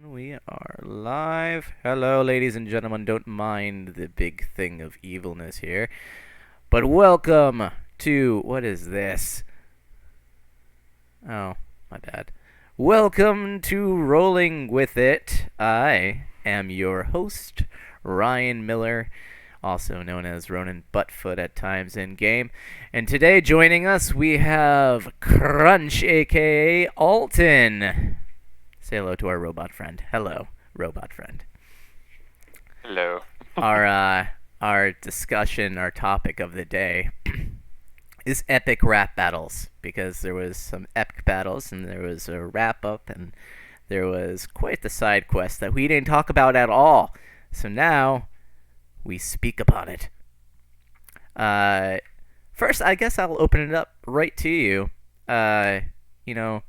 We are live. Hello, ladies and gentlemen. Don't mind the big thing of evilness here. But welcome to. What is this? Oh, my bad. Welcome to Rolling With It. I am your host, Ryan Miller, also known as Ronan Buttfoot at times in game. And today joining us, we have Crunch, aka Alton. Say hello to our robot friend. Hello, robot friend. Hello. Our discussion, our topic of the day is epic rap battles, because there was some epic battles and there was a wrap up and there was quite the side quest that we didn't talk about at all. So now we speak upon it. First, I guess I'll open it up right to you. You know,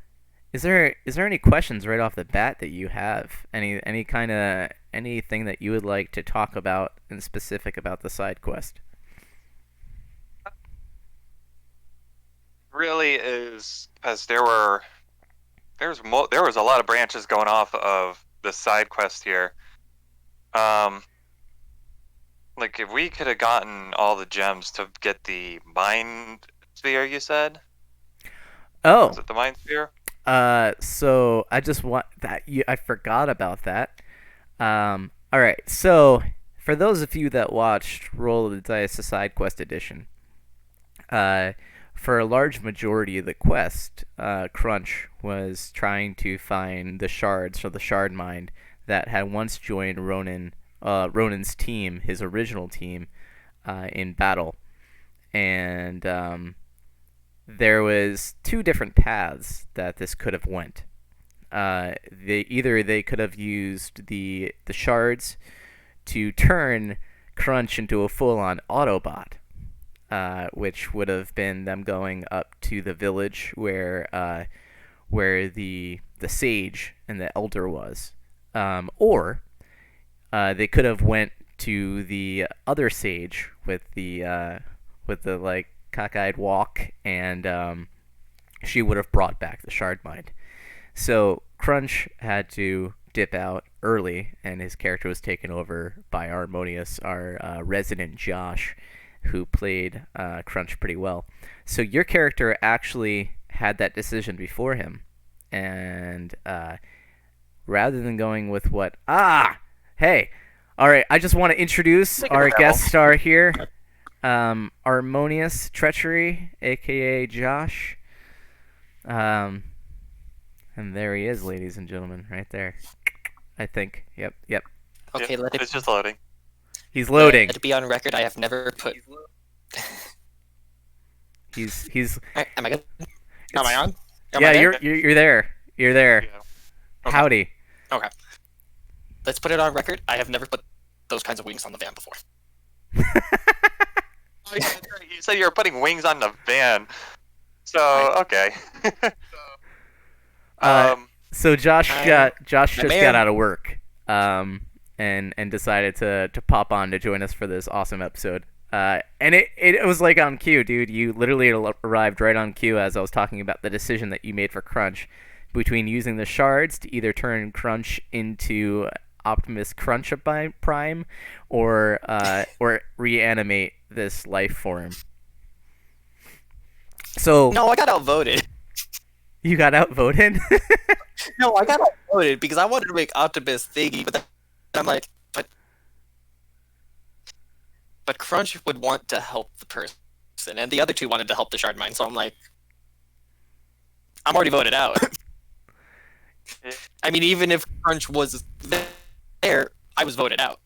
is there any questions right off the bat that you have? Any kind of anything that you would like to talk about in specific about the side quest? Really is because there was a lot of branches going off of the side quest here. Like if we could have gotten all the gems to get the mind sphere, you said? Oh, Was it the mind sphere? so I just want that I forgot about that. All right. So for those of you that watched Roll of the Dice: The Side Quest Edition, uh, for a large majority of the quest, Crunch was trying to find the shards, or the shard mind, that had once joined Ronan's team, his original team, in battle. And there was two different paths that this could have went. They could have used the shards to turn Crunch into a full-on Autobot, which would have been them going up to the village where the sage and the elder was, or they could have went to the other sage with the like cockeyed walk, and she would have brought back the shard mind. So Crunch had to dip out early, and his character was taken over by Harmonious, our resident Josh, who played Crunch pretty well. So your character actually had that decision before him, and rather than going with what hey, all right, I just want to introduce Taking the our devil. guest star here, Harmonious Treachery, aka Josh. Um, and there he is, ladies and gentlemen, right there. I think. Yep. Okay, Yeah, let it's just loading. He's loading. it be on record. I have never put. He's. Am I good? Am I on? Am Yeah, I there? you're there. You're there. Yeah. Okay. Howdy. Okay. Let's put it on record. I have never put those kinds of wings on the van before. Oh, yeah, that's right. You said you were putting wings on the van. So okay. Uh, So Josh I'm just the got man. out of work, and decided to pop on to join us for this awesome episode. And it was like on cue, dude. You literally arrived right on cue as I was talking about the decision that you made for Crunch, between using the shards to either turn Crunch into Optimus Crunch Prime, or reanimate this life form. So No, I got outvoted. you got outvoted. No, I got outvoted because I wanted to make Optimus thingy, but then I'm like, but Crunch would want to help the person, and the other two wanted to help the shard mine. So I'm like, I'm already voted out. I mean, even if Crunch was there, I was voted out.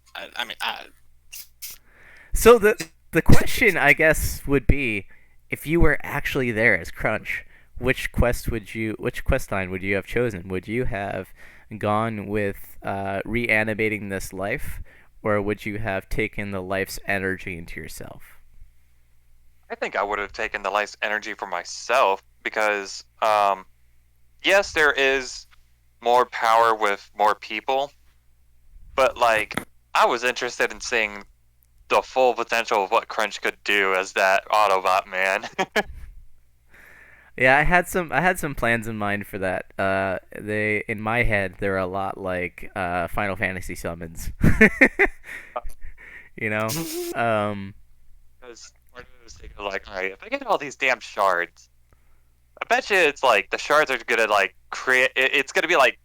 So the question, I guess, would be, if you were actually there as Crunch, which quest line would you have chosen? Would you have gone with reanimating this life, or would you have taken the life's energy into yourself? I think I would have taken the life's energy for myself because, yes, there is more power with more people, but like I was interested in seeing the full potential of what Crunch could do as that Autobot man. Yeah, I had some plans in mind for that. They in my head they're a lot like Final Fantasy summons. You know? Um Because part of it was thinking like, all right, if I get all these damn shards, I bet you it's like the shards are gonna like create. It's gonna be like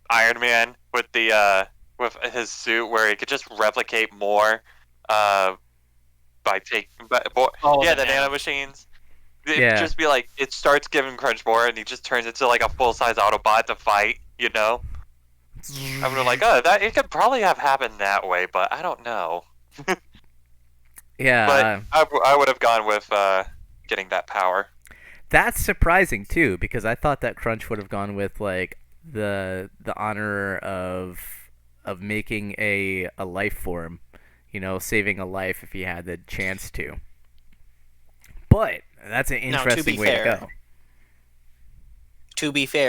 Iron Man with the with his suit where he could just replicate more uh by taking Oh, yeah the the nano nano. machines. It'd yeah. just be like it starts giving Crunch more, and he just turns into like a full size Autobot to fight. You know, I would have like, oh, that it could probably have happened that way, but I don't know. But Yeah, I would have gone with getting that power. that's surprising too because I thought that Crunch would have gone with like the honor of making a life form, saving a life if he had the chance to. But that's an Now, to be interesting way to fair, go.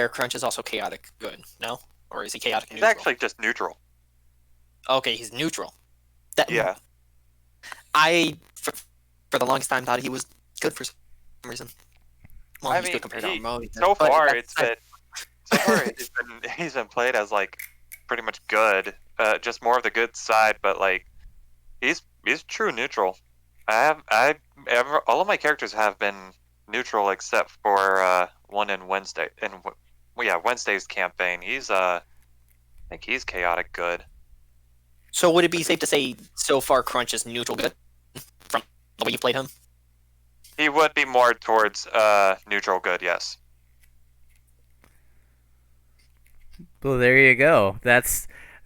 Crunch is also chaotic good. No, or is he chaotic He's neutral? actually just neutral. Okay, he's neutral. That Yeah. I for the longest time thought he was good for some reason. Well, I he's mean, good compared to Harmonious. so but far that's- so far he's been played as like pretty much good, just more of the good side. But like he's true neutral. All of my characters have been neutral except for one in Wednesday well, yeah, Wednesday's campaign. I think he's chaotic good. So would it be safe to say so far Crunch is neutral good from the way you played him? He would be more towards neutral good, yes. Well, there you go. That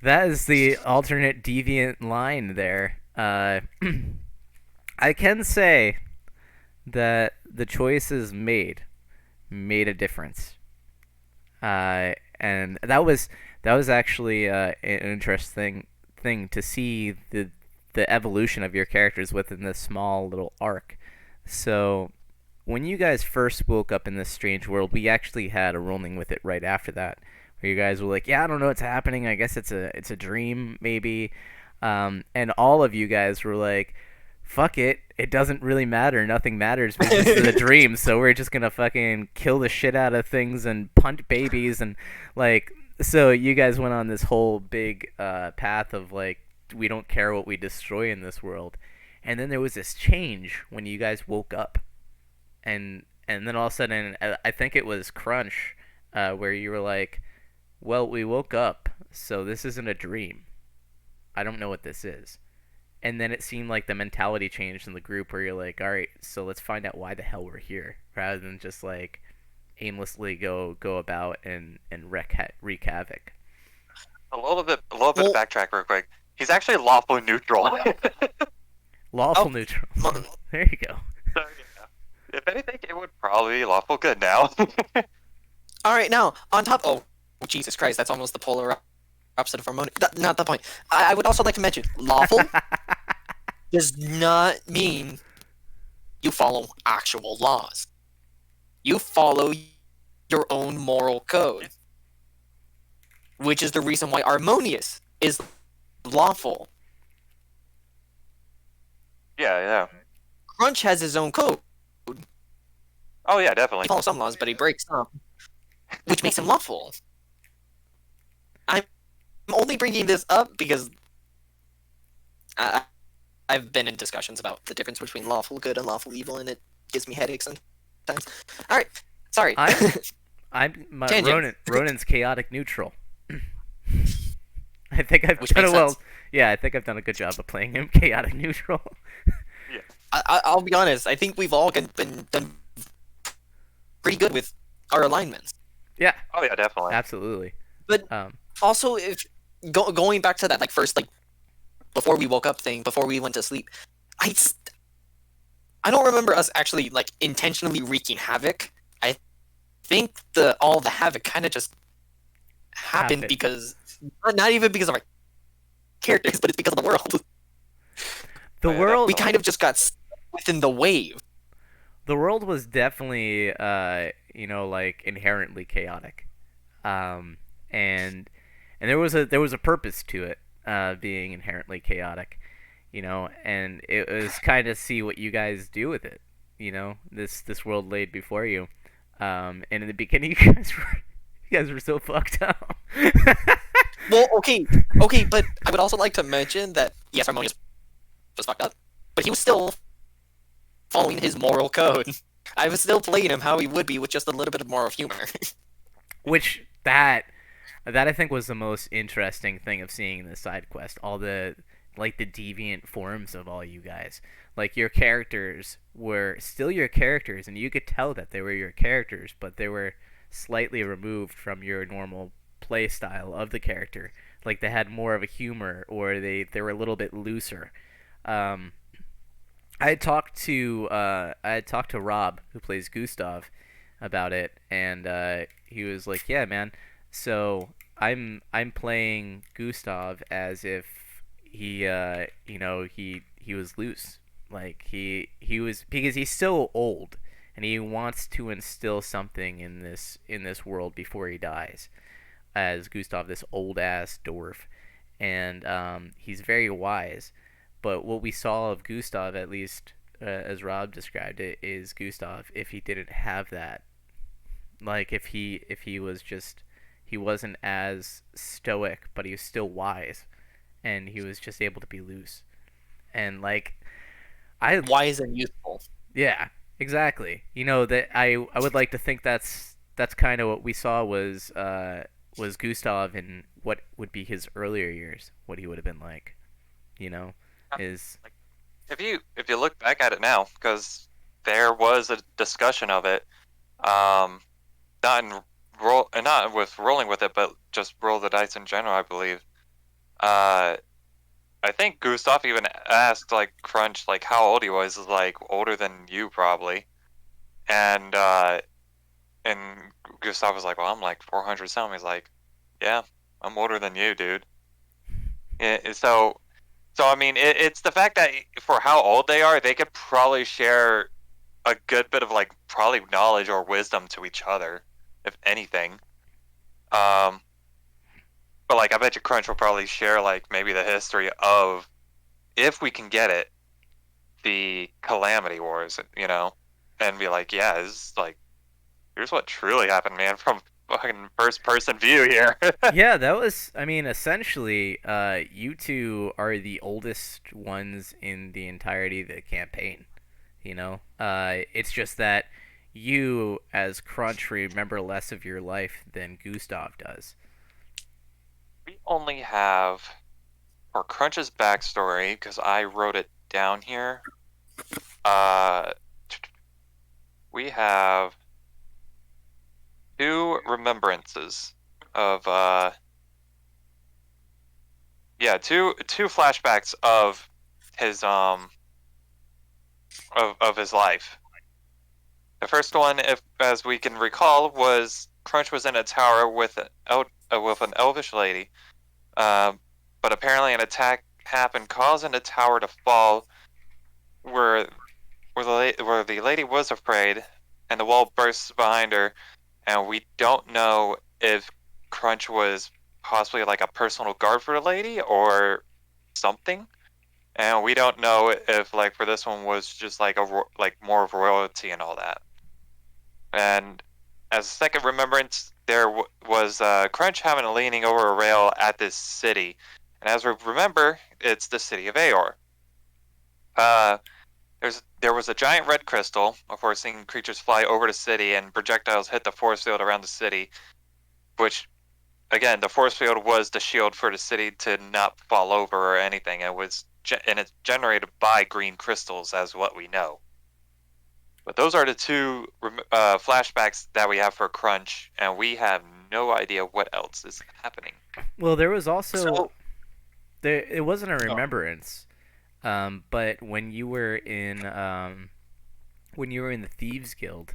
is the alternate deviant line there. I can say that the choices made a difference. And that was actually an interesting thing to see the evolution of your characters within this small little arc. So when you guys first woke up in this strange world, we actually had a rolling with it right after that, where you guys were like, "Yeah, I don't know what's happening. I guess it's a dream, maybe." And all of you guys were like, "Fuck it. It doesn't really matter. Nothing matters because this is a dream. So we're just gonna fucking kill the shit out of things and punt babies and like." So you guys went on this whole big path of like, we don't care what we destroy in this world. And then there was this change when you guys woke up, and then all of a sudden, I think it was Crunch, where you were like, "Well, we woke up, so this isn't a dream. I don't know what this is." And then it seemed like the mentality changed in the group, where you're like, "All right, so let's find out why the hell we're here, rather than just like aimlessly go about and wreak havoc." A little bit of backtrack real quick. He's actually lawful neutral. Lawful Oh. neutral. There you go. So, yeah. If anything, it would probably be lawful good now. All right, now on top. Oh, Jesus Christ, that's almost the polar opposite of Harmonious. Not the point. I would also like to mention lawful does not mean you follow actual laws. You follow your own moral code, which is the reason why Harmonious is lawful. Yeah. Crunch has his own code. Oh yeah, He definitely. follows some laws, but he breaks some, which makes him lawful. I'm only bringing this up because I've been in discussions about the difference between lawful good and lawful evil, and it gives me headaches sometimes. All right, sorry. Tangent. Ronan's chaotic neutral. I think I've Which done makes well. sense. Yeah, I think I've done a good job of playing him chaotic neutral. I'll be honest. I think we've all been done pretty good with our alignments. Yeah, Oh yeah, definitely. absolutely. But Um, also, if going back to that, like first, like before we woke up thing, before we went to sleep, I don't remember us actually like intentionally wreaking havoc. I think all the havoc kind of just happened Happened. because not even because of our characters, but it's because of the world. the yeah, world, We kind of just got stuck within the wave. the world was definitely, like inherently chaotic, and there was a purpose to it, being inherently chaotic, and it was kind of see what you guys do with it. This world laid before you. And in the beginning, you guys were so fucked up. Well, okay, but I would also like to mention that yes, Harmonious was fucked up, but he was still following his moral code. I was still playing him how he would be with just a little bit more of humor. Which that I think was the most interesting thing of seeing in the side quest. All the like the deviant forms of all you guys. Like your characters were still your characters, and you could tell that they were your characters, but they were slightly removed from your normal play style of the character. Like they had more of a humor, or they were a little bit looser. Um, I had talked to Rob, who plays Gustav, about it, and he was like, "Yeah, man. So I'm playing Gustav as if he was loose. Like he was because he's so old, and he wants to instill something in this world before he dies. As Gustav, this old ass dwarf, and he's very wise. But what we saw of Gustav, at least as Rob described it, is Gustav if he didn't have that. Like if he was just he wasn't as stoic, but he was still wise, and he was just able to be loose. And like I Wise and youthful. yeah, exactly. You know that I would like to think that's kind of what we saw was Gustav in what would be his earlier years, what he would have been like. You know, is Like, if you look back at it now, because there was a discussion of it, not in not with rolling with it, but just roll the dice in general, I believe. Uh, I think Gustav even asked like Crunch like how old he was, like older than you probably, and and Gustav was like, well, I'm like 400 something. He's like, yeah, I'm older than you, dude. So I mean, it's the fact that for how old they are, they could probably share a good bit of like probably knowledge or wisdom to each other, if anything. Um, but like I bet you Crunch will probably share like maybe the history of, if we can get it, the Calamity Wars, and be like, yeah, this is like here's what truly happened, man, from fucking first person view here. yeah, that was. I mean, essentially, you two are the oldest ones in the entirety of the campaign. You know, it's just that you, as Crunch, remember less of your life than Gustav does. We only have for Crunch's backstory, because I wrote it down here. Uh, we have two remembrances of two flashbacks of his of his life. The first one, if as we can recall, was Crunch was in a tower with an elvish lady, but apparently an attack happened, causing the tower to fall, where where the lady was afraid, and the wall bursts behind her, and we don't know if Crunch was possibly like a personal guard for the lady or something, and we don't know if like for this one was just like like more of royalty and all that. And as a second remembrance, there was Crunch having a leaning over a rail at this city, and as we remember, it's the city of Aeor. There was a giant red crystal, of course, seeing creatures fly over the city and projectiles hit the force field around the city, which, again, the force field was the shield for the city to not fall over or anything. And it's generated by green crystals, as what we know. But those are the two flashbacks that we have for Crunch, and we have no idea what else is happening. Well, there was also So, there. It wasn't a remembrance, but when you were in the Thieves Guild,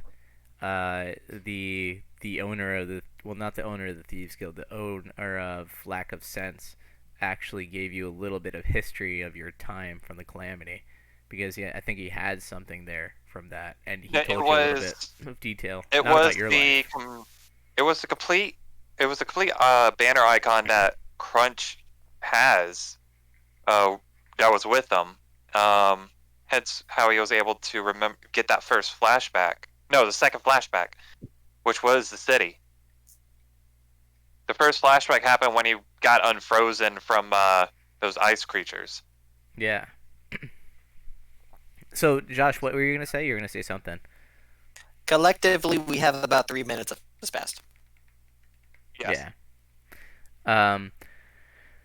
the owner of the not the owner of the Thieves Guild, the owner of Lack of Sense, actually gave you a little bit of history of your time from the Calamity, because I think he had something there from that, and he told you a little bit of detail. It not was about your life. it was the complete banner icon that Crunch has, that was with them. Hence how he was able to get that first flashback. No, the second flashback. which was the city. The first flashback happened when he got unfrozen from those ice creatures. Yeah. So, Josh, what were you gonna say? You were gonna say something. Collectively, we have about 3 minutes of this past. Yes. Yeah.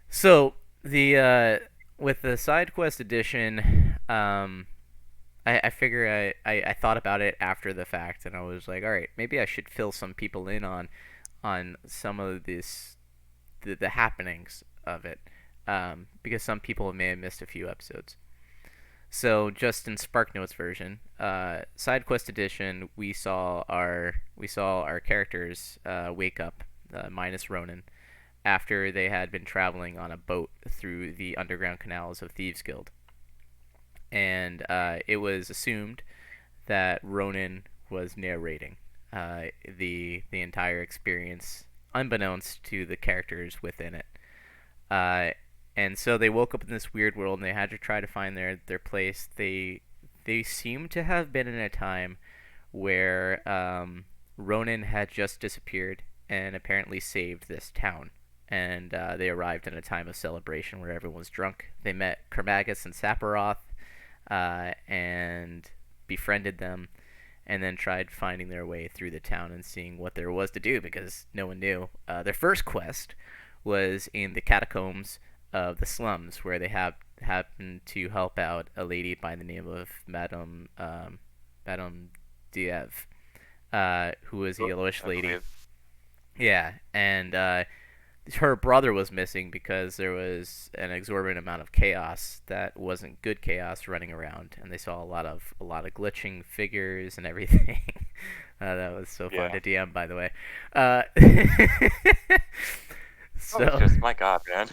So the with the side quest edition, I figure I thought about it after the fact, and I was like, all right, maybe I should fill some people in on some of the happenings of it, because some people may have missed a few episodes. So just in SparkNotes version, side quest edition, we saw our characters wake up, minus Ronan, after they had been traveling on a boat through the underground canals of Thieves Guild, and it was assumed that Ronan was narrating the entire experience, unbeknownst to the characters within it. And so they woke up in this weird world, and they had to try to find their place. They seem to have been in a time where Ronan had just disappeared and apparently saved this town. And they arrived in a time of celebration where everyone was drunk. They met Kermagus and Saparoth, and befriended them, and then tried finding their way through the town and seeing what there was to do because no one knew. Their first quest was in the catacombs of the slums, where they happened to help out a lady by the name of Madame Diev, who was a yellowish lady. Yeah, and her brother was missing because there was an exorbitant amount of chaos that wasn't good chaos running around, and they saw a lot of glitching figures and everything. That was so fun to DM, by the way. My God, man.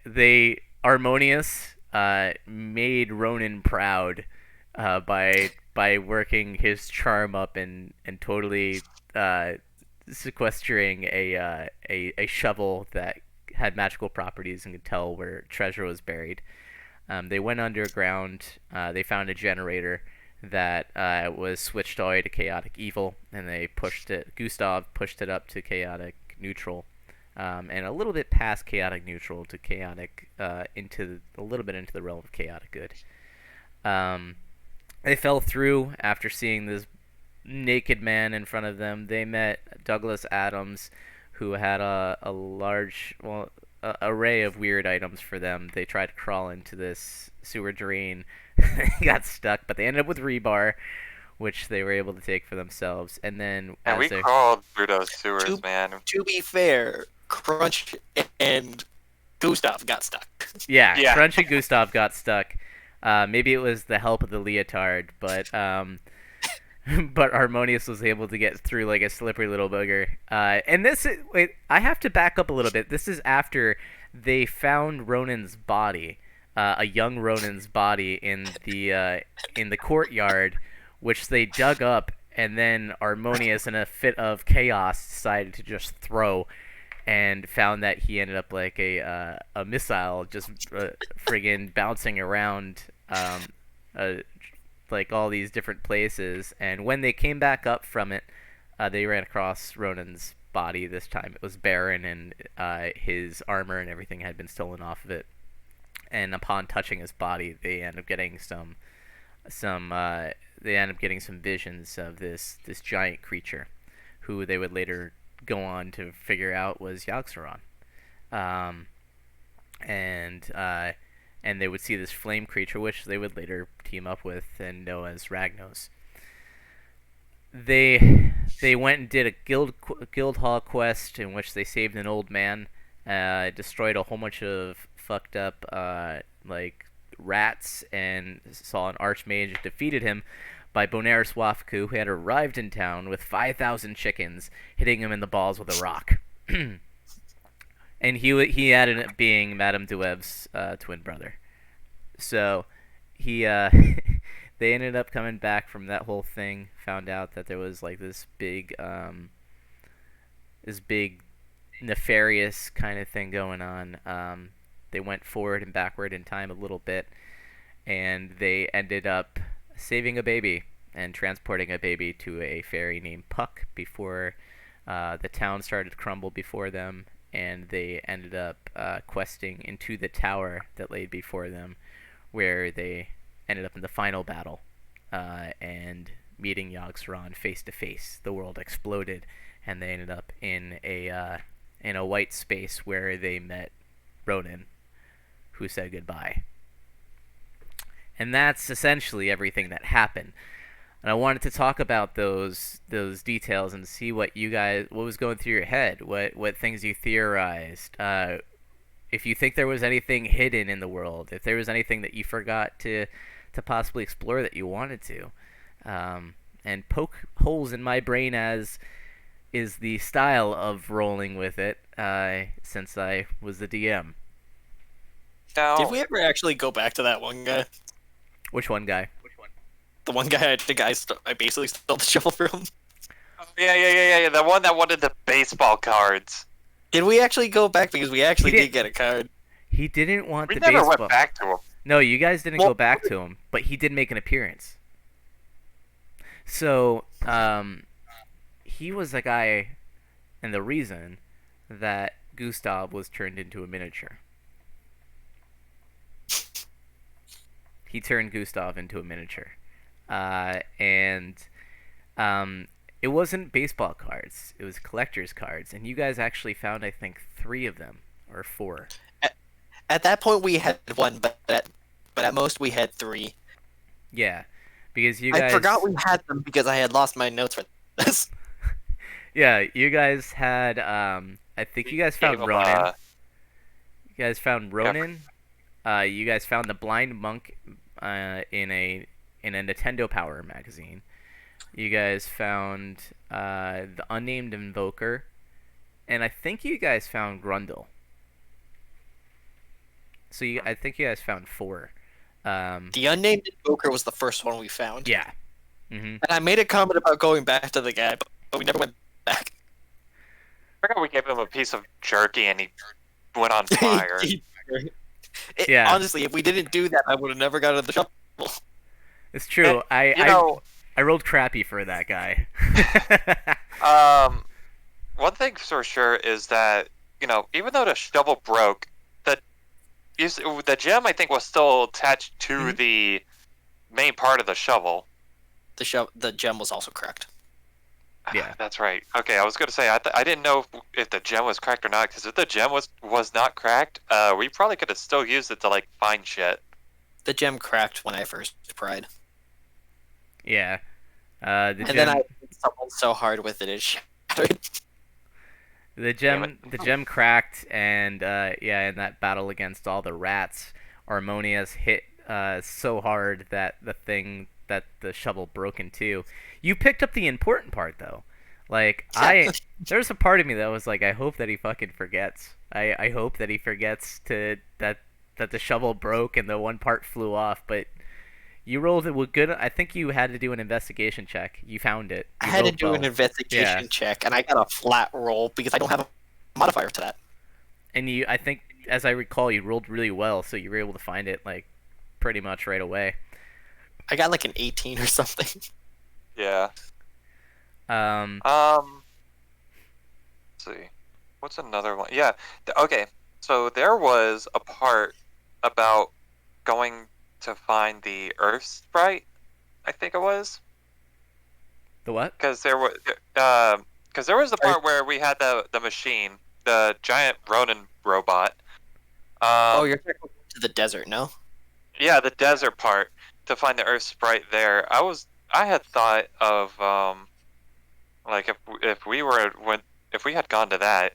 They Harmonious made Ronan proud by working his charm up and totally sequestering a shovel that had magical properties and could tell where treasure was buried. They went underground. They found a generator that was switched all the way to chaotic evil, and they pushed it. Gustav pushed it up to chaotic neutral, and a little bit past chaotic neutral to chaotic, into a little bit into the realm of chaotic good. They fell through after seeing this naked man in front of them. They met Douglas Adams, who had a large array of weird items for them. They tried to crawl into this sewer drain. They got stuck, but they ended up with rebar, which they were able to take for themselves. And then we crawled through those sewers, man. To be fair, Crunch and Gustav got stuck. Yeah, Crunch and Gustav got stuck. Maybe it was the help of the leotard, but but Harmonious was able to get through like a slippery little booger. And wait, I have to back up a little bit. This is after they found Ronan's body, a young Ronan's body in the courtyard, which they dug up, and then Harmonious, in a fit of chaos, decided to just throw, and found that he ended up like a missile, just friggin' bouncing around, like all these different places. And when they came back up from it, they ran across Ronan's body. This time it was barren, and his armor and everything had been stolen off of it. And upon touching his body, they end up getting some visions of this giant creature, who they would later go on to figure out was Yogg-Saron. And they would see this flame creature, which they would later team up with and know as Ragnos. They went and did a guild hall quest in which they saved an old man, destroyed a whole bunch of fucked up like rats, and saw an archmage, defeated him by Bonaris Wafku, who had arrived in town with 5,000 chickens, hitting him in the balls with a rock. And he ended up being Madame Duev's twin brother. So he they ended up coming back from that whole thing, found out that there was like this big nefarious kind of thing going on. They went forward and backward in time a little bit, and they ended up saving a baby and transporting a baby to a fairy named Puck before the town started to crumble before them, and they ended up questing into the tower that lay before them, where they ended up in the final battle and meeting Yogg-Saron face to face. The world exploded, and they ended up in a white space where they met Ronan, who said goodbye. And that's essentially everything that happened. And I wanted to talk about those details and see what was going through your head, what things you theorized. If you think there was anything hidden in the world, if there was anything that you forgot to possibly explore that you wanted to, and poke holes in my brain as is the style of rolling with it, since I was the DM. Now, Did we ever actually go back to that one guy? Which one guy? The one guy I basically stole the shovel from? yeah, the one that wanted the baseball cards. Did we actually go back? Because we actually He did- did get a card. He didn't want We the never baseball. went back to him. No, you guys didn't Well- go back to him, but he did make an appearance. So, he was the guy and the reason that Gustav was turned into a miniature. He turned Gustav into a miniature. And it wasn't baseball cards. It was collector's cards. And you guys actually found, I think, 3 of them. Or 4. At that point, we had one, but at most we had 3. Yeah. Because you guys... I forgot we had them because I had lost my notes for this. Yeah, you guys had, I think you guys found Gave him, Ronan. You guys found Ronan. You guys found the Blind Monk in a Nintendo Power magazine. You guys found the Unnamed Invoker. And I think you guys found Grundle. So I think you guys found 4. The Unnamed Invoker was the first one we found. Yeah. And I made a comment about going back to the guy, but we never went back. I forgot we gave him a piece of jerky and he went on fire. Yeah. Honestly, if we didn't do that, I would have never gotten the shovel. It's true. You know, I rolled crappy for that guy. one thing for sure is that, even though the shovel broke, the gem I think was still attached to the main part of the shovel. The gem was also cracked. Yeah. That's right. Okay, I was going to say, I didn't know if the gem was cracked or not, because if the gem was not cracked, we probably could have still used it to, find shit. The gem cracked when I first pried. Yeah. And then I hit someone so hard with it shattered. The gem cracked, and in that battle against all the rats, Armonius hit so hard that the shovel broke in two. You picked up the important part though. There's a part of me that was like, I hope that he fucking forgets. I hope that he forgets that the shovel broke and the one part flew off, but you rolled it with good. I think you had to do an investigation check. You found it. I You had to rolled do an well. investigation check, and I got a flat roll because I don't have a modifier to that. And I think, as I recall, you rolled really well, so you were able to find it pretty much right away. I got an 18 or something. Yeah. Um, Let's see. What's another one? Yeah. Okay. So there was a part about going to find the Earth Sprite, I think it was. the what? Because there was the part where we had the machine, the giant Ronin robot. You're talking to the desert, no? Yeah, the desert part to find the Earth Sprite there. I had thought of if we had gone to that,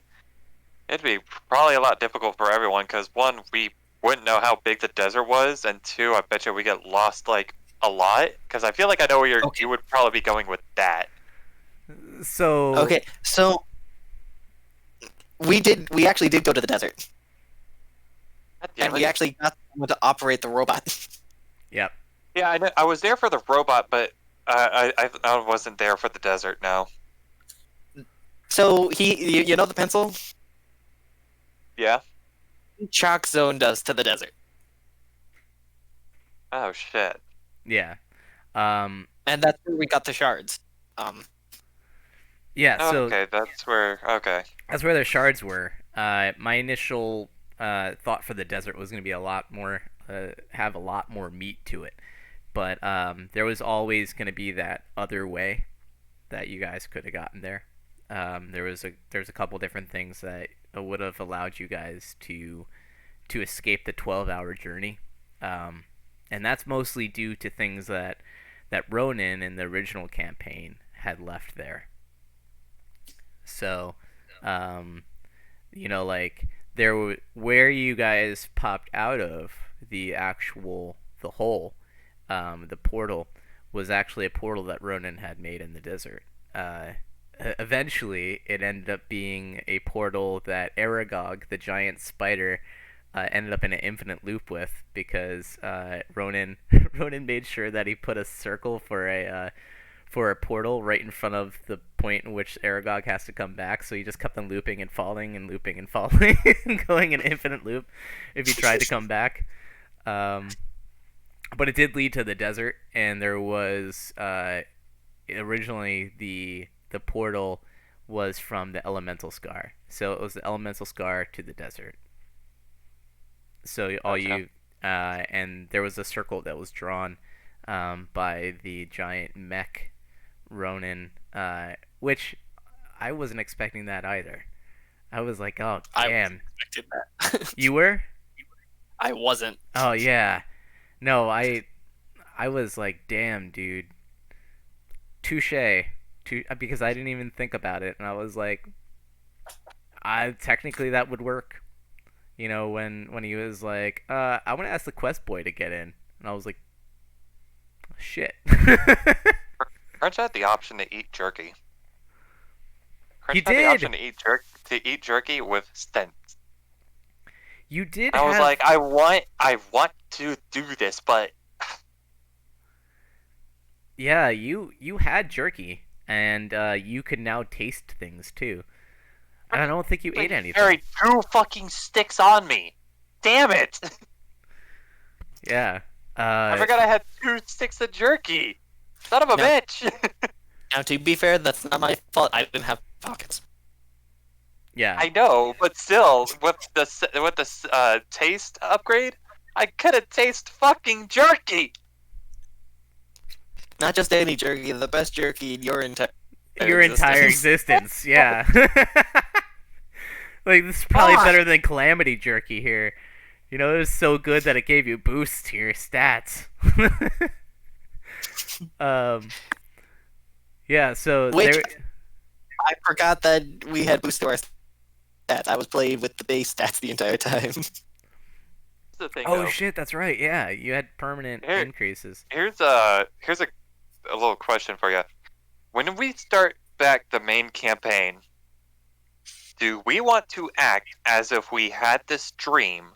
it'd be probably a lot difficult for everyone because one, we wouldn't know how big the desert was, and two, I bet you we get lost a lot because I feel like I know where you would probably be going with that. So Okay, so we actually did go to the desert, God damn and we it. actually got someone to operate the robot. Yep. Yeah, I was there for the robot, but I wasn't there for the desert. No. So you know the pencil? Yeah. Chalk zoned us to the desert. Oh shit. Yeah. And that's where we got the shards. Yeah, so Okay, that's where. Okay. that's where the shards were. My initial thought for the desert was going to be a lot more, have a lot more meat to it, but there was always going to be that other way that you guys could have gotten there. There's a couple different things that would have allowed you guys to escape the 12-hour journey, and that's mostly due to things that Ronan in the original campaign had left there. So, um, like where you guys popped out of the hole, the portal was actually a portal that Ronan had made in the desert. Eventually, it ended up being a portal that Aragog, the giant spider, ended up in an infinite loop with because Ronan Ronan made sure that he put a circle for a portal right in front of the point in which Aragog has to come back, so he just kept on looping and falling and looping and falling and going an infinite loop if he tried to come back. But it did lead to the desert, and there was originally the portal was from the elemental scar, so it was the elemental scar to the desert. So all you and there was a circle that was drawn by the giant mech Ronin, which I wasn't expecting that either. I was like, oh damn, I expected that. you were? I wasn't. Oh yeah, no, I was like, damn, dude, touche, because I didn't even think about it, and I was like, I technically that would work. When he was like, I want to ask the quest boy to get in, and I was like, shit. Crunch had the option to eat jerky. He Crunch had the did. option to eat jerky with stents. You did. I was like, I want to do this, but yeah, you had jerky, and you could now taste things too. And I don't think you ate anything. carried 2 fucking sticks on me. Damn it! Yeah. I forgot I had 2 sticks of jerky. Son of a No. bitch! Now, to be fair, that's not my fault. I didn't have pockets. Yeah. I know, but still, with the taste upgrade, I could have tasted fucking jerky. Not just any jerky, the best jerky in your entire entire existence. Yeah. Like, this is probably better than Calamity Jerky here. It was so good that it gave you boosts to your stats. Yeah, so Which- I forgot that we had boost to our stats. I was playing with the base stats the entire time. Here's the thing, Oh though. shit, that's right. Yeah, you had permanent Here- increases. Here's a little question for you. When we start back the main campaign, do we want to act as if we had this dream,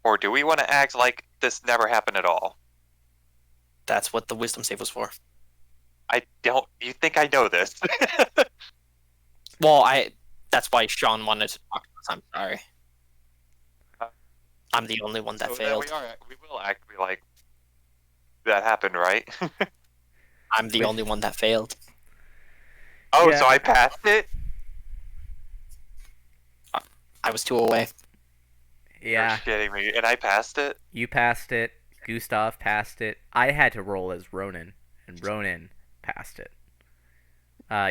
or do we want to act like this never happened at all? That's what the wisdom save was for. I don't. You think I know this? Well, that's why Sean wanted to talk to us. I'm sorry. I'm the only one that So failed. we will act like that happened, right? I'm the only one that failed. Oh, Yeah. so I passed it? I was 2 away. Yeah, You're shitting me. And I passed it? you passed it. Gustav passed it. I had to roll as Ronan, and Ronan passed it.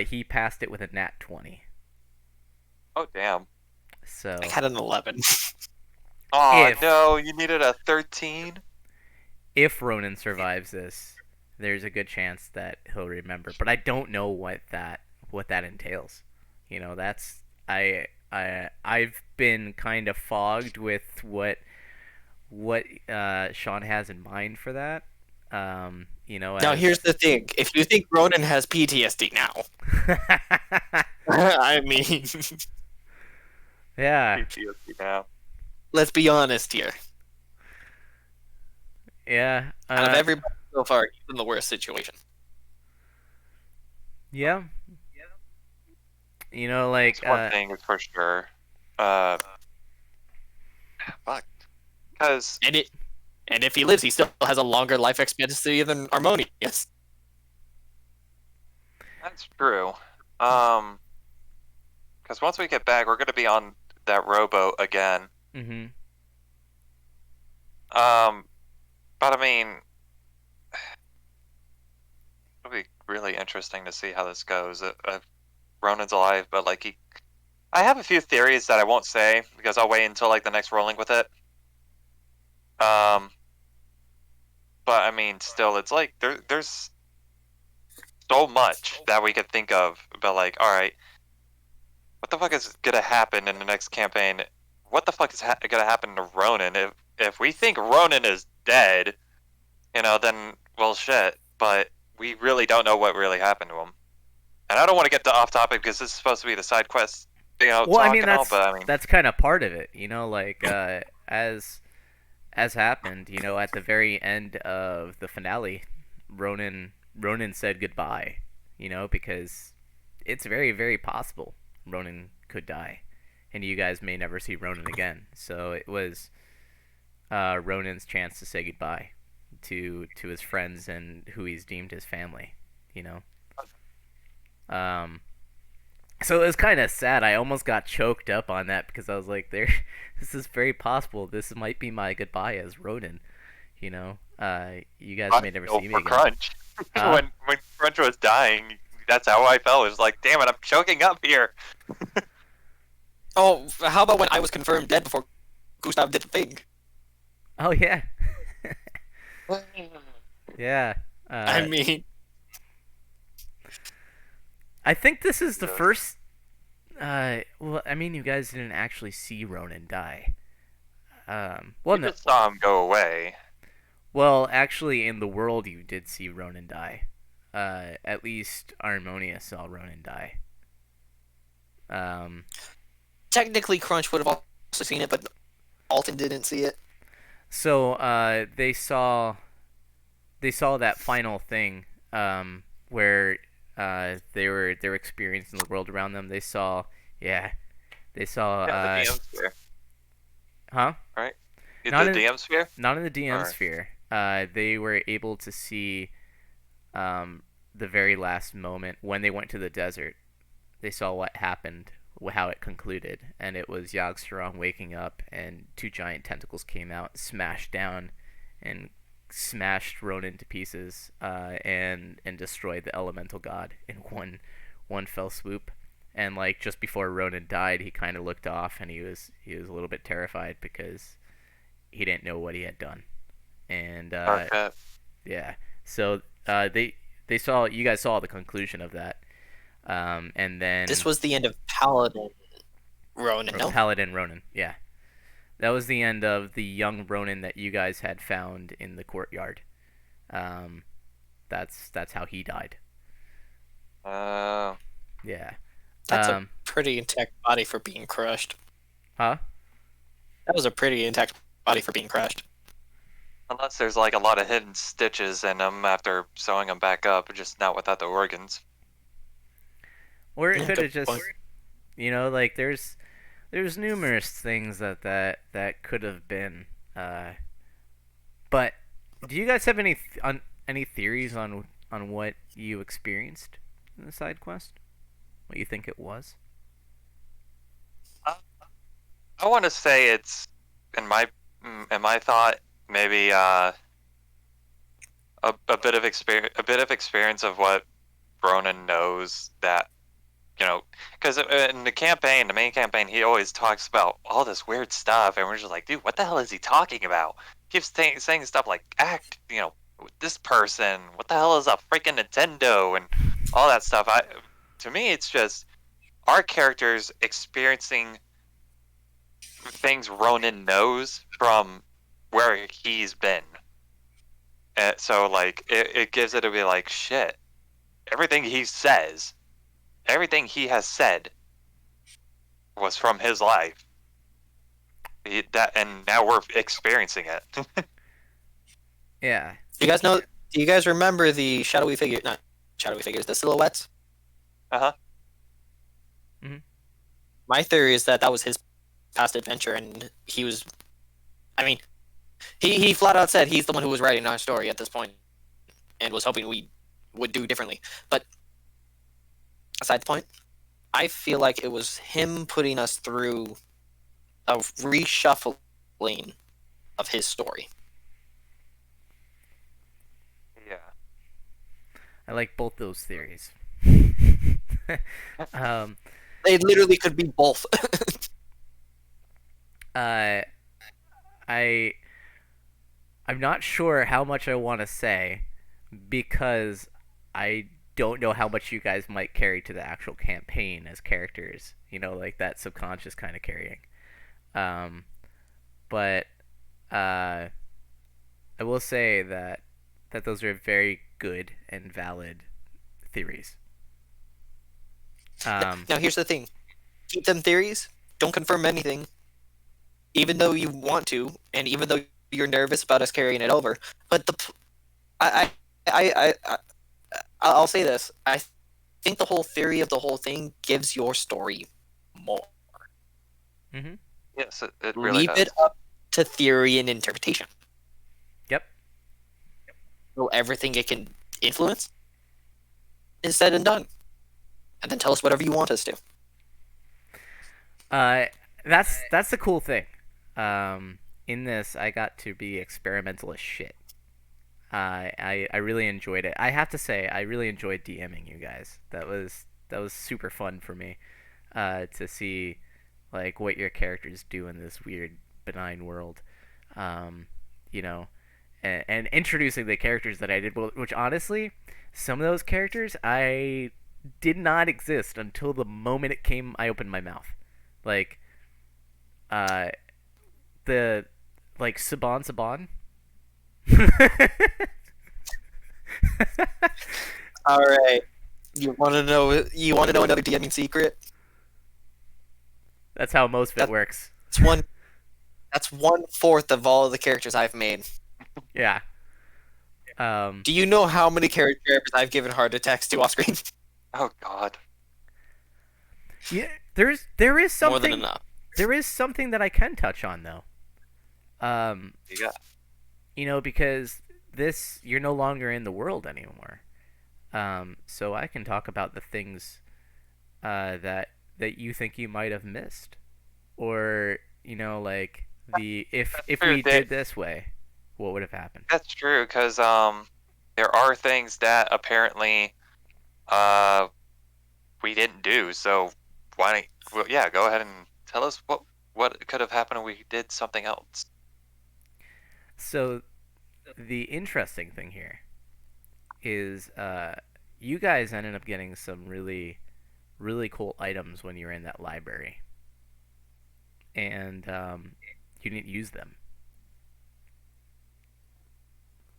He passed it with a nat 20. Oh, damn. So I had an 11. Oh, If- no, you needed a 13? if Ronan survives this, there's a good chance that he'll remember. But I don't know what that entails. That's I've been kind of fogged with what Sean has in mind for that. Now, as- here's the thing. If you think Ronan has PTSD now, I mean, Yeah, PTSD now. let's be honest here. yeah, Out of everybody so far, he's in the worst situation. yeah. Like That's one thing is for sure. Fuck. Because And And if he lives, he still has a longer life expectancy than Harmonious. That's true. Because once we get back, we're gonna be on that rowboat again. Mm-hmm. But I mean, it'll be really interesting to see how this goes. Ronan's alive, but like I have a few theories that I won't say because I'll wait until like the next rolling with it. But I mean, still, it's like there's so much that we could think of. But like, all right, what the fuck is gonna happen in the next campaign? What the fuck is gonna happen to Ronan? If we think Ronan is dead, then well, shit. But we really don't know what really happened to him. And I don't want to get off topic because this is supposed to be the side quest, Well, talk I mean and all. But I mean, that's kind of part of it, like as happened, at the very end of the finale, Ronan said goodbye, because it's very, very possible Ronan could die, and you guys may never see Ronan again. So it was Ronan's chance to say goodbye to his friends and who he's deemed his family, you know. So it was kind of sad. I almost got choked up on that because I was like, "There, this is very possible. This might be my goodbye as Ronan." You guys may never see me for again. Crunch. When Crunch was dying, that's how I felt. It was like, damn it, I'm choking up here. Oh, how about when I was confirmed dead before Gustav did the thing? Oh yeah, yeah. I mean, I think this is the first. Well, I mean, you guys didn't actually see Ronan die. Well, You no. just saw him go away. Well, actually, in the world, you did see Ronan die. At least Harmonious saw Ronan die. technically, Crunch would have also seen it, but Alton didn't see it. So, they saw that final thing, where they were experiencing the world around them. They saw, yeah, they saw, Yeah, the DM sphere, huh? right? Not The in- DM sphere? Not in the DM Alright. sphere. They were able to see, the very last moment when they went to the desert. They saw what happened, how it concluded, and it was Yogg-Saron waking up, and two giant tentacles came out, smashed down, and smashed Ronan to pieces, and destroyed the elemental god in one fell swoop. And like just before Ronan died, he kind of looked off, and he was a little bit terrified because he didn't know what he had done. And Okay. yeah, so they saw, you guys saw the conclusion of that, and then This was the end of Paladin Ronan, no? Paladin Ronan. Yeah, that was the end of the young Ronan that you guys had found in the courtyard. That's how he died. Uh, Yeah. That's a pretty intact body for being crushed. Huh? That was a pretty intact body for being crushed. unless there's like a lot of hidden stitches in them after sewing them back up, just not without the organs. Or it Yeah, could have good just, point. like there's numerous things that could have been. But do you guys have any theories on what you experienced in the side quest? What you think it was? I want to say it's in my thought maybe a bit of experience of what Ronan knows that because in the main campaign, he always talks about all this weird stuff, and we're just like, dude, what the hell is he talking about? He keeps saying stuff like with this person, what the hell is a freaking Nintendo, and all that stuff. To me, it's just our characters experiencing things Ronan knows from where he's been. So like it gives it to be like shit. Everything he says, everything he has said was from his life. And now we're experiencing it. Yeah. Do you guys remember the shadowy figure? Not shadowy figures, the silhouettes? Uh-huh. My theory is that was his past adventure, and he was. I mean, He flat out said he's the one who was writing our story at this point, and was hoping we would do differently. But aside the point, I feel like it was him putting us through a reshuffling of his story. Yeah. I like both those theories. um, They literally could be both. I I'm not sure how much I want to say because I don't know how much you guys might carry to the actual campaign as characters. You know, like that subconscious kind of carrying. Um, but I will say that those are very good and valid theories. Now, here's the thing: keep them theories. Don't confirm anything, even though you want to, and even though you're nervous about us carrying it over. But I I'll say this: I think the whole theory of the whole thing gives your story more. Mm-hmm. Yes, it really Leave does. it up to theory and interpretation. Yep. So everything it can influence is said and done, and then tell us whatever you want us to. That's the cool thing. In this, I got to be experimental as shit. I really enjoyed it. I have to say, I really enjoyed DMing you guys. That was super fun for me. To see like what your characters do in this weird benign world. You know, and introducing the characters that I did, which honestly, some of those characters I did not exist until the moment I opened my mouth. Like, uh, the like Saban. All right. You want to know? You want to know another DMing secret? That's how most of it works. It's one. That's 1/4 of all of the characters I've made. Yeah. Do you know how many characters I've given heart attacks to off screen? Oh God. Yeah. There is More than something. enough. There is something that I can touch on though. Yeah. You know, because you're no longer in the world anymore. So I can talk about the things that you think you might have missed, or you know, like if true, we did this way, what would have happened? That's true, because there are things that apparently we didn't do. So why don't well, yeah, go ahead and tell us what could have happened if we did something else. So the interesting thing here is you guys ended up getting some really cool items when you were in that library, and you didn't use them.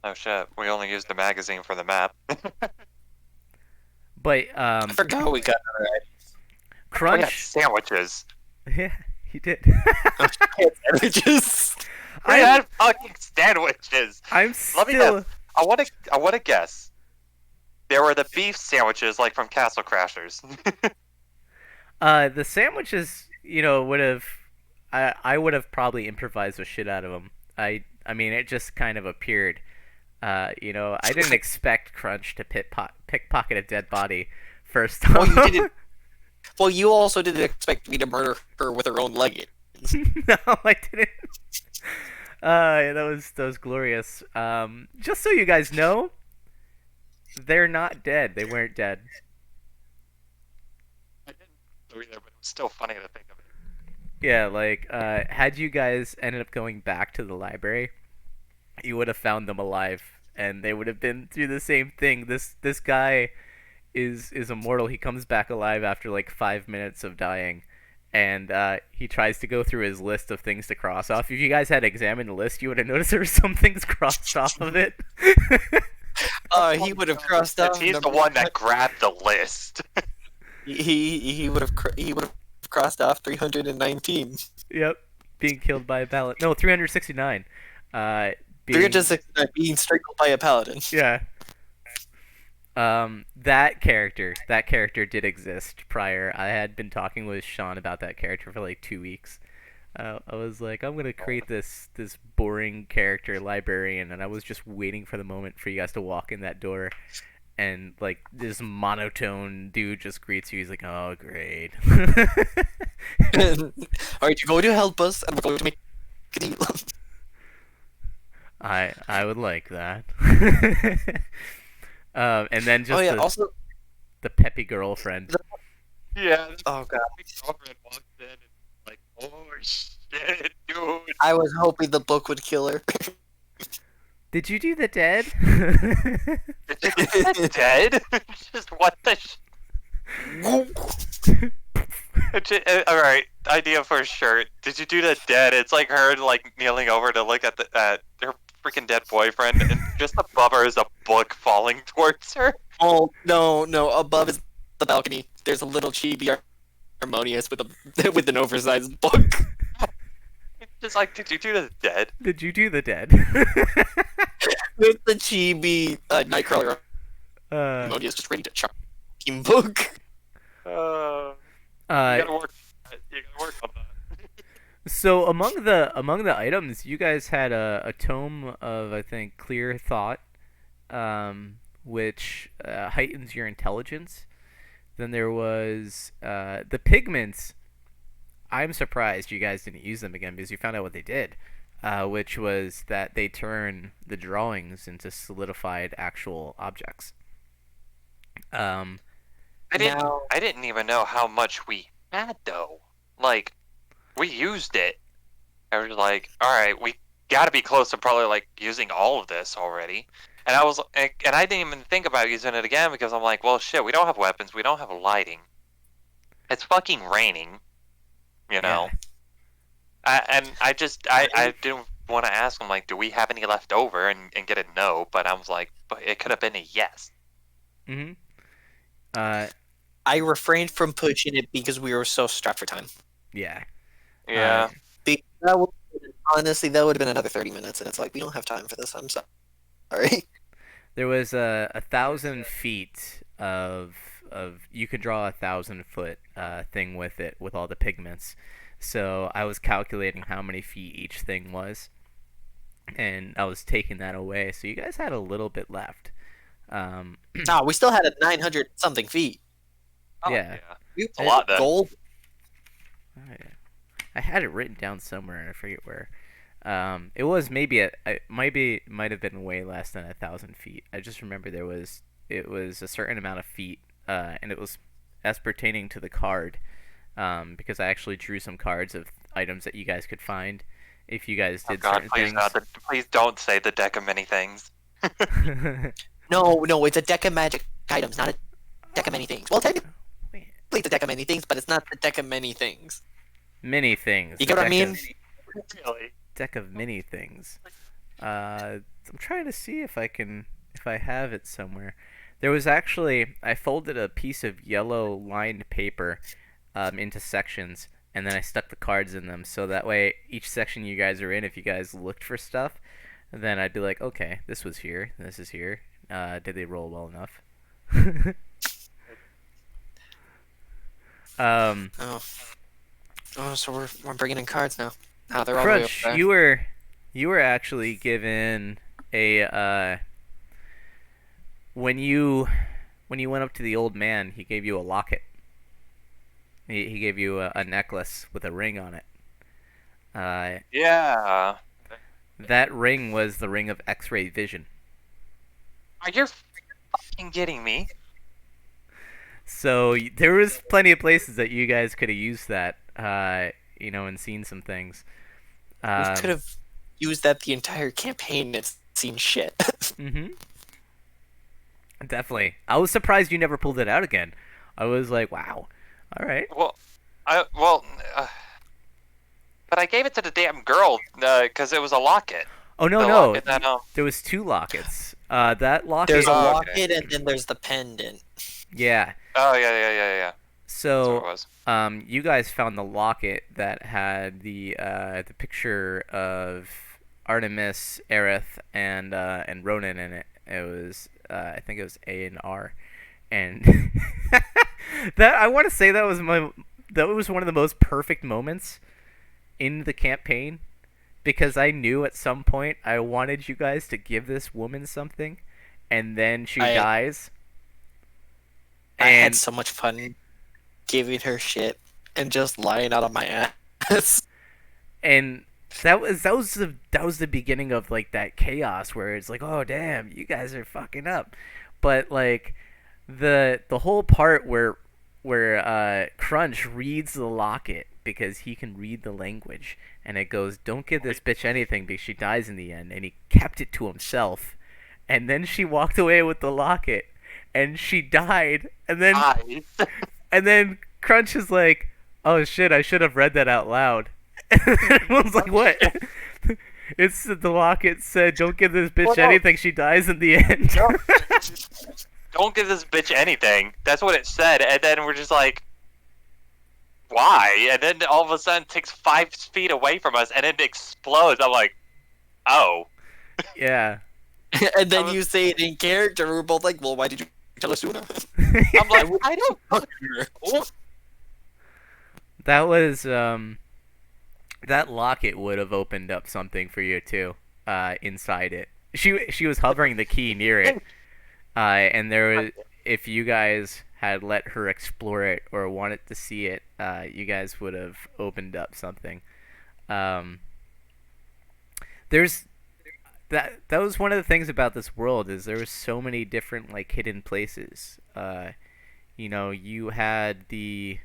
Oh shit, we only used the magazine for the map. But I forgot we got another item. We got Crunch, sandwiches. yeah, you did. Sandwiches. We had fucking sandwiches. I'm Let me still. guess. I want to guess. There were the beef sandwiches, like from Castle Crashers. The sandwiches, you know, would have. I would have probably improvised the shit out of them. I mean, it just kind of appeared. You know, I didn't expect Crunch to pickpocket a dead body first Well, off. you didn't. Well, you also didn't expect me to murder her with her own leggings. No, I didn't. Yeah, that was glorious. Just so you guys know, they're not dead. They weren't dead. I didn't know either, but it was still funny to think of it. Yeah, like had you guys ended up going back to the library, you would have found them alive, and they would have been through the same thing. This guy is immortal. He comes back alive after like 5 minutes of dying, and he tries to go through his list of things to cross off. If you guys had examined the list, you would have noticed there were some things crossed off of it. He would have crossed out. He's the one that grabbed the list. He would have crossed off 319. Yep, being killed by a ballot. No, 369. Being, 369 being strangled by a paladin. Yeah. That character did exist prior. I had been talking with Sean about that character for like 2 weeks. I was like, I'm gonna create this boring character librarian, and I was just waiting for the moment for you guys to walk in that door, and like this monotone dude just greets you. He's like, "Oh, great." Alright, you're going to help us, and we're going to make a deal. I would like that. And then just Oh yeah, the, also, the peppy girlfriend. Yeah. oh god, My girlfriend walked in and like, oh shit, dude. I was hoping the book would kill her. Did you do the dead? Is dead? Just what the all right, idea for a shirt. Did you do the dead? It's like her like kneeling over to look at her freaking dead boyfriend, and just above her is a book falling towards her. Oh no! Above is the balcony. There's a little chibi harmonious with a with an oversized book. It's just like, did you do the dead? Did you do the dead? With the chibi Nightcrawler harmonious just ready to chuck team book. You uh, gotta work. You gotta work on that. so among the items, you guys had a tome of, I think, clear thought, which heightens your intelligence. Then there was the pigments. I'm surprised you guys didn't use them again because you found out what they did, which was that they turn the drawings into solidified actual objects. Um, Now- I didn't even know how much we had though. Like, we used it. I was like, all right, we got to be close to probably like using all of this already. And I didn't even think about using it again because I'm like, well, shit, we don't have weapons, we don't have lighting. It's fucking raining, you know. I didn't want to ask him like, do we have any left over, and get a no, but I was like, but it could have been a yes. Mm-hmm. I refrained from pushing it because we were so strapped for time. Yeah. Yeah. Honestly, that would have been another 30 minutes, and it's like we don't have time for this. I'm sorry. There was 1,000 feet of you could draw 1,000-foot thing with it with all the pigments. So I was calculating how many feet each thing was, and I was taking that away. So you guys had a little bit left. No, we still had a 900 something feet. Oh, Yeah. We a lot then. Gold. I had it written down somewhere, and I forget where. It was maybe it might have been way less than 1,000 feet. I just remember it was a certain amount of feet, and it was as pertaining to the card, because I actually drew some cards of items that you guys could find if you guys did certain things. Please don't say the deck of many things. No, it's a deck of magic items, not a deck of many things. Well, technically, it's a deck of many things, but it's not the deck of many things. Many things. You get what I mean? Really? Deck of many things. I'm trying to see if I have it somewhere. There was actually, I folded a piece of yellow lined paper into sections, and then I stuck the cards in them, so that way each section you guys are in, if you guys looked for stuff, then I'd be like, okay, this was here, this is here. Did they roll well enough? So we're bringing in cards now. Oh, they're all the way up Crunch, there. you were actually given a when you went up to the old man, he gave you a locket. He gave you a necklace with a ring on it. Yeah. That ring was the ring of X-ray vision. Are you fucking kidding me? So there was plenty of places that you guys could have used that, and seen some things. We could have used that the entire campaign and seen shit. Mm-hmm. Definitely. I was surprised you never pulled it out again. I was like, wow. All right. Well, but I gave it to the damn girl because it was a locket. Oh no, The no. locket that, There was 2 lockets. That locket. There's a Oh, locket okay. and then there's the pendant. Yeah. Oh yeah. That's what it So, was. you guys found the locket that had the picture of Artemis, Aerith, and Ronan in it. It was I think it was A and R, and that I want to say that was one of the most perfect moments in the campaign because I knew at some point I wanted you guys to give this woman something, and then she I- dies. I had And so much fun giving her shit and just lying out of my ass. and that was the beginning of like that chaos where it's like, oh damn, you guys are fucking up. But like the whole part where Crunch reads the locket because he can read the language, and it goes, don't give this bitch anything because she dies in the end, and he kept it to himself, and then she walked away with the locket and she died, Nice. and then Crunch is like, oh shit, I should have read that out loud. And everyone's like, what? It's the locket said, don't give this bitch Well, no. anything, she dies in the end. No. Don't give this bitch anything. That's what it said, and then we're just like, why? And then all of a sudden, it takes 5 feet away from us, and it explodes. I'm like, oh. Yeah. And then I was- you say it in character. We're both like, well, why did you tell us sooner? I'm like, I don't. That was that locket would have opened up something for you too, inside it. She was hovering the key near it. And there was, if you guys had let her explore it or wanted to see it, you guys would have opened up something. There's that was one of the things about this world is there was so many different like hidden places. You know, you had the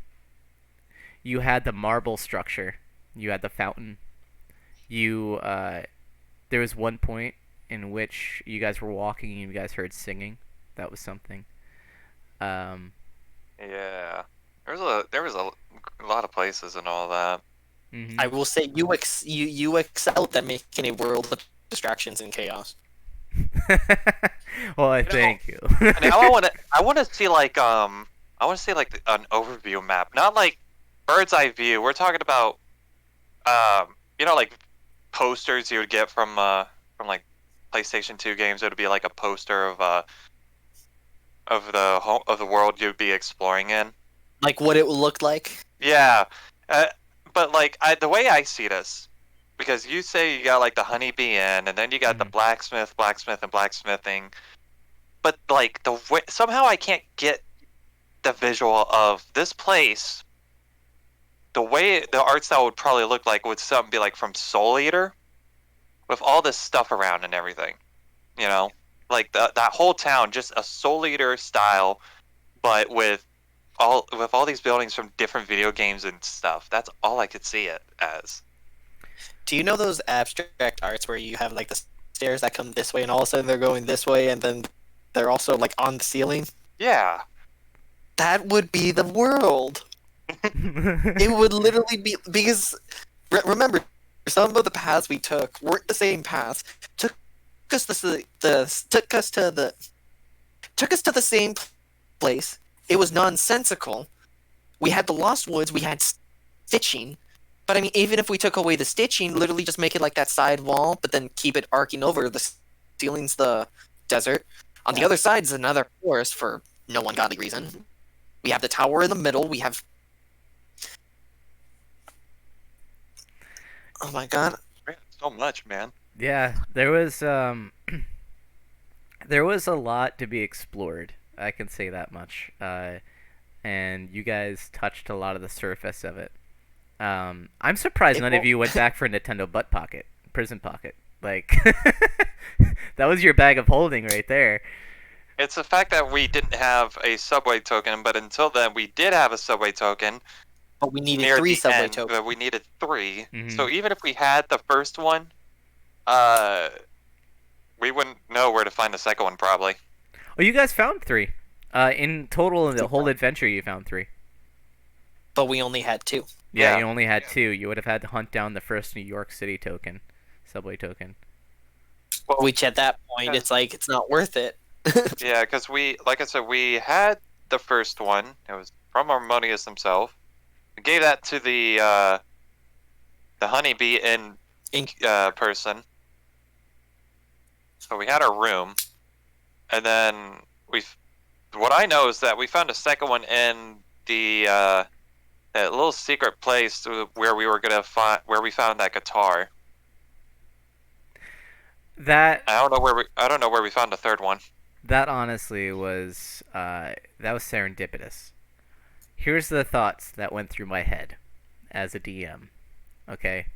marble structure, you had the fountain, you there was one point in which you guys were walking and you guys heard singing. That was something. Yeah. There was a lot of places and all that. Mhm. I will say you excelled at making a world of distractions and chaos. Well, I know, thank you. Now I want to see like an overview map, not like bird's eye view. We're talking about like posters you would get from like PlayStation 2 games. It would be like a poster of the world you'd be exploring in. Like what it would look like. Yeah, but like the way I see this, because you say you got like the honeybee inn, and then you got the Mhm. blacksmith, and blacksmithing, but like the way, somehow I can't get the visual of this place. The way the art style would probably look like would something be like from Soul Eater, with all this stuff around and everything, like that whole town, just a Soul Eater style, but with all these buildings from different video games and stuff. That's all I could see it as. Do you know those abstract arts where you have like the stairs that come this way and all of a sudden they're going this way and then they're also like on the ceiling? Yeah. That would be the world. It would literally be because remember, some of the paths we took weren't the same paths. Took us to the same place. It was nonsensical. We had the Lost Woods. We had stitching. But I mean, even if we took away the stitching, literally just make it like that side wall, but then keep it arcing over. The ceiling's the desert. On the other side is another forest for no ungodly reason. We have the tower in the middle. We have. Oh my god. So much, man. Yeah, there was there was a lot to be explored. I can say that much. And you guys touched a lot of the surface of it. I'm surprised none of you went back for Nintendo Butt Pocket, Prison Pocket. Like, that was your bag of holding right there. It's the fact that we didn't have a subway token, but until then we did have a subway token. But we needed Near 3 the subway end, tokens. but we needed 3. Mhm. So even if we had the first one, we wouldn't know where to find the second one probably. Oh, you guys found 3. In total, in the whole adventure, you found 3. But we only had 2. Yeah, Yeah. you only had 2. You would have had to hunt down the first New York City token, subway token. Which at that point, Yeah. it's like, it's not worth it. Yeah, because like I said, we had the first one. It was from Harmonious himself. We gave that to the honeybee Ink. person. So we had our room, and then what I know is that we found a second one in the that little secret place where we were gonna find where we found that guitar. That I don't know where we found the third one. that honestly was that was serendipitous. Here's the thoughts that went through my head as a DM. Okay,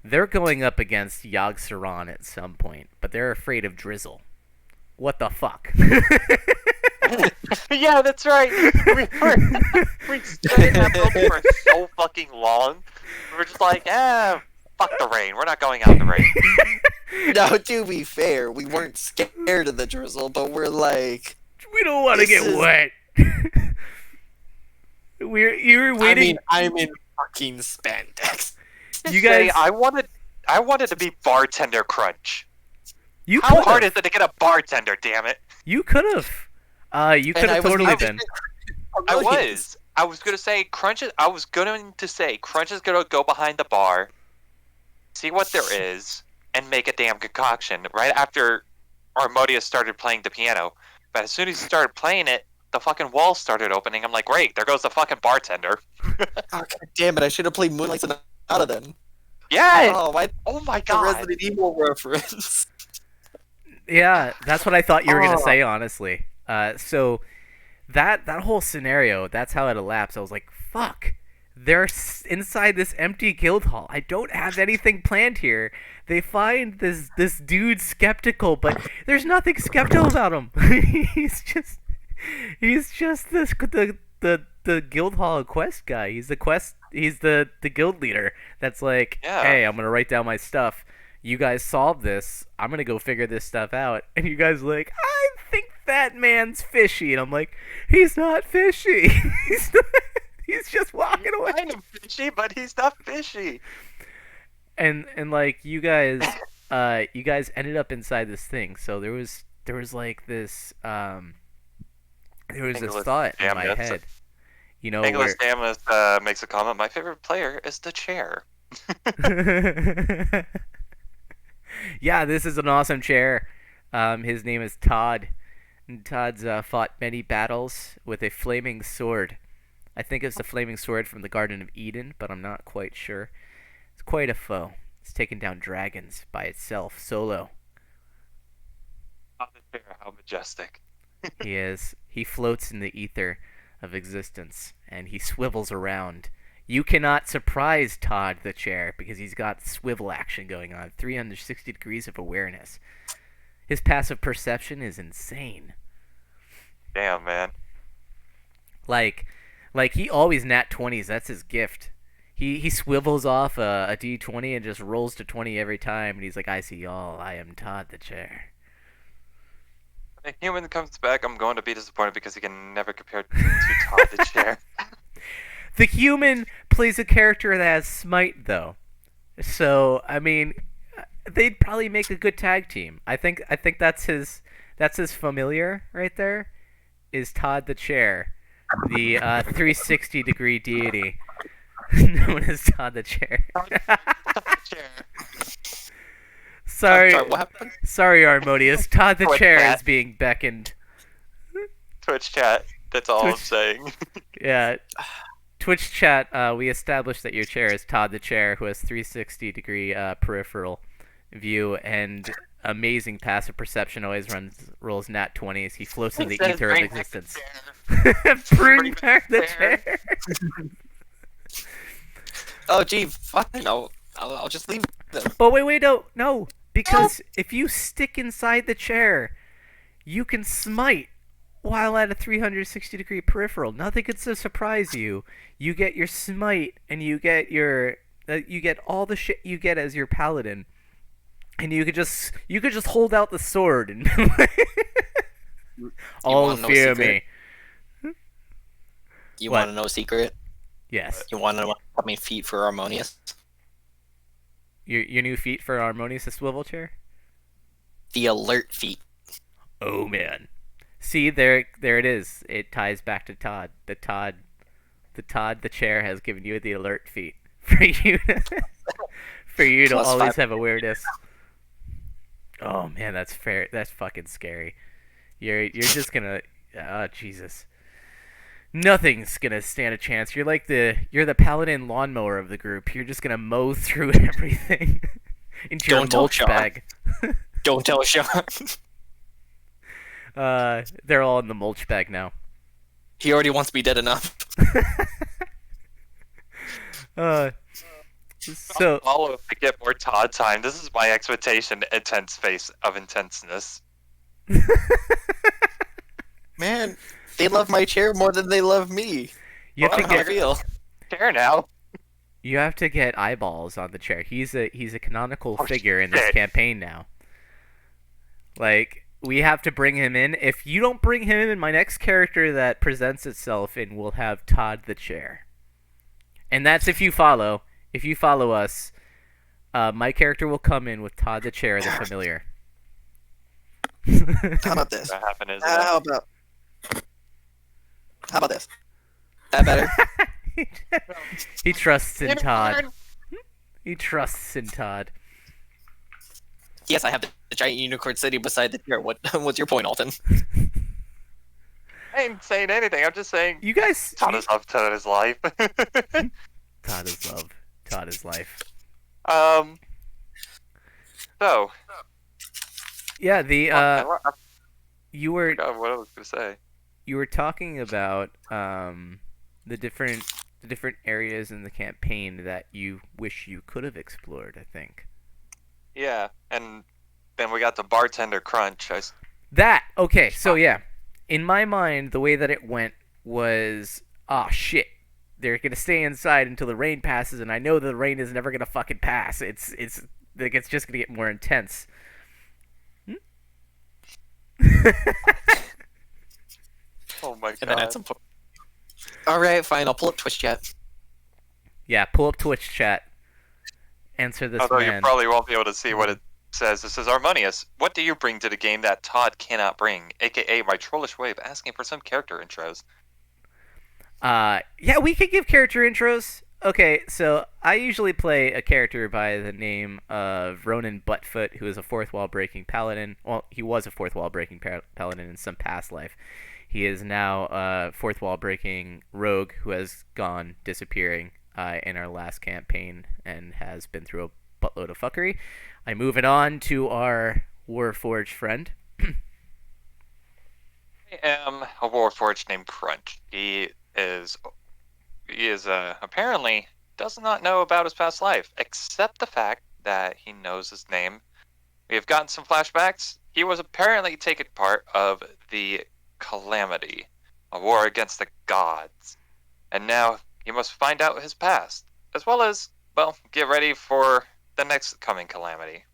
they're going up against Yogg Saron at some point, but they're afraid of Drizzle. What the fuck? Yeah, that's right. We stayed in that building for so fucking long. We were just like, fuck the rain. We're not going out in the rain. Now, to be fair, we weren't scared of the drizzle, but we're like, We don't want to This get is- wet. You were waiting. I'm in fucking spandex. You guys- I wanted to be bartender Crunch. you How could hard have. is it to get a bartender? Damn it! You could have. You could have totally been. I was gonna say Crunch. I was going to say Crunch is gonna go behind the bar, see what there is, and make a damn concoction. Right after Armodius started playing the piano, but as soon as he started playing it, the fucking walls started opening. I'm like, great, there goes the fucking bartender. Oh, God damn it! I should have played Moonlight Sonata then. Yeah. Oh, why Oh my the god. Resident Evil reference? Yeah, that's what I thought you were gonna Oh. say. Honestly, so that whole scenario, that's how it elapsed. I was like, fuck. They're inside this empty guild hall. I don't have anything planned here. They find this dude skeptical, but there's nothing skeptical about him. he's just the guild hall quest guy. He's the guild leader that's like, Yeah. hey, I'm gonna write down my stuff. You guys solve this. I'm gonna go figure this stuff out. And you guys are like, I think that man's fishy. And I'm like, he's not fishy. He's just walking away. Kind of fishy, but he's not fishy. And like you guys ended up inside this thing. So there was like this Nicholas thought in my Damnus. head. You know, Nicholas Damas makes a comment. My favorite player is the chair. where yeah, this is an awesome chair. His name is Todd. And Todd's fought many battles with a flaming sword. I think it's the flaming sword from the Garden of Eden, but I'm not quite sure. It's quite a foe. It's taken down dragons by itself, solo. Oh, the chair, how majestic. He is. He floats in the ether of existence, and he swivels around. You cannot surprise Todd the chair because he's got swivel action going on, 360 degrees of awareness. His passive perception is insane. Damn, man. Like he always nat 20s. That's his gift. He swivels off a d20 and just rolls to 20 every time, and he's like, I see y'all. I am Todd the chair. When a human comes back, I'm going to be disappointed because he can never compare to Todd the chair. The human plays a character that has smite, though. So I mean, they'd probably make a good tag team. I think that's his familiar right there. Is Todd the chair, the 360 degree deity known as Todd the chair. Todd the chair. Sorry, what happened? sorry, Armodius. Todd the Twitch chair chat. is being beckoned. Twitch chat. That's all I'm Twitch- saying. Yeah. Twitch chat, we established that your chair is Todd the chair, who has 360 degree peripheral view and amazing passive perception. Always rolls nat 20s. He floats in the Says, ether of "Bring back the existence. chair." Bring back the chair. Oh, gee, fuck no. I'll just leave them. But wait, no, because if you stick inside the chair, you can smite while at a 360 degree peripheral. Nothing could surprise you. You get your smite, and you get all the shit you get as your paladin, and you could just hold out the sword and all wanna know a fear secret? me. You What? want to know a secret? Yes, You want to know how many feet for Harmonious? your new feat for Harmonious swivel chair. The alert feat. Oh man. See, there it is. It ties back to Todd. The Todd the chair has given you the alert feat for you to Plus always 5. have awareness. Oh man, that's fair. That's fucking scary. You're just gonna. Oh Jesus. Nothing's gonna stand a chance. You're the paladin lawnmower of the group. You're just gonna mow through everything into your Don't tell mulch Sean. bag. Don't tell Sean. They're all in the mulch bag now. He already wants to be dead enough. So Follow if I get more Todd time. This is my expectation. Intense face of intenseness. Man, they love my chair more than they love me. you have to How I get feel. Care now. you have to get eyeballs on the chair. He's a canonical Oh, figure in this shit. campaign now. Like, we have to bring him in. If you don't bring him in, my next character that presents itself in will have Todd the chair. And that's if you follow. If you follow us, my character will come in with Todd the chair, the familiar. How about this? What happened is How about this? That better? He trusts in Todd. He trusts in Todd. Yes, I have the giant unicorn sitting beside the chair. What's your point, Alton? I ain't saying anything. I'm just saying You guys. Todd is up to his life. Todd is love. Todd is life. So Yeah, the I you were forgot what I was gonna say. talking about the different areas in the campaign that you wish you could have explored. I think Yeah, and then we got the bartender crunch. that okay. So yeah, in my mind, the way that it went was shit. They're gonna stay inside until the rain passes, and I know the rain is never gonna fucking pass. It's like it's just gonna get more intense. Oh my And then at god. some point. Alright, fine, I'll pull up Twitch chat. Yeah, pull up Twitch chat. Answer this Although you man. probably won't be able to see what it says. This is Harmonious. What do you bring to the game that Todd cannot bring? AKA my trollish way of asking for some character intros. Yeah, we could give character intros. Okay, so I usually play a character by the name of Ronan Buttfoot, who is a fourth wall breaking paladin. Well, he was a fourth wall breaking paladin in some past life. He is now a fourth wall breaking rogue who has gone disappearing in our last campaign and has been through a buttload of fuckery. I'm moving on to our Warforged friend. I am a warforged named Crunch. He is apparently does not know about his past life, except the fact that he knows his name. We have gotten some flashbacks. He was apparently taking part of the Calamity, a war against the gods, and now he must find out his past, as well as, well, get ready for the next coming calamity.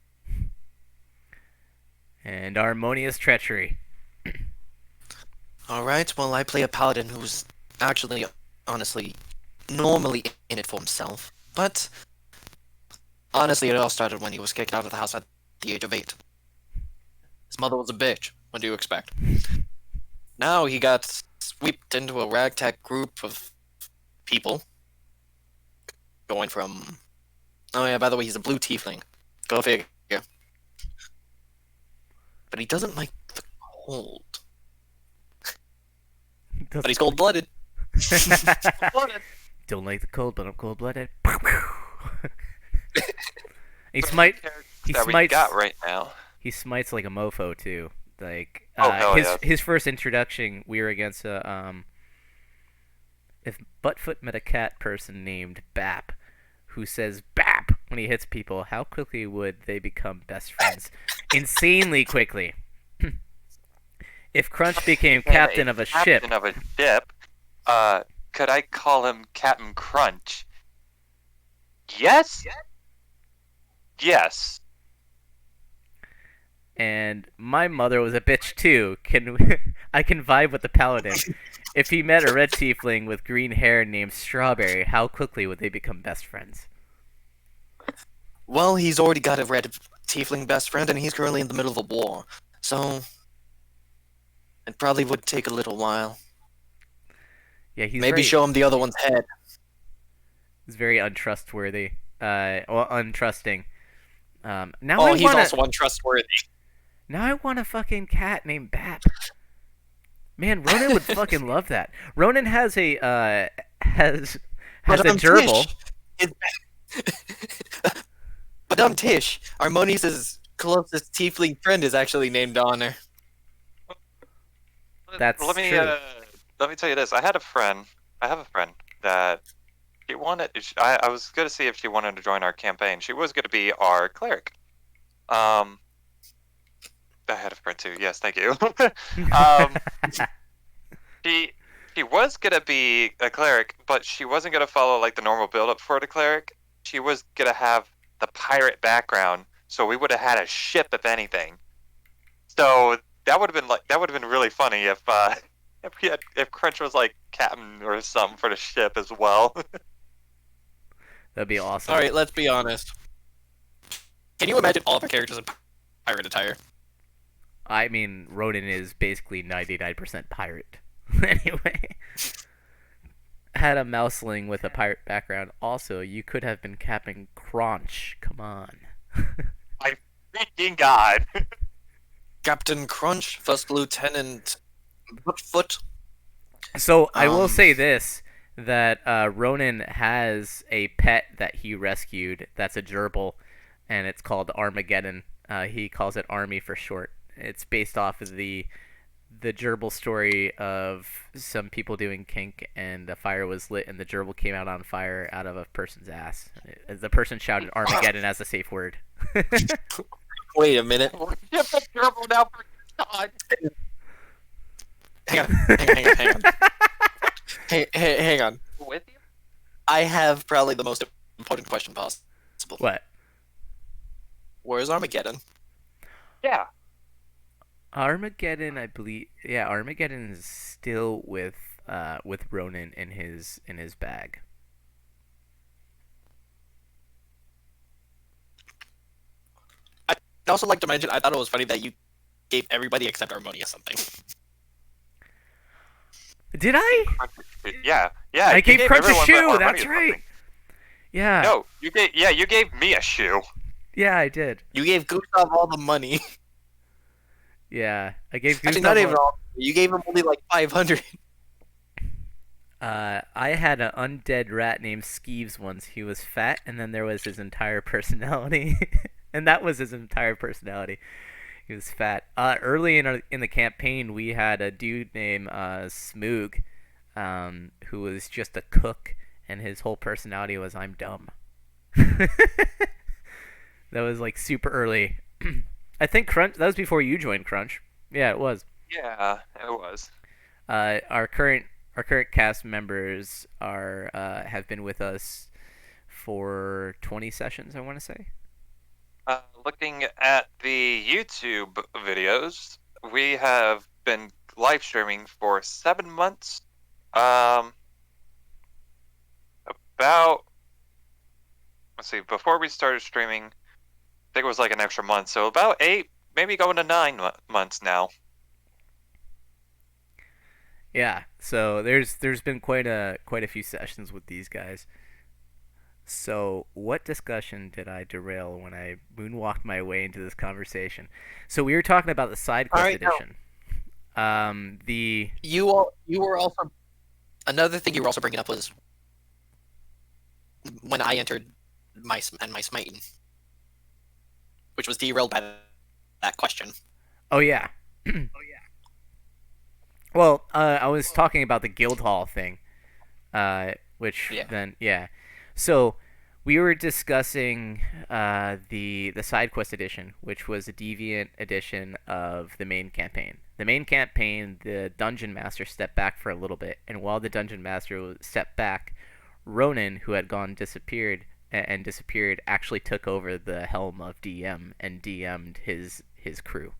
And Harmonious Treachery. Alright, well, I play a paladin who's actually, honestly, normally in it for himself. But, honestly, it all started when he was kicked out of the house at the age of 8. His mother was a bitch. What do you expect? Now he got swept into a ragtag group of people. Going from... Oh yeah, by the way, he's a blue tiefling. Go figure. But he doesn't like the cold. But he's cold-blooded. Don't like the cold, but I'm cold-blooded. he smites. He that we smites. got right now. He smites like a mofo too. Like hell his yeah. his first introduction, we were against a if Buttfoot met a cat person named Bap, who says Bap when he hits people, how quickly would they become best friends? Insanely quickly. If Crunch became captain of a ship, Captain of a ship. Could I call him Captain Crunch? Yes. Yes. and my mother was a bitch too, I can vibe with the paladin. If he met a red tiefling with green hair named Strawberry, how quickly would they become best friends? Well, he's already got a red tiefling best friend, and he's currently in the middle of a war. So, it probably would take a little while. Yeah, he's Maybe very, show him the other one's head. he's very untrustworthy. Well, untrusting. Now Oh, I he's want also untrustworthy. Now I want a fucking cat named Bap. Man, Ronan would fucking love that. Ronan has a has a Madame gerbil. Tish is Madame Tish, Armonius' closest tiefling friend, is actually named Honor. That's let me true. let me tell you this. I have a friend that she wanted. I was going to see if she wanted to join our campaign. She was going to be our cleric. I had a friend too. Yes, thank you. um, she was going to be a cleric, but she wasn't going to follow like the normal build up for the cleric. She was going to have the pirate background, so we would have had a ship if anything. So that would have been really funny if if Crunch was like captain or something for the ship as well. That'd be awesome. All right, let's be honest. Can you imagine all of our characters in pirate attire? I mean, Ronan is basically 99% pirate. Anyway, had a mouseling with a pirate background. Also, you could have been Captain Crunch. Come on. My freaking god! Captain Crunch, First Lieutenant Foot. So I will say this: that Ronan has a pet that he rescued. That's a gerbil, and it's called Armageddon. He calls it Army for short. It's based off of the gerbil story of some people doing kink, and the fire was lit, and the gerbil came out on fire out of a person's ass. The person shouted Armageddon as a safe word. Wait a minute. Ship the gerbil now for God. Hang on. Hang on. With you? I have probably the most important question possible. What? Where's Armageddon? Yeah. Armageddon, I believe. Yeah, Armageddon is still with Ronan in his bag. I'd also like to mention, I thought it was funny that you gave everybody except Armonia something. Did I? Yeah. I you gave Crunch a everyone but shoe. Armenia That's something. right. Yeah. No, you gave me a shoe. Yeah, I did. You gave Gustav all the money. Yeah, I gave Gustav. Actually, not even all. You gave him only like 500. I had an undead rat named Skeeves once. He was fat, and then there was his entire personality, and that was his entire personality. He was fat. Early in the campaign, we had a dude named Smoog, who was just a cook, and his whole personality was "I'm dumb." That was like super early. I think Crunch. That was before you joined Crunch. Yeah, it was. Yeah, it was. Our current cast members are have been with us for 20 sessions, I want to say. Looking at the YouTube videos, we have been live streaming for 7 months. About, let's see, before we started streaming, I think it was like an extra month, so about 8, maybe going to 9 months now. Yeah, so there's been quite a few sessions with these guys. So what discussion did I derail when I moonwalked my way into this conversation? So we were talking about the side quest Alright, edition. You were also, another thing you were also bringing up was when I entered my smiting, which was derailed by that question. Oh yeah. Well, I was talking about the Guildhall thing, which Yeah. then yeah. So we were discussing the side quest edition, which was a deviant edition of the main campaign. The main campaign, the dungeon master stepped back for a little bit, and while the dungeon master stepped back, Ronan, who had disappeared, actually took over the helm of DM and DM'd his crew.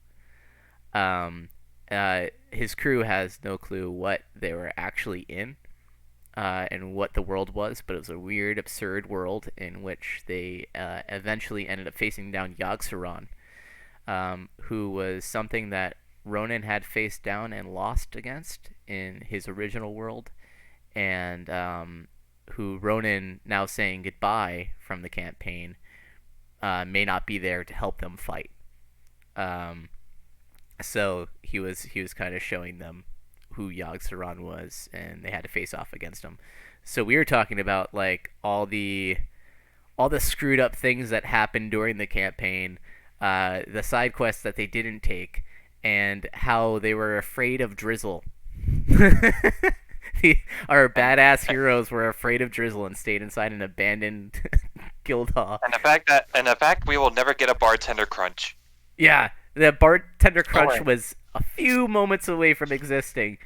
His crew has no clue what they were actually in, and what the world was, but it was a weird, absurd world in which they eventually ended up facing down Yogg-Saron, who was something that Ronan had faced down and lost against in his original world, and who Ronan, now saying goodbye from the campaign, may not be there to help them fight. So he was kind of showing them who Yogg-Saron was, and they had to face off against him. So we were talking about like all the screwed up things that happened during the campaign, the side quests that they didn't take, and how they were afraid of Drizzle. Our badass heroes were afraid of Drizzle and stayed inside an abandoned guild hall. And the fact we will never get a bartender crunch. Yeah, the bartender crunch Alright. was a few moments away from existing.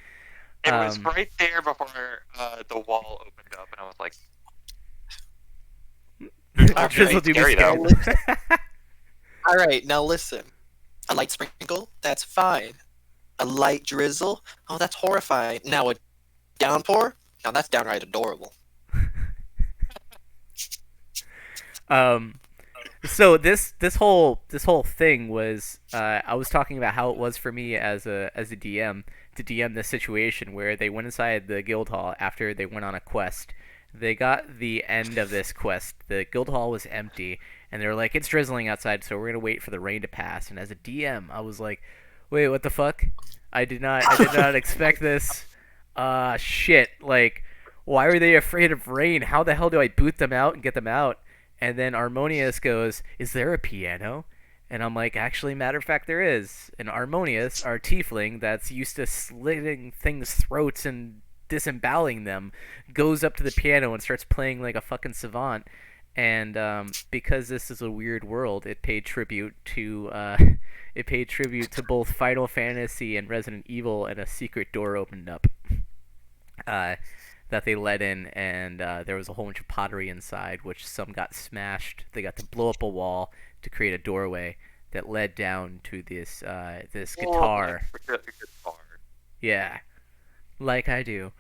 It was Um, right there before the wall opened up, and I was like, not Drizzle really do be scary, scared. though. All right, now listen. A light sprinkle, that's fine. A light drizzle, oh, that's horrifying. Now a downpour, now that's downright adorable. So this whole thing was I was talking about how it was for me as a DM to DM this situation where they went inside the guild hall after they went on a quest. They got the end of this quest. The guild hall was empty, and they were like, "It's drizzling outside, so we're gonna wait for the rain to pass." And as a DM, I was like, "Wait, what the fuck? I did not expect this. Shit! Like, why are they afraid of rain? How the hell do I boot them out and get them out?" And then Harmonious goes, "Is there a piano?" And I'm like, "Actually, matter of fact, there is." And Harmonious, our tiefling that's used to slitting things' throats and disemboweling them, goes up to the piano and starts playing like a fucking savant. And because this is a weird world, it paid tribute to both Final Fantasy and Resident Evil, and a secret door opened up. That they let in, and there was a whole bunch of pottery inside, which some got smashed. They got to blow up a wall to create a doorway that led down to this guitar. Really guitar. Yeah, like I do.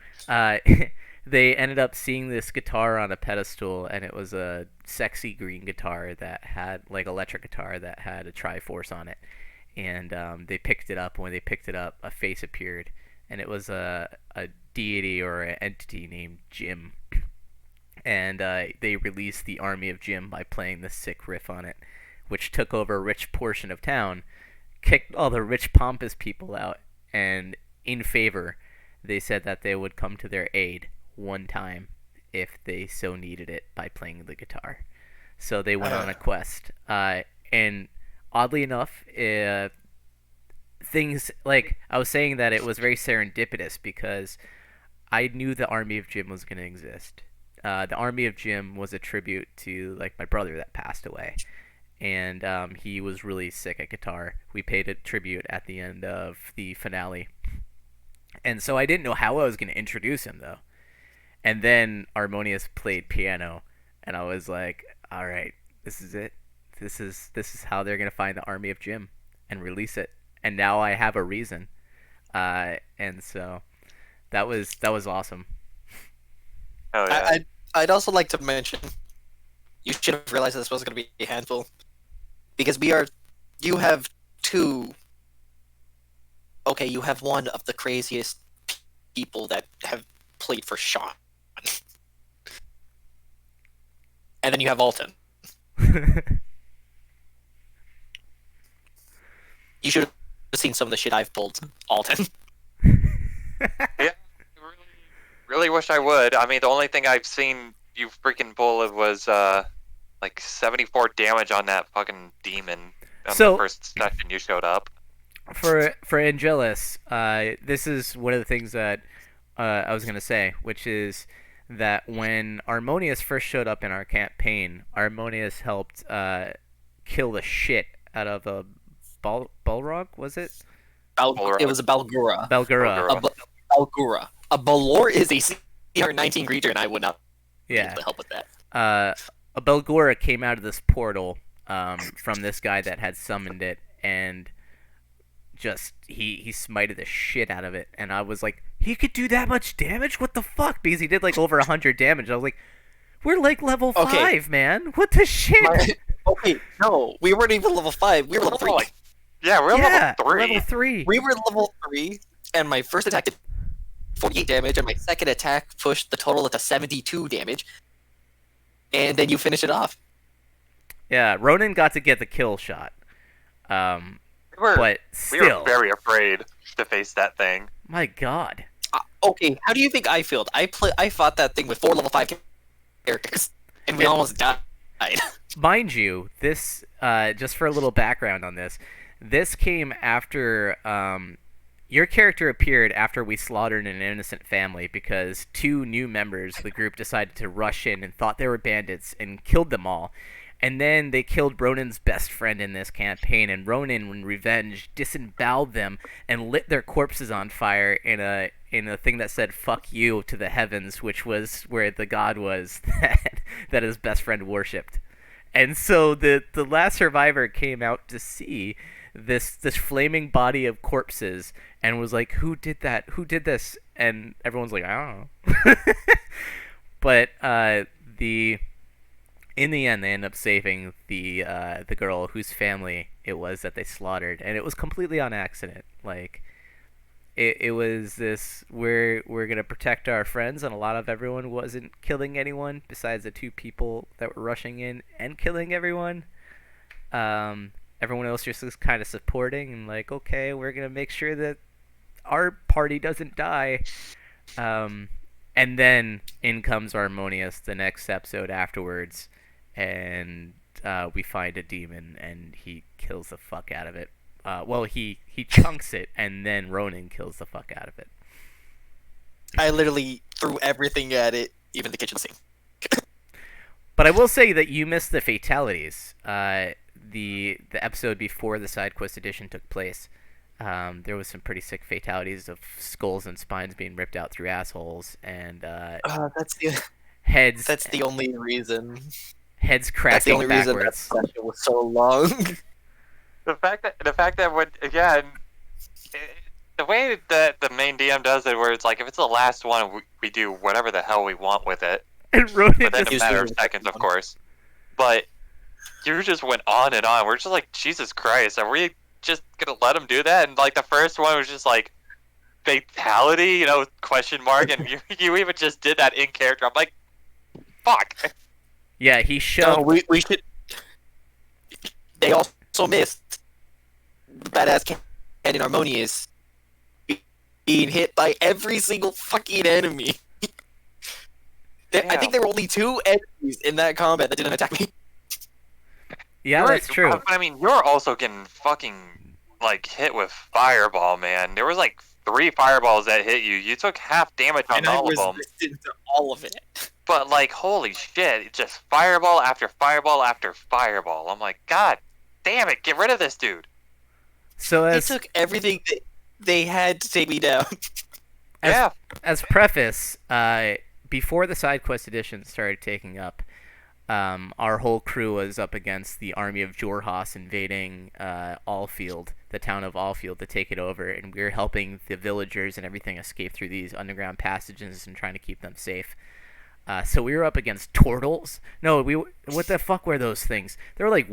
They ended up seeing this guitar on a pedestal, and it was a sexy green guitar that had, like, electric guitar that had a Triforce on it. And they picked it up, and when they picked it up, a face appeared, and it was a deity or an entity named Jim. And they released the army of Jim by playing the sick riff on it, which took over a rich portion of town, kicked all the rich, pompous people out, and in favor, they said that they would come to their aid one time if they so needed it by playing the guitar. So they went on a quest. And oddly enough, things like I was saying that it was very serendipitous because I knew the Army of Jim was going to exist. The Army of Jim was a tribute to like my brother that passed away, and he was really sick at guitar. We paid a tribute at the end of the finale, and so I didn't know how I was going to introduce him though. And then Harmonious played piano, and I was like, "All right, this is it. This is how they're going to find the Army of Jim and release it." And now I have a reason, and so that was awesome. Oh yeah. I'd also like to mention, you should have realized this was going to be a handful, because you have two. Okay, you have one of the craziest people that have played for Sean, and then you have Alton. You should have seen some of the shit I've pulled, Alton. Yeah, really wish I would. I mean, the only thing I've seen you freaking pull was like 74 damage on that fucking demon on So- the first session you showed up. For Angelus, this is one of the things that I was gonna say, which is that when Harmonious first showed up in our campaign, Harmonious helped kill the shit out of a Balrog, was it? It was a Balgura. Balgura. Balgura. Balgura. A Balor is a CR19 creature, and I would not be Yeah. able to help with that. A Belgora came out of this portal from this guy that had summoned it, and just he smited the shit out of it, and I was like, he could do that much damage? What the fuck? Because he did like over 100 damage. I was like, we're like level Okay. 5, man. What the shit? Okay, no, we weren't even level 5. We were level 3. Yeah, we're yeah, level 3. level 3. We were level 3, and my first attack did 48 damage, and my second attack pushed the total to 72 damage. And then you finish it off. Yeah, Ronan got to get the kill shot. but We were still, very afraid to face that thing. my God. Okay, how do you think I felt? I fought that thing with 4 level 5 characters, and we almost died. Mind you, this just for a little background on this, this came after your character appeared after we slaughtered an innocent family because 2 new members of the group decided to rush in and thought they were bandits and killed them all. And then they killed Ronin's best friend in this campaign, and Ronin, in revenge, disemboweled them and lit their corpses on fire in a thing that said "fuck you" to the heavens, which was where the god was that his best friend worshipped. And so the last survivor came out to see this flaming body of corpses and was like, "Who did that? Who did this?" And everyone's like, "I don't know." But in the end, they end up saving the girl whose family it was that they slaughtered, and it was completely on accident. Like, it was this we're gonna protect our friends, and a lot of everyone wasn't killing anyone besides the 2 people that were rushing in and killing everyone. Everyone else just was kind of supporting and like, okay, we're gonna make sure that our party doesn't die. And then in comes Harmonious the next episode afterwards, and we find a demon and he kills the fuck out of it. Well, he chunks it, and then Ronin kills the fuck out of it. I literally threw everything at it, even the kitchen sink. But I will say that you missed the fatalities. The episode before the side quest edition took place, there was some pretty sick fatalities of skulls and spines being ripped out through assholes, and heads. That's the only reason. Heads That's the cracking only reason that backwards. session was so long. The fact that when again, the way that the main DM does it, where it's like if it's the last one, we do whatever the hell we want with it, And Ronin but then in a just- matter of seconds, of course. But you just went on and on. We're just like, Jesus Christ, are we just gonna let him do that? And like the first one was just like fatality, question mark, and you even just did that in character. I'm like, fuck. Yeah, he shoved. No, we should. They also missed badass Canyon Harmonious being hit by every single fucking enemy. I think there were only 2 enemies in that combat that didn't attack me. Yeah, that's true. But I mean, you're also getting fucking like hit with fireball, man. There was like 3 fireballs that hit you. You took half damage on And I all of them. resisted to all of it. But like, holy shit! It's just fireball after fireball after fireball. I'm like, God damn it! Get rid of this dude. So They as took everything they had to take me down. As- Yeah. as preface, before the side quest edition started taking up, our whole crew was up against the army of Jorhas invading Allfield, the town of Allfield, to take it over, and we were helping the villagers and everything escape through these underground passages and trying to keep them safe. So we were up against turtles. No, what the fuck were those things? They were like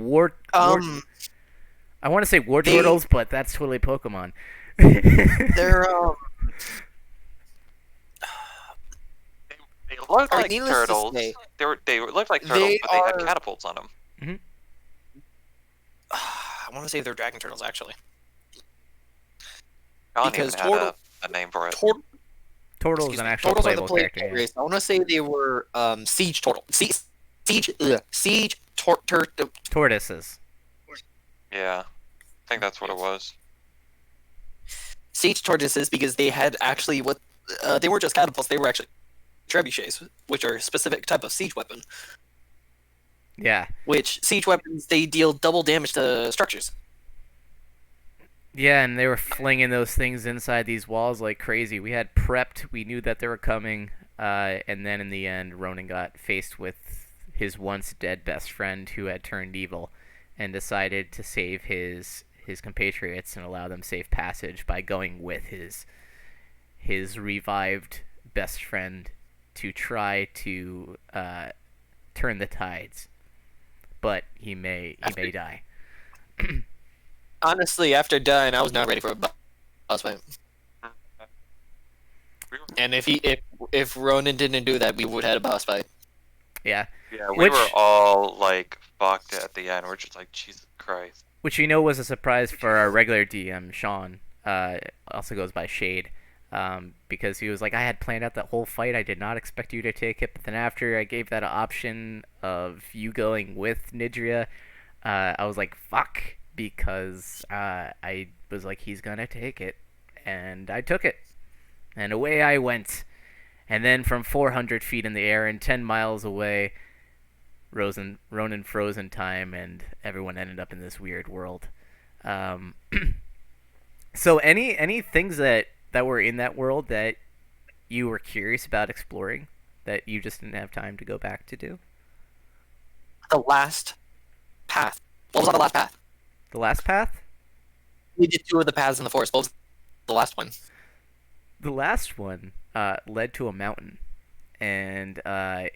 I want to say war turtles, but that's totally Pokemon. They're They looked like needless to turtles. say, They looked like turtles, they but they had are- catapults on them. I want to say they're dragon turtles actually. I don't Because even have a name for it. Turtles Excuse an me, actual turtles are the playable playable character. Yeah. race. I want to say they were siege turtle. Siege Tortoises. Yeah, I think that's what it was. siege tortoises because they had actually they weren't just catapults. They were actually trebuchets, which are a specific type of siege weapon. Yeah. Which siege weapons they deal double damage to structures. Yeah, and they were flinging those things inside these walls like crazy. We had prepped. We knew that they were coming. And then in the end, Ronin got faced with his once dead best friend who had turned evil and decided to save his compatriots and allow them safe passage by going with his revived best friend to try to turn the tides. But he may die. Honestly, after dying, I was not ready for a boss fight. And if Ronin didn't do that, we would have had a boss fight. Yeah. Yeah, we Which- were all like fucked at the end. We're just like, Jesus Christ. which you know was a surprise for our regular DM, Sean. Also goes by Shade. Because he was like, I had planned out that whole fight. I did not expect you to take it. But then after I gave that option of you going with Nidria, I was like, fuck. Because I was like, he's going to take it. And I took it. And away I went. And then from 400 feet in the air and 10 miles away, Ronan froze in time, and everyone ended up in this weird world. So any things that were in that world that you were curious about exploring that you just didn't have time to go back to do? The last path. What was on the last path? The last path? We did 2 of the paths in the forest. What was the last one? The last one led to a mountain, and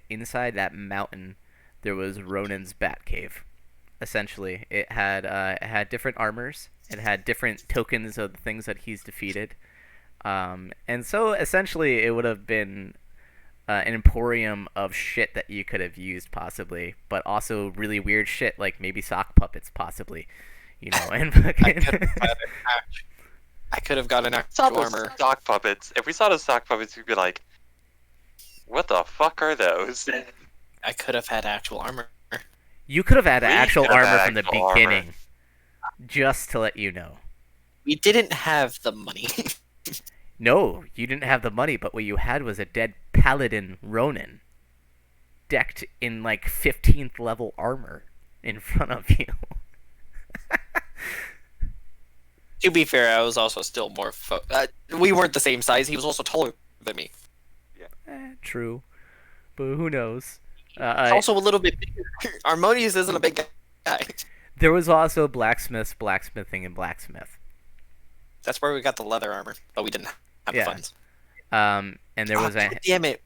inside that mountain there was Ronan's bat cave. Essentially, it had different armors. It had different tokens of the things that he's defeated. And so essentially it would have been an emporium of shit that you could have used possibly, but also really weird shit like maybe sock puppets possibly, you know, and fucking... I could have gotten Saw actual those armor. sock puppets. If we saw those sock puppets, we'd be like, "What the fuck are those?" I could have had actual armor. You could have had We actual could have armor had from the actual beginning, armor. just to let you know. We didn't have the money. No, you didn't have the money, but what you had was a dead paladin Ronan, decked in like 15th level armor in front of you. To be fair, I was also still more. We weren't the same size. He was also taller than me. True, but who knows? Also a little bit bigger. Harmonious isn't a big guy. There was also blacksmiths, blacksmithing, and blacksmith. That's where we got the leather armor, but we didn't have the Yeah. funds. And there was a. Damn it!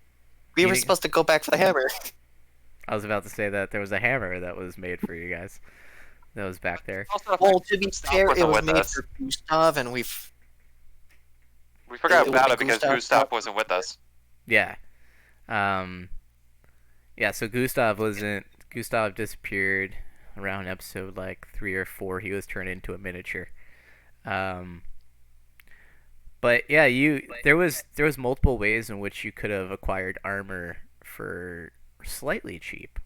We were You- supposed to go back for the hammer. I was about to say that there was a hammer that was made for you guys. That was back there. Also, Well, to be Gustav fair, it wasn't was with made us. for Gustav, and We forgot it about was it because Gustav. Gustav wasn't with us. Yeah. Yeah. So Gustav disappeared around episode like 3 or 4. He was turned into a miniature. But yeah, there was multiple ways in which you could have acquired armor for slightly cheap.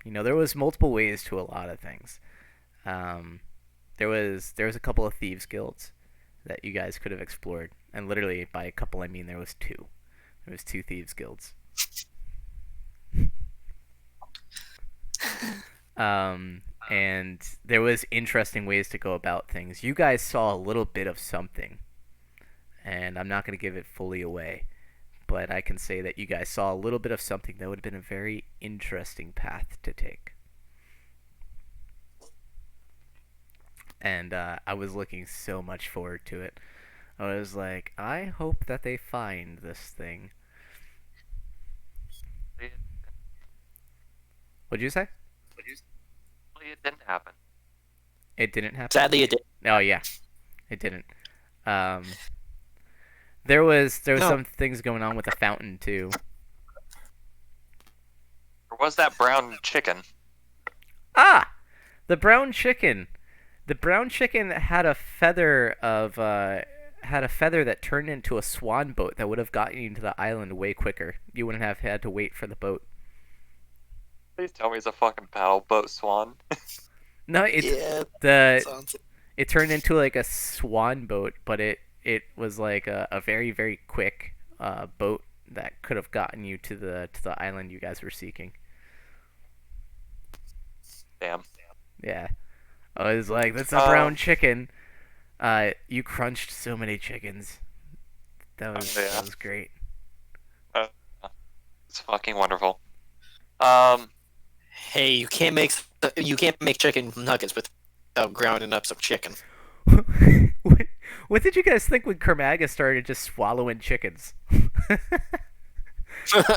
You know, there was multiple ways to a lot of things. There was a couple of thieves guilds that you guys could have explored, and literally by a couple I mean there was 2. There was 2 thieves guilds. And there was interesting ways to go about things. You guys saw a little bit of something, and I'm not going to give it fully away, but I can say that you guys saw a little bit of something that would have been a very interesting path to take. And I was looking so much forward to it. I was like, I hope that they find this thing. What'd you say? It didn't happen. It didn't happen? sadly it did. Oh yeah, it didn't. There was No. some things going on with the fountain too. Or was that brown chicken? Ah, the brown chicken. The brown chicken had a feather that turned into a swan boat that would have gotten you to the island way quicker. You wouldn't have had to wait for the boat. Please tell me it's a fucking paddle boat swan. No, it's Yeah, sounds it turned into like a swan boat, but it was like a very very quick boat that could have gotten you to the island you guys were seeking. Damn. Yeah, I was like, that's a brown chicken. You crunched so many chickens. That was Yeah. great. It's fucking wonderful. Hey, you can't make chicken nuggets without grounding up some chicken. What did you guys think when Kermaga started just swallowing chickens?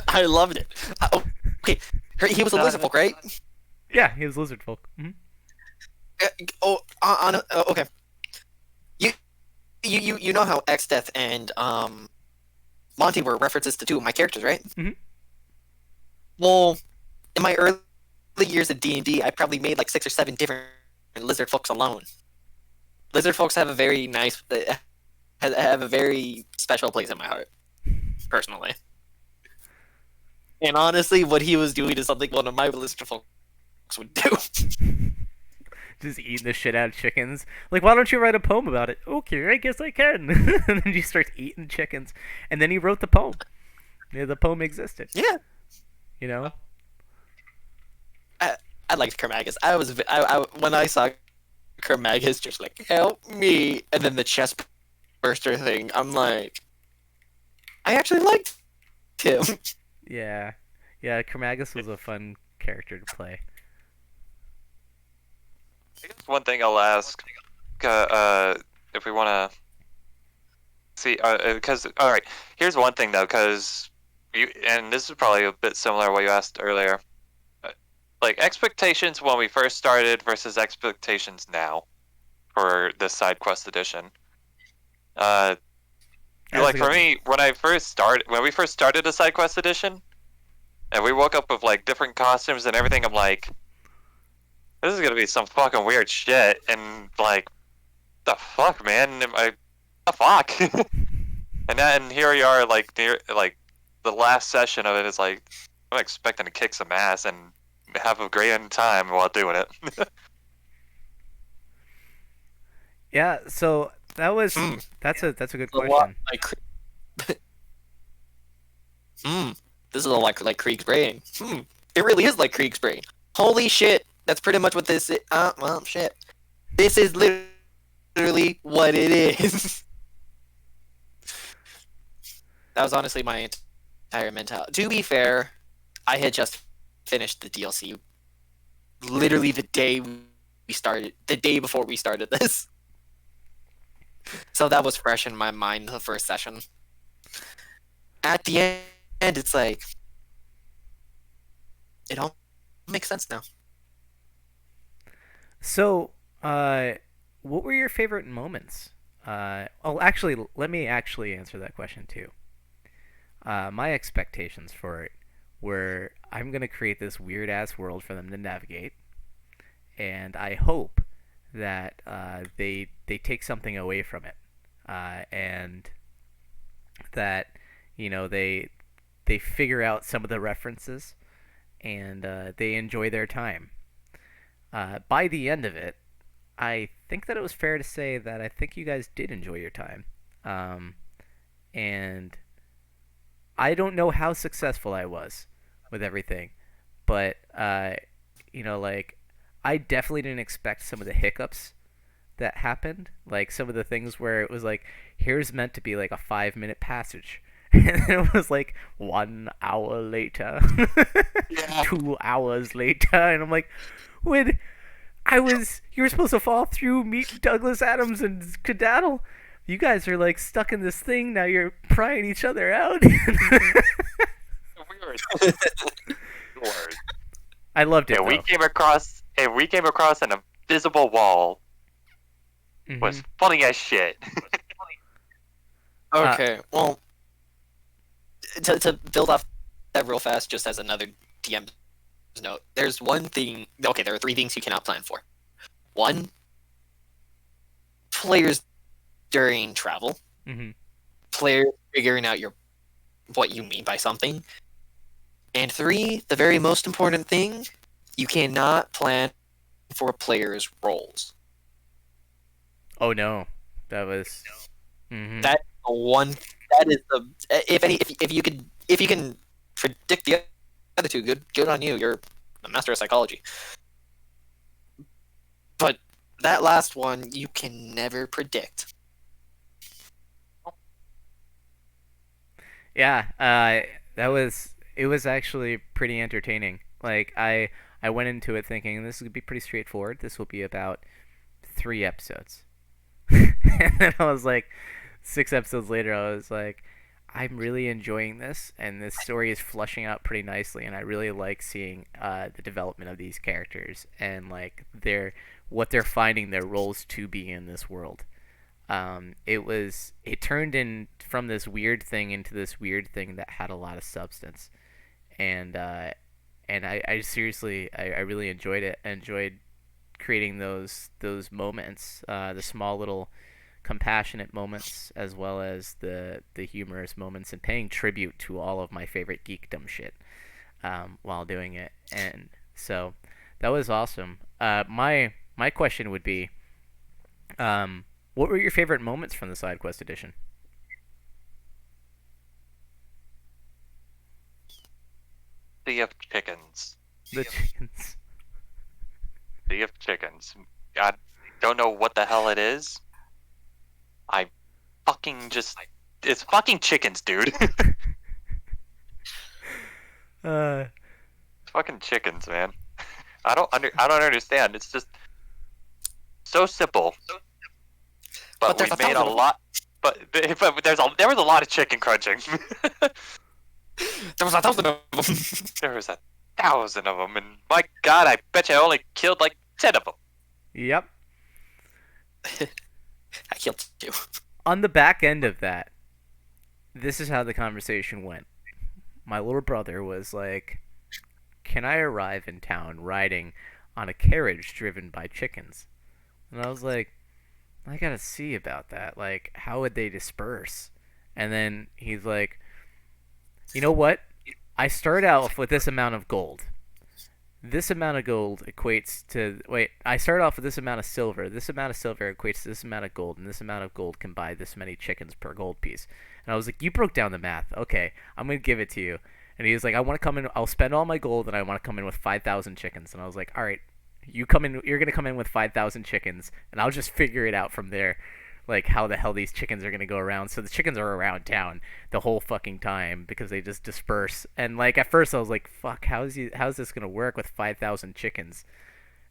I loved it. Okay, he was a lizard folk, right? Yeah, he was lizard folk. Mhm. Okay. You know how X-Death and Monty were references to 2 of my characters, right? Mhm. Well, in my early years of D&D, I probably made like 6 or 7 different lizard folks alone. Lizard folks have a very nice, have a very special place in my heart, personally. And honestly, what he was doing is something one of my lizard folks would do. Just eating the shit out of chickens. Like, why don't you write a poem about it? Okay, I guess I can. And then he starts eating chickens. And then he wrote the poem. Yeah, the poem existed. Yeah, You know? I liked Kermagus. When I saw Kermagus just like, help me, and then the chest burster thing, I'm like, I actually liked him. Yeah. Yeah, Kermagus was a fun character to play. I guess one thing I'll ask, if we want to see, because all right, here's one thing though, because you, and this is probably a bit similar to what you asked earlier, like expectations when we first started versus expectations now for this side quest edition. That's Like a for good- me, when we first started the side quest edition, and we woke up with like different costumes and everything, I'm like, this is gonna be some fucking weird shit, and like, the fuck, man, the fuck, and here we are, like near like the last session of it is like, I'm expecting to kick some ass and have a great time while doing it. Yeah, so that was Hmm. that's a good A lot question. like, this is a lot like Krieg's brain. It really is like Krieg's brain. Holy shit, that's pretty much what this is. Well, shit. This is literally what it is. That was honestly my entire mentality. To be fair, I had just finished the DLC literally the day before we started this. So that was fresh in my mind the first session. At the end, it's like, it all makes sense now. So, what were your favorite moments? Actually, let me actually answer that question too. My expectations for it were I'm gonna create this weird ass world for them to navigate, and I hope that they take something away from it, and that they figure out some of the references and they enjoy their time. By the end of it, I think that it was fair to say that I think you guys did enjoy your time. And I don't know how successful I was with everything, but like I definitely didn't expect some of the hiccups that happened. Like some of the things where it was like, here's meant to be like a 5 minute passage. And it was like 1 hour later, Yeah. 2 hours later, and I'm like, when you were supposed to fall through, meet Douglas Adams and Skedaddle. You guys are like stuck in this thing. Now you're prying each other out. Weird. Weird. I loved it. And we though. came across an invisible wall. Mhm. Was funny as shit. Okay, well, to build off that real fast, just as another DM note, there's one thing. Okay, there are 3 things you cannot plan for. 1, players during travel. Mhm. Players figuring out what you mean by something. And 3, the very most important thing, you cannot plan for players' roles. Oh no, that was. Mhm. That one. That is the. If you can predict the other 2, good on you. You're a master of psychology. But that last one, you can never predict. Yeah, it was actually pretty entertaining. Like I went into it thinking this would be pretty straightforward. This will be about 3 episodes. And then I was like 6 episodes later I was like I'm really enjoying this and this story is flushing out pretty nicely and I really like seeing the development of these characters and like what they're finding their roles to be in this world. It turned in from this weird thing into this weird thing that had a lot of substance, and I seriously I really enjoyed it. I enjoyed creating those moments, the small little compassionate moments, as well as the humorous moments, and paying tribute to all of my favorite geekdom shit while doing it. And so that was awesome. My question would be, what were your favorite moments from the side quest edition? Sea of chickens. The chickens. Sea of chickens. I don't know what the hell it is. I fucking just. It's fucking chickens, dude. uh, It's fucking chickens, man. I don't understand. It's just so simple. But we there's made a 1,000 of them. lot. But there was a lot of chicken crunching. There was 1,000 of them. There was 1,000 of them, and my God, I bet you I only killed like 10 of them. yep. I killed 2. On the back end of that, this is how the conversation went. My little brother was like, "Can I arrive in town riding on a carriage driven by chickens?" And I was like, "I gotta see about that. Like, how would they disperse?" And then he's like, "You know what? I start out with this amount of gold. This amount of gold equates to... Wait, I start off with this amount of silver. This amount of silver equates to this amount of gold, and this amount of gold can buy this many chickens per gold piece." And I was like, "You broke down the math. Okay, I'm going to give it to you." And he was like, "I want to come in... I'll spend all my gold, and I want to come in with 5,000 chickens." And I was like, "All right, you come in... You're going to come in with 5,000 chickens, and I'll just figure it out from there. Like, how the hell these chickens are going to go around." So the chickens are around town the whole fucking time because they just disperse. And, like, at first I was like, fuck, how's this going to work with 5,000 chickens?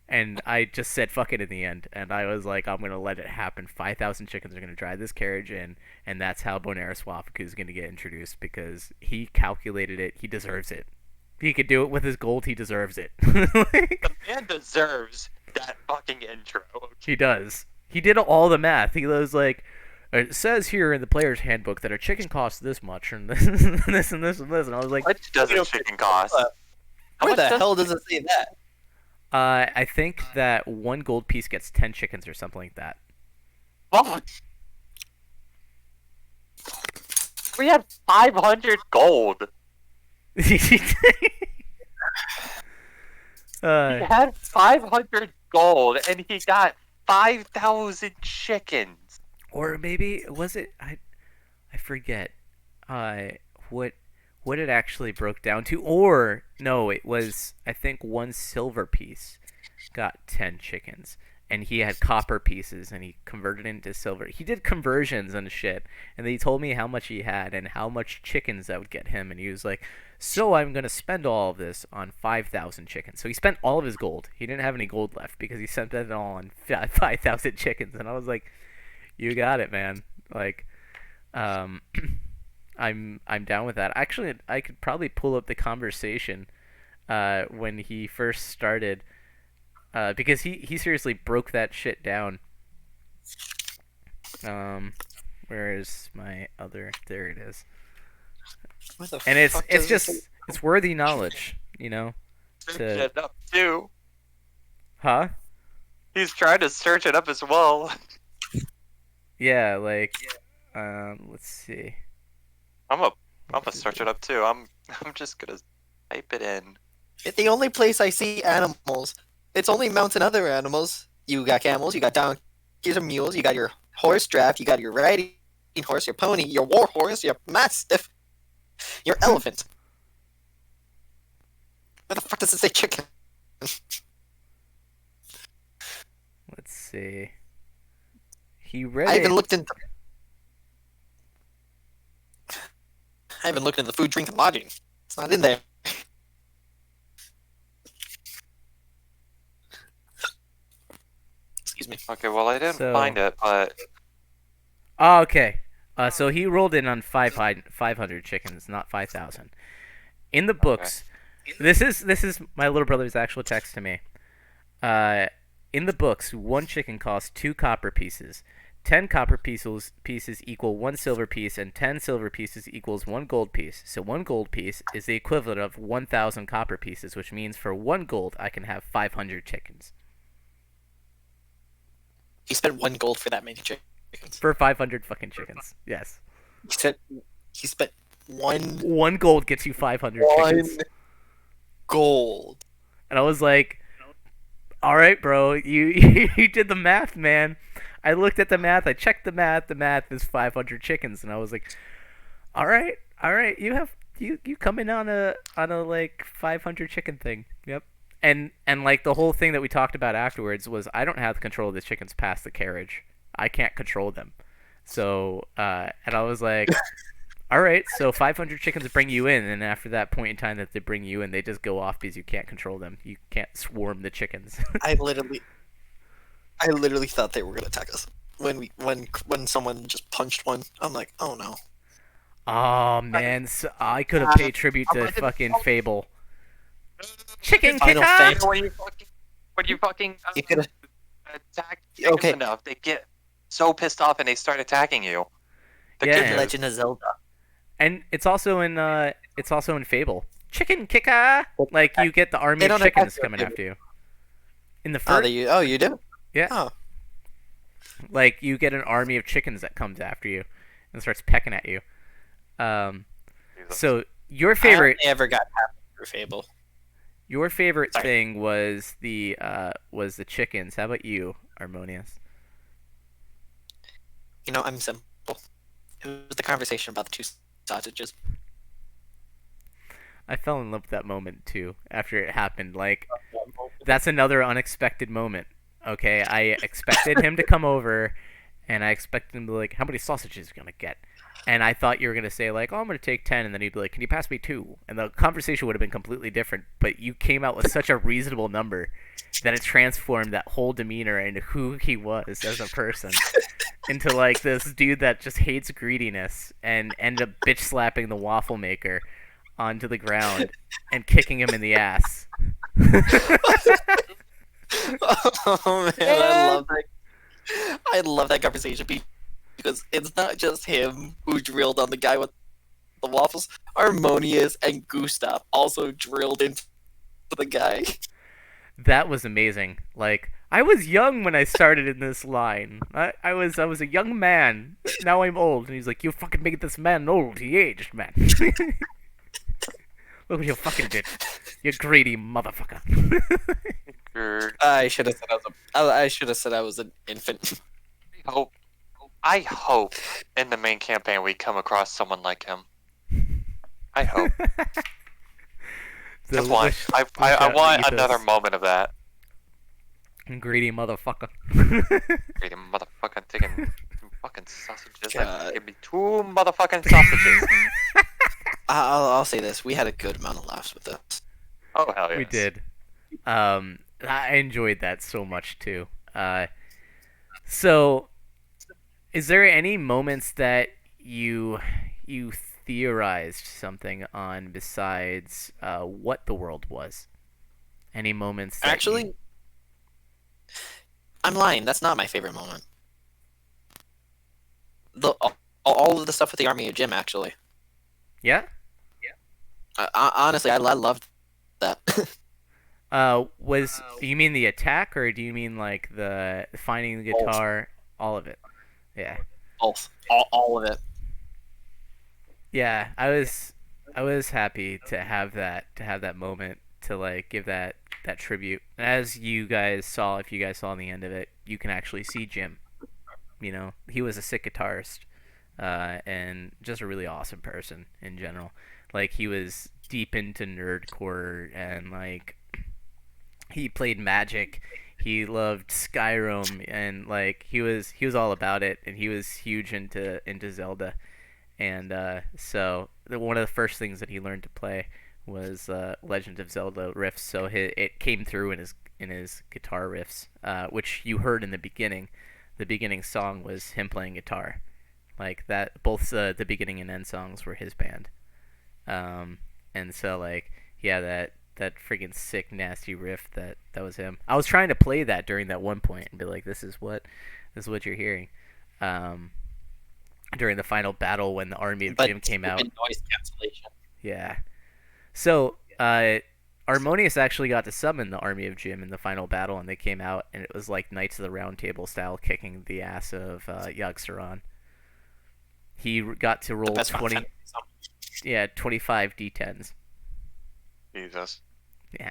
And I just said fuck it in the end. And I was like, I'm going to let it happen. 5,000 chickens are going to drive this carriage in. And that's how Bonaris Wafaku is going to get introduced because he calculated it. He deserves it. If he could do it with his gold, he deserves it. Like, The man deserves that fucking intro. he does. He did all the math. He was like, "It says here in the player's handbook that a chicken costs this much, and this, and this, and this, and this." And I was like, How much does a chicken cost? How Where much the hell does it say that? I think that one gold piece gets 10 chickens or something like that. Fuck. We had 500 gold. He had 500 gold, and he got 5,000 chickens. Or maybe was it? I forget. What it actually broke down to? Or no, it was, I think, one silver piece got 10 chickens, and he had copper pieces, and he converted it into silver. He did conversions and shit, and he told me how much he had and how much chickens that would get him, and he was like, "So I'm gonna spend all of this on 5,000 chickens." So he spent all of his gold. He didn't have any gold left because he spent it all on 5,000 chickens, and I was like, "You got it, man." Like, I'm down with that. Actually, I could probably pull up the conversation when he first started, because he seriously broke that shit down. Where is my other? There it is. Where the And fuck it's does it just say- it's worthy knowledge, you know. Search it up too. Huh? He's trying to search it up as well. Yeah, like, let's see. I'm gonna search it up too. I'm just gonna type it in. The only place I see animals, it's only mounts and other animals. You got camels, you got donkeys and mules, you got your horse draft, you got your riding horse, your pony, your war horse, your mastiff, your elephant. Where the fuck does it say chicken? Let's see. He read I it. haven't looked into. I haven't looked into food, drink, and lodging. It's not in there. Excuse me. Okay, well I didn't So- find it, but Oh, okay. So he rolled in on 500 chickens, not 5,000. In the books, this is my little brother's actual text to me. In the books, one chicken costs 2 copper pieces. 10 copper pieces equal 1 silver piece, and 10 silver pieces equals 1 gold piece. So 1 gold piece is the equivalent of 1,000 copper pieces, which means for 1 gold I can have 500 chickens. He spent 1 gold for that many chickens. For 500 fucking chickens. Yes. He spent one 1 gold gets you 500 chickens. gold. And I was like, all right, bro, you you did the math, man. I looked at the math. I checked the math. The math is 500 chickens, and I was like, all right, you come in on a like 500 chicken thing. Yep. And like the whole thing that we talked about afterwards was I don't have control of the chickens past the carriage. I can't control them. So and I was like, all right, so 500 chickens bring you in, and after that point in time that they bring you in, they just go off because you can't control them. You can't swarm the chickens. I literally thought they were gonna attack us when someone just punched one. I'm like, oh no. Oh man, so I could have paid tribute to fucking Fable. Chicken Final kicker. Fantasy. When you fucking You could attack chickens Okay. enough, they get so pissed off and they start attacking you. The Yeah. good news- Legend of Zelda. And it's also in Fable. Chicken kicker. Like you get the army They of don't attack chickens you, coming Fable. after you. In the Oh, first, you do? yeah. Oh. Like you get an army of chickens that comes after you and starts pecking at you. Jesus. So your favorite I never got happy through Fable. Your favorite Sorry. thing was the chickens. How about you, Harmonious? You know, I'm simple. It was the conversation about the 2 sausages. I fell in love with that moment too after it happened. Like that's another unexpected moment. Okay, I expected him to come over, and I expected him to be like, "How many sausages are you gonna get?" And I thought you were gonna say like, "Oh, I'm gonna take 10," and then he'd be like, "Can you pass me 2?" And the conversation would have been completely different. But you came out with such a reasonable number that it transformed that whole demeanor into who he was as a person into like this dude that just hates greediness and ended up bitch slapping the waffle maker onto the ground and kicking him in the ass. Oh man, I love that conversation because it's not just him who drilled on the guy with the waffles. Harmonious and Gustav also drilled into the guy. That was amazing. Like I was young when I started in this line. I was a young man. Now I'm old. And he's like, "You fucking made this man old. He aged, man." Look what you fucking did. You greedy motherfucker. I should have said I should have said I was an infant. I hope in the main campaign we come across someone like him. I hope. The Just one. wish- I wish out want ethos. another moment of that. Greedy motherfucker. Greedy motherfucking taking 2 fucking sausages. God. Give me 2 motherfucking sausages. I'll say this: we had a good amount of laughs with this. Oh hell yes. We did. I enjoyed that so much too. So, is there any moments that you theorized something on besides what the world was? Any moments that Actually, I'm lying. That's not my favorite moment. All of the stuff with the army of Jim, actually. yeah? Honestly, I loved that. Was you mean the attack, or do you mean like the finding the guitar, all of it? Yeah. all of it. Yeah, I was happy to have that moment to like give that tribute. As you guys saw, if you guys saw the end of it, you can actually see Jim. You know, he was a sick guitarist, and just a really awesome person in general. Like he was deep into nerdcore, and like he played Magic. He loved Skyrim, and like he was all about it, and he was huge into Zelda. And so one of the first things that he learned to play was Legend of Zelda riffs. So it came through in his guitar riffs, which you heard in the beginning. The beginning song was him playing guitar, like that. Both the beginning and end songs were his band. And so like yeah, that freaking sick nasty riff that was him. I was trying to play that during that one point and be like, this is what you're hearing. During the final battle when the army of Jim came out. Noise cancellation. Yeah. So, Harmonious actually got to summon the army of Jim in the final battle, and they came out, and it was like Knights of the Round Table style, kicking the ass of Yogg-Saron. He got to The roll best 20, content. 25 d10s. Jesus. Yeah.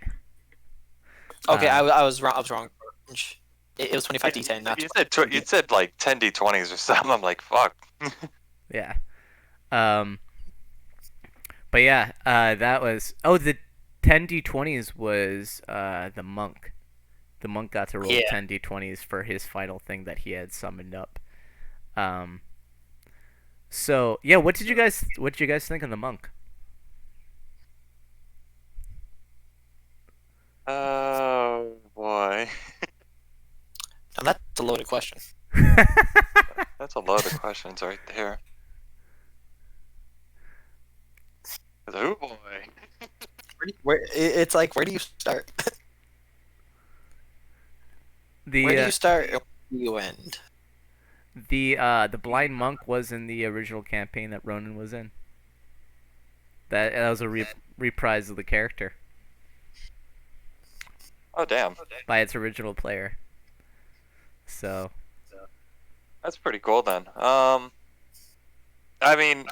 Okay, Um, I was wrong. I was wrong. It was 25 d10, not You said like 10 d20s or something. I'm like, fuck. Yeah. But yeah, that was. Oh, the 10d20s was the monk. The monk got to roll Yeah. 10d20s for his final thing that he had summoned up. So yeah, what did you guys think of the monk? Oh boy. Now that's a loaded question. That's a load of questions right there. Oh boy. It's like, where do you start? The Where do you start? And where do you end? the blind monk was in the original campaign that Ronan was in. That was a reprise of the character Oh damn. by its original player. So That's pretty cool then. I mean,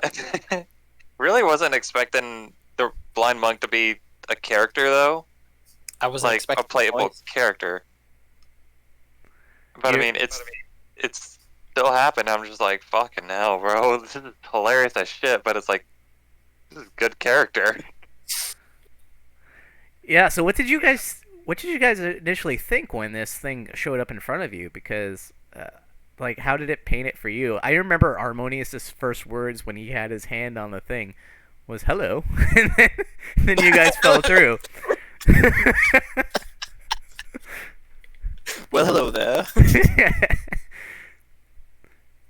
really wasn't expecting the blind monk to be a character though, I wasn't like a expecting playable voice. character. But I You- mean, it's still happened. I'm just like, fucking hell, bro. This is hilarious as shit. But it's like, this is a good character. yeah, so what did you guys initially think when this thing showed up in front of you? Because like, how did it paint it for you? I remember Harmonious's first words when he had his hand on the thing was "hello," and then you guys fell through. Well, hello there.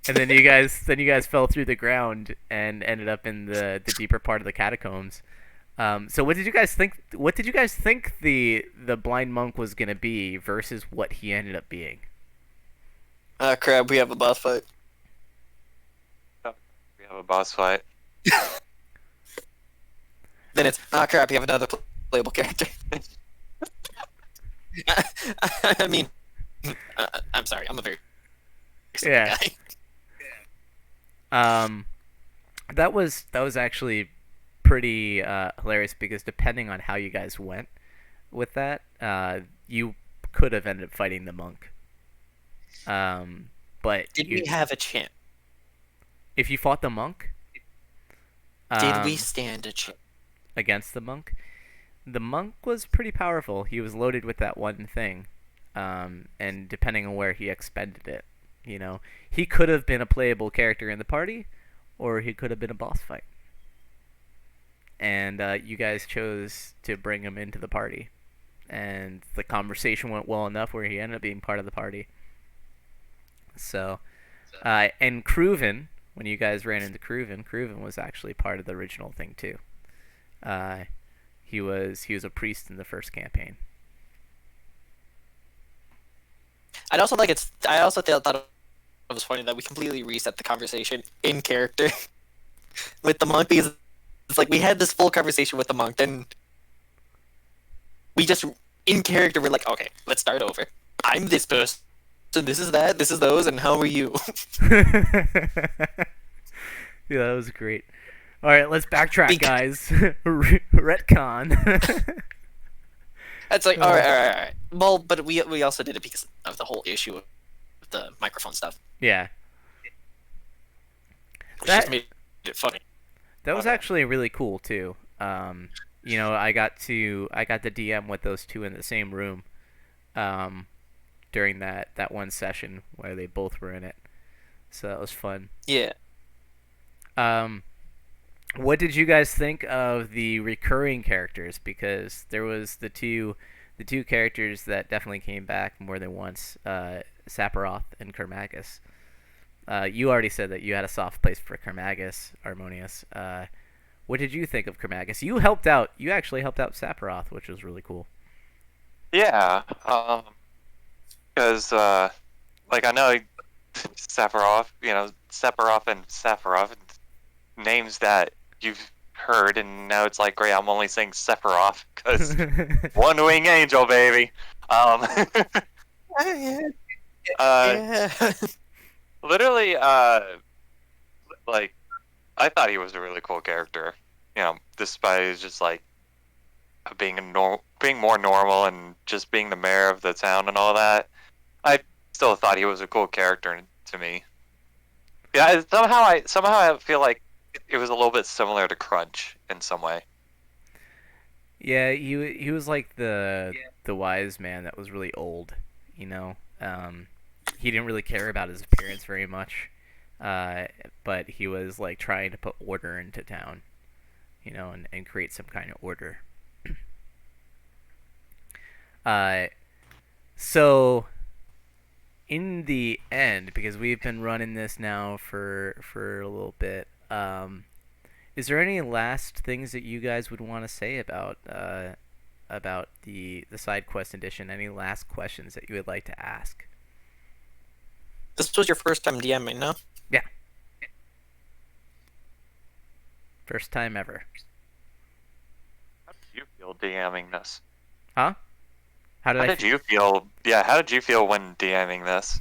And then you guys fell through the ground and ended up in the deeper part of the catacombs. So what did you guys think? What did you guys think the blind monk was gonna be versus what he ended up being? Crab, we have a boss fight. We have a boss fight. Then it's, crap, you have another playable character. I mean, I'm sorry, I'm a very simple Yeah. guy. That was actually pretty hilarious because depending on how you guys went with that, you could have ended up fighting the monk. But Did we have a chance? if you fought the monk, Did we stand a chance? against the monk was pretty powerful. He was loaded with that one thing, and depending on where he expended it, he could have been a playable character in the party, or he could have been a boss fight. And you guys chose to bring him into the party, and the conversation went well enough where he ended up being part of the party. So, and Cruven, when you guys ran into Cruven was actually part of the original thing too. He was a priest in the first campaign. I also thought it was funny that we completely reset the conversation in character with the monk, because it's like we had this full conversation with the monk, then we just in character we're like, okay, let's start over. I'm this person, so this is that, this is those, and how are you? Yeah, that was great. All right, let's backtrack, Because- guys. Retcon. It's like, all right. Well, but we also did it because of the whole issue of the microphone stuff, Yeah, which That- just made it funny. that was Okay. actually really cool too. I got the DM with those two in the same room, during that one session where they both were in it. So that was fun. Yeah. What did you guys think of the recurring characters? Because there was the two characters that definitely came back more than once, Sephiroth and Kermagus. You already said that you had a soft place for Kermagus, Harmonious. What did you think of Kermagus? You actually helped out Sephiroth, which was really cool. Yeah. Because like I know Sephiroth, Sephiroth and Sephiroth, names that you've heard, and now it's like, great, I'm only saying Sephiroth because One Wing Angel, baby. Yeah. Literally, like, I thought he was a really cool character. You know, despite just like being being more normal and just being the mayor of the town and all that. I still thought he was a cool character to me. Yeah, somehow I feel like it was a little bit similar to Crunch in some way. Yeah, he was like the wise man that was really old, you know. He didn't really care about his appearance very much, but he was like trying to put order into town, you know, and create some kind of order. So in the end, because we've been running this now for a little bit, is there any last things that you guys would want to say about the side quest edition? Any last questions that you would like to ask? This was your first time DMing, no? Yeah. First time ever. How did you feel DMing this? Huh? How did you feel? Yeah, how did you feel when DMing this?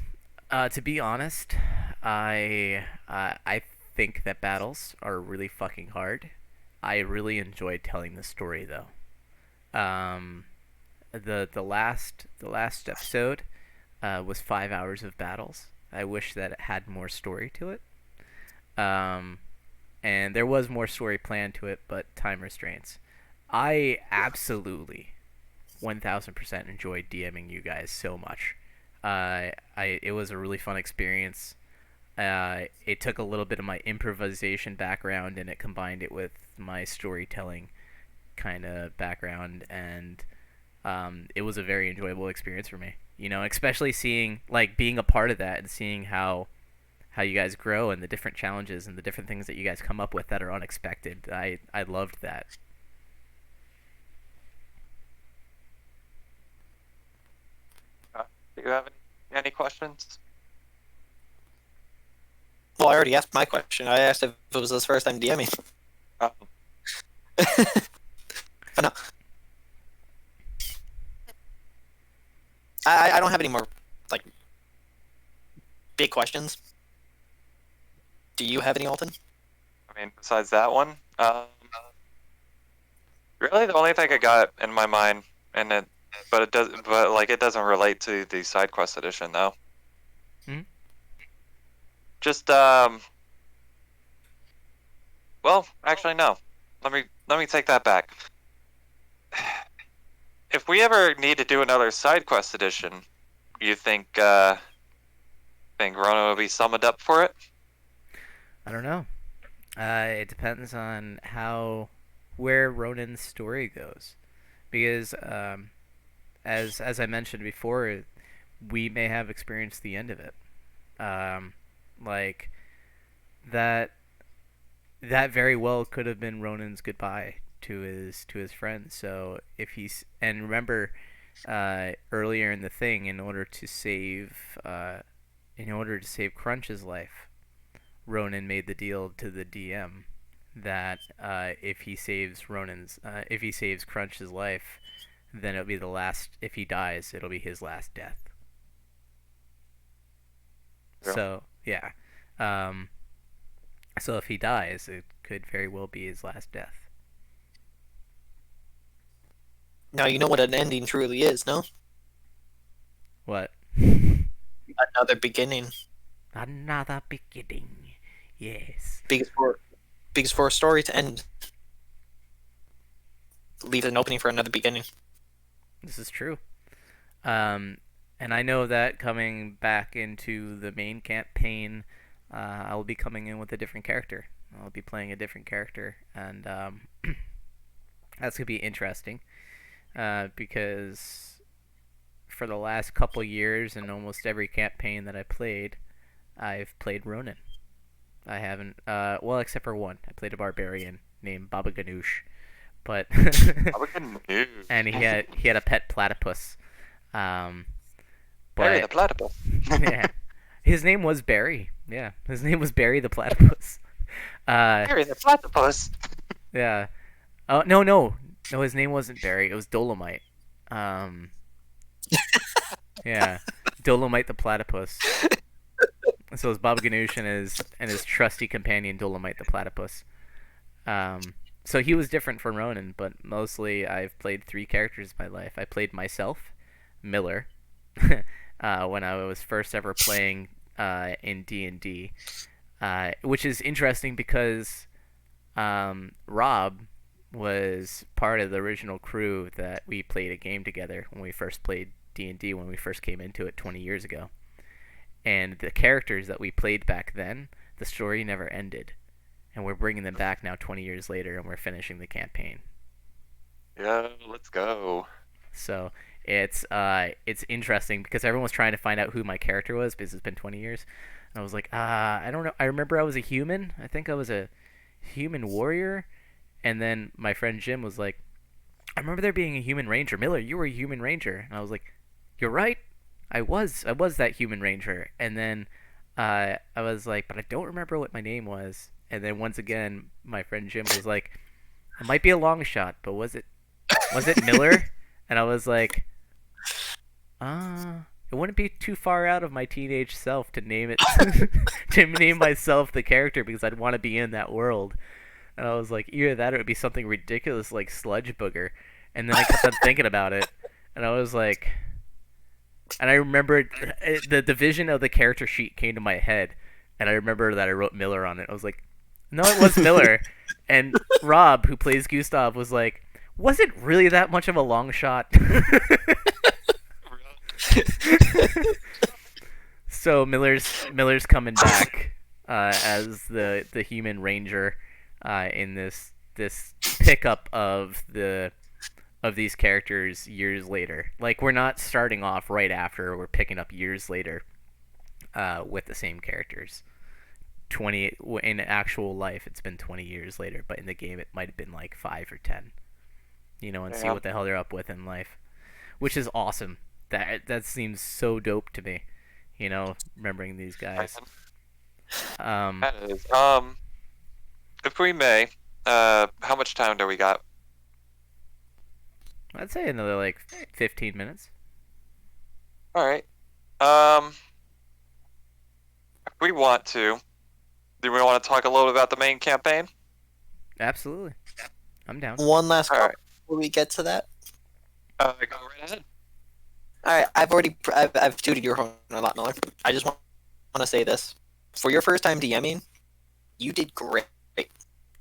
To be honest, I think that battles are really fucking hard. I really enjoyed telling the story though. The last episode was 5 hours of battles. I wish that it had more story to it. And there was more story planned to it, but time restraints. I absolutely 1000% enjoyed DMing you guys so much. It was a really fun experience. It took a little bit of my improvisation background and it combined it with my storytelling kind of background, and it was a very enjoyable experience for me. You know, especially seeing, like, being a part of that and seeing how you guys grow and the different challenges and the different things that you guys come up with that are unexpected. I loved that. Do you have any questions? Well, I already asked my question. I asked if it was his first time DMing. Oh. But no. I don't have any more, like, big questions. Do you have any, Alton? I mean, besides that one, really the only thing I got in my mind, and it doesn't relate to the side quest edition though. Just well, actually no. Let me take that back. If we ever need to do another side quest edition, you think Rona will be summoned up for it? I don't know. It depends on where Ronan's story goes, because as I mentioned before, we may have experienced the end of it. Like that very well could have been Ronan's goodbye to his friends. So if he's, and remember, earlier in the thing, in order to save Crunch's life, Ronan made the deal to the DM that if he saves Crunch's life, then it'll be the last. If he dies, it'll be his last death. Yeah. So yeah, so if he dies, it could very well be his last death. Now you know what an ending truly is, no? What? Another beginning. Another beginning. Yes. Because for a story to end, leaves an opening for another beginning. This is true. And I know that coming back into the main campaign, I'll be coming in with a different character. I'll be playing a different character, and that's gonna be interesting. Because for the last couple years and almost every campaign that I played, I've played Ronan. I haven't, well, except for one. I played a barbarian named Baba Ganoush, but and he had a pet platypus. Barry the platypus. Yeah, his name was Barry. Yeah, his name was Barry the platypus. Barry the platypus. Yeah. Oh no, his name wasn't Barry. It was Dolomite. Um, yeah, Dolomite the platypus. So it's Bob Ganoush and his trusty companion Dolomite the platypus. So he was different from Ronan, but mostly I've played three characters in my life. I played myself, Miller, when I was first ever playing in D&D, which is interesting because Rob was part of the original crew that we played a game together when we first played D&D when we first came into it 20 years ago. And the characters that we played back then, the story never ended. And we're bringing them back now 20 years later and we're finishing the campaign. Yeah, let's go. So it's interesting because everyone's trying to find out who my character was because it's been 20 years. And I was like, I don't know. I remember I was a human. I think I was a human warrior. And then my friend Jim was like, I remember there being a human ranger. Miller, you were a human ranger. And I was like, you're right. I was that human ranger. And then I was like, but I don't remember what my name was. And then once again, my friend Jim was like, it might be a long shot, but was it Miller? And I was like, it wouldn't be too far out of my teenage self to name it to name myself the character because I'd want to be in that world. And I was like, either that or it would be something ridiculous like Sludge Booger. And then I kept on thinking about it, and I was like, and I remembered the vision of the character sheet came to my head, and I remember that I wrote Miller on it. I was like, no, it was Miller. And Rob, who plays Gustav, was like, was it really that much of a long shot? So Miller's coming back as the human ranger in this pickup of these characters years later. Like we're not starting off right after; we're picking up years later with the same characters. 20 in actual life, it's been 20 years later, but in the game, it might have been like 5 or 10. And see Yeah. what the hell they're up with in life, which is awesome. That seems so dope to me. Remembering these guys. Um, That is. If we may, how much time do we got? I'd say another like 15 minutes. All right. Um, if we want to, do we want to talk a little about the main campaign? Absolutely, I'm down. One last All call right. before we get to that. Go right ahead. All right, I've tooted your horn a lot, Miller. I just want to say this: for your first time DMing, you did great.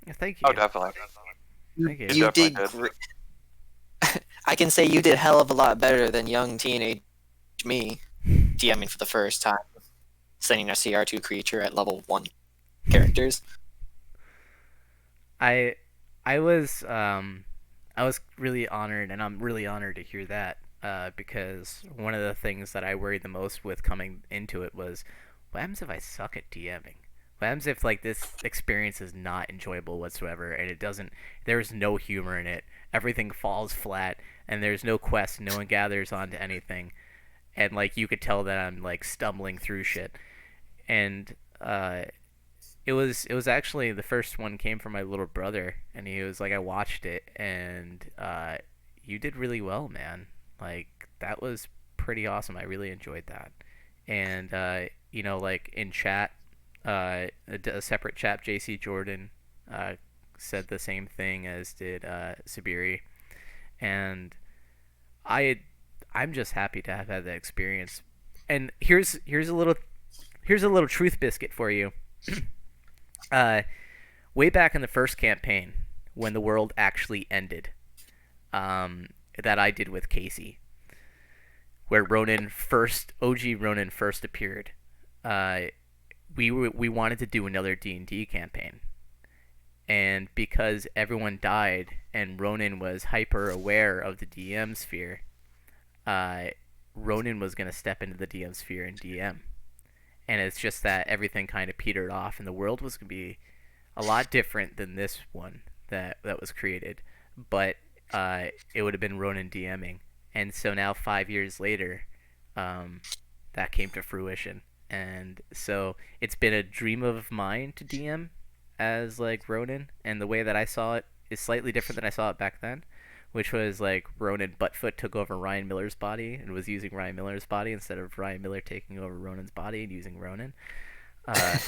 Yeah, thank you. Oh, definitely. Thank you. You definitely did did. great. I can say you did a hell of a lot better than young teenage me DMing for the first time, sending a CR2 creature at level 1 characters. I I was really honored, and I'm really honored to hear that because one of the things that I worried the most with coming into it was, what happens if I suck at DMing? What happens if like this experience is not enjoyable whatsoever, and there's no humor in it, everything falls flat, and there's no quest, no one gathers onto anything, and like you could tell that I'm like stumbling through shit, and it was actually the first one came from my little brother, and he was like, I watched it, and you did really well, man. Like that was pretty awesome. I really enjoyed that, and like in chat, a separate chat, JC Jordan said the same thing as did Sabiri, and I I'm just happy to have had that experience. And here's a little truth biscuit for you. uh, Way back in the first campaign, when the world actually ended, that I did with Casey, where OG Ronan first appeared. We wanted to do another D&D campaign, and because everyone died and Ronan was hyper aware of the DM sphere, uh, Ronan was gonna step into the DM sphere and DM, and it's just that everything kind of petered off, and the world was gonna be a lot different than this one that was created, but it would have been Ronan DMing, and so now 5 years later, that came to fruition, and so it's been a dream of mine to DM as like Ronan, and the way that I saw it is slightly different than I saw it back then, which was like Ronan Buttfoot took over Ryan Miller's body and was using Ryan Miller's body instead of Ryan Miller taking over Ronan's body and using Ronan. Uh,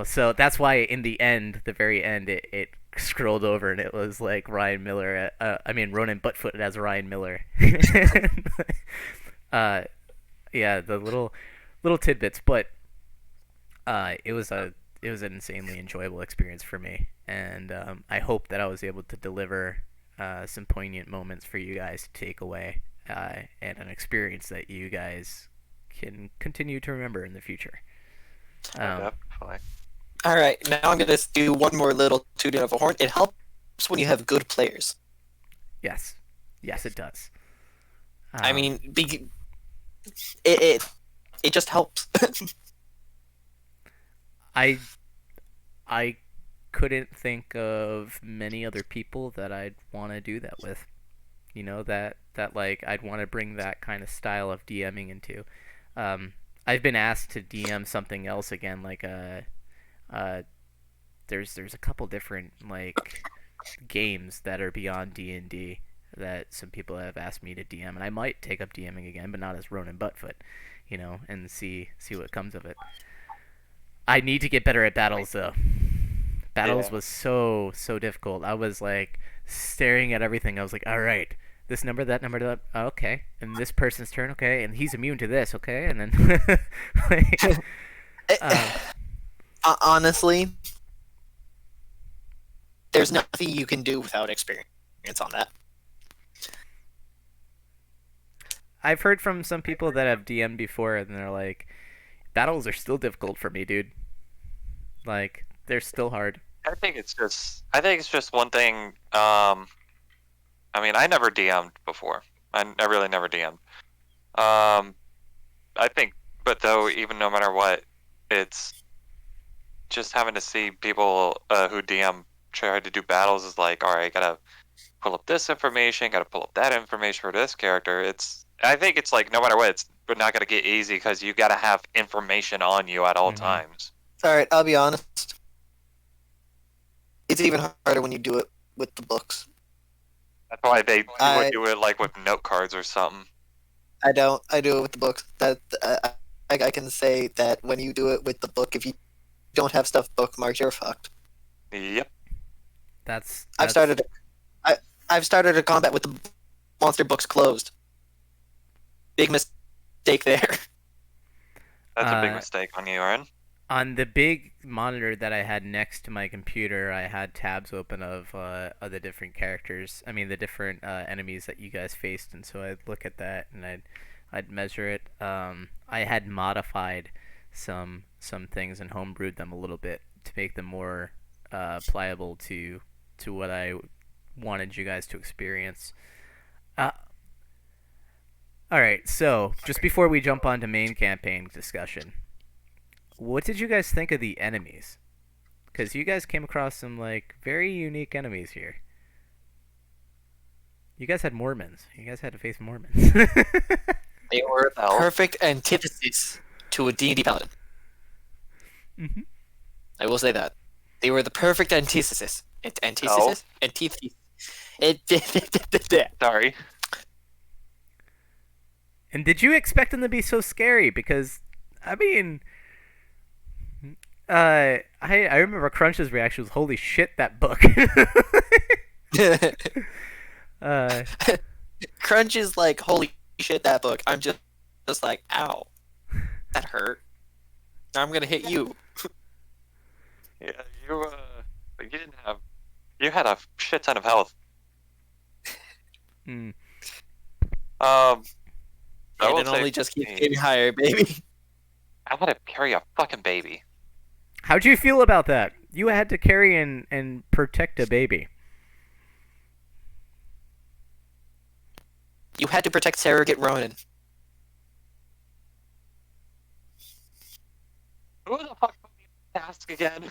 so that's why in the end, the very end, it scrolled over and it was like Ryan Miller. Ronan Buttfoot as Ryan Miller. uh, yeah, the little tidbits, but it was an insanely enjoyable experience for me, and I hope that I was able to deliver some poignant moments for you guys to take away, and an experience that you guys can continue to remember in the future. Definitely. All right, now I'm gonna do one more little tooting of a horn. It helps when you have good players. Yes, it does. I mean, it just helps. I couldn't think of many other people that I'd want to do that with. That like I'd want to bring that kind of style of DMing into. I've been asked to DM something else again, like there's a couple different like games that are beyond D&D that some people have asked me to DM, and I might take up DMing again, but not as Ronan Buttfoot, and see what comes of it. I need to get better at battles though. Battles was so difficult. I was like staring at everything. I was like, all right, this number, that number, that, okay, and this person's turn, okay, and he's immune to this, okay, and then like, honestly, there's nothing you can do without experience on that. I've heard from some people that have DM'd before, and they're like, battles are still difficult for me, dude. Like, they're still hard. I think it's just one thing. I never DM'd before. I really never DM'd. I think, but though, even no matter what, it's just having to see people who DM try to do battles is like, all right, gotta pull up this information, gotta pull up that information for this character. I think it's like no matter what, it's not gonna get easy because you gotta have information on you at all times. All right, I'll be honest. It's even harder when you do it with the books. That's why they would do it like with note cards or something. I don't. I do it with the books. I can say that when you do it with the book, if you don't have stuff bookmarked, you're fucked. Yep. I've started a combat with the monster books closed. Big mistake there. That's a big mistake on you, Aaron. On the big monitor that I had next to my computer, I had tabs open of the different characters. I mean, the different enemies that you guys faced, and so I'd look at that and I'd measure it. I had modified some things and homebrewed them a little bit to make them more pliable to what I wanted you guys to experience. All right, so just before we jump on to main campaign discussion, what did you guys think of the enemies? Because you guys came across some like very unique enemies here. You guys had Mormons. You guys had to face Mormons. They were the perfect antithesis to a D&D paladin. Mm-hmm. I will say that. They were the perfect antithesis. Antithesis? Antithesis. Sorry. And did you expect them to be so scary? Because, I mean, I remember Crunch's reaction was, "Holy shit, that book!" Crunch is like, "Holy shit, that book!" I'm just like, "Ow, that hurt." Now I'm gonna hit you. Yeah, you had a shit ton of health. Hmm. And it only just keeps getting higher, baby. I had to carry a fucking baby. How'd you feel about that? You had to carry and protect a baby. You had to protect Surrogate Ronan. Who the fuck put me on task again?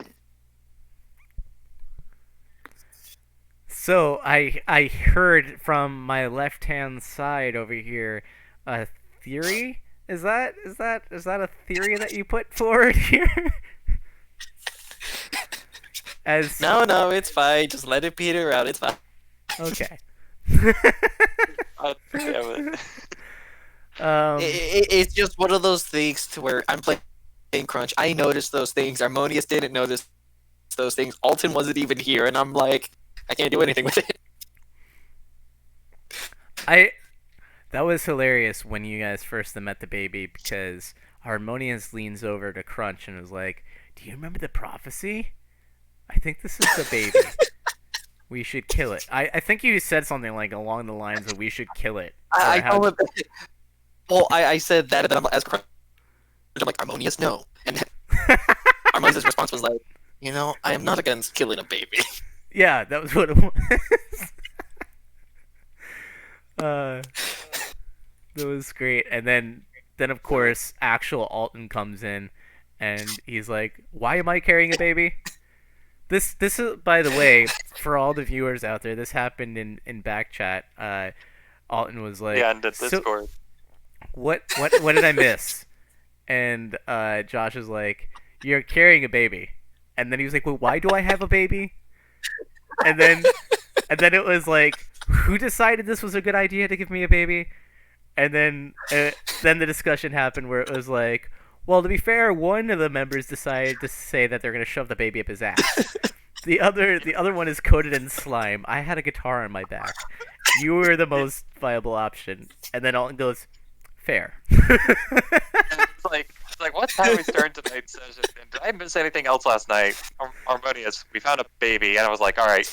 So I heard from my left hand side over here a theory. Is that a theory that you put forward here? as No, it's fine. Just let it peter out. It's fine. okay. God damn it. It's just one of those things to where I'm playing Crunch. I noticed those things. Harmonious didn't notice those things. Alton wasn't even here, and I'm like, I can't do anything with it. That was hilarious when you guys first met the baby because Harmonious leans over to Crunch and was like, "Do you remember the prophecy? I think this is the baby. We should kill it." I think you said something like along the lines of "we should kill it." I Or how- told him. Well, I said that, and then as Crunch, I'm like, Harmonious, no. And Harmonious' response was like, I am not against killing a baby. Yeah, that was what it was. That was great. And then of course, actual Alton comes in, and he's like, "Why am I carrying a baby?" This is, by the way, for all the viewers out there, this happened in back chat. Alton was like, Yeah, and the "So, Discord. what did I miss?" And Josh is like, "You're carrying a baby." And then he was like, "Well, why do I have a baby?" And then it was like, "Who decided this was a good idea to give me a baby?" And then the discussion happened where it was like, "Well, to be fair, one of the members decided to say that they're gonna shove the baby up his ass. The other one is coated in slime. I had a guitar on my back. You were the most viable option." And then Alton goes, "Fair." It's like, what time we started tonight's session? And did I miss anything else last night? Harmonious, we found a baby, and I was like, all right,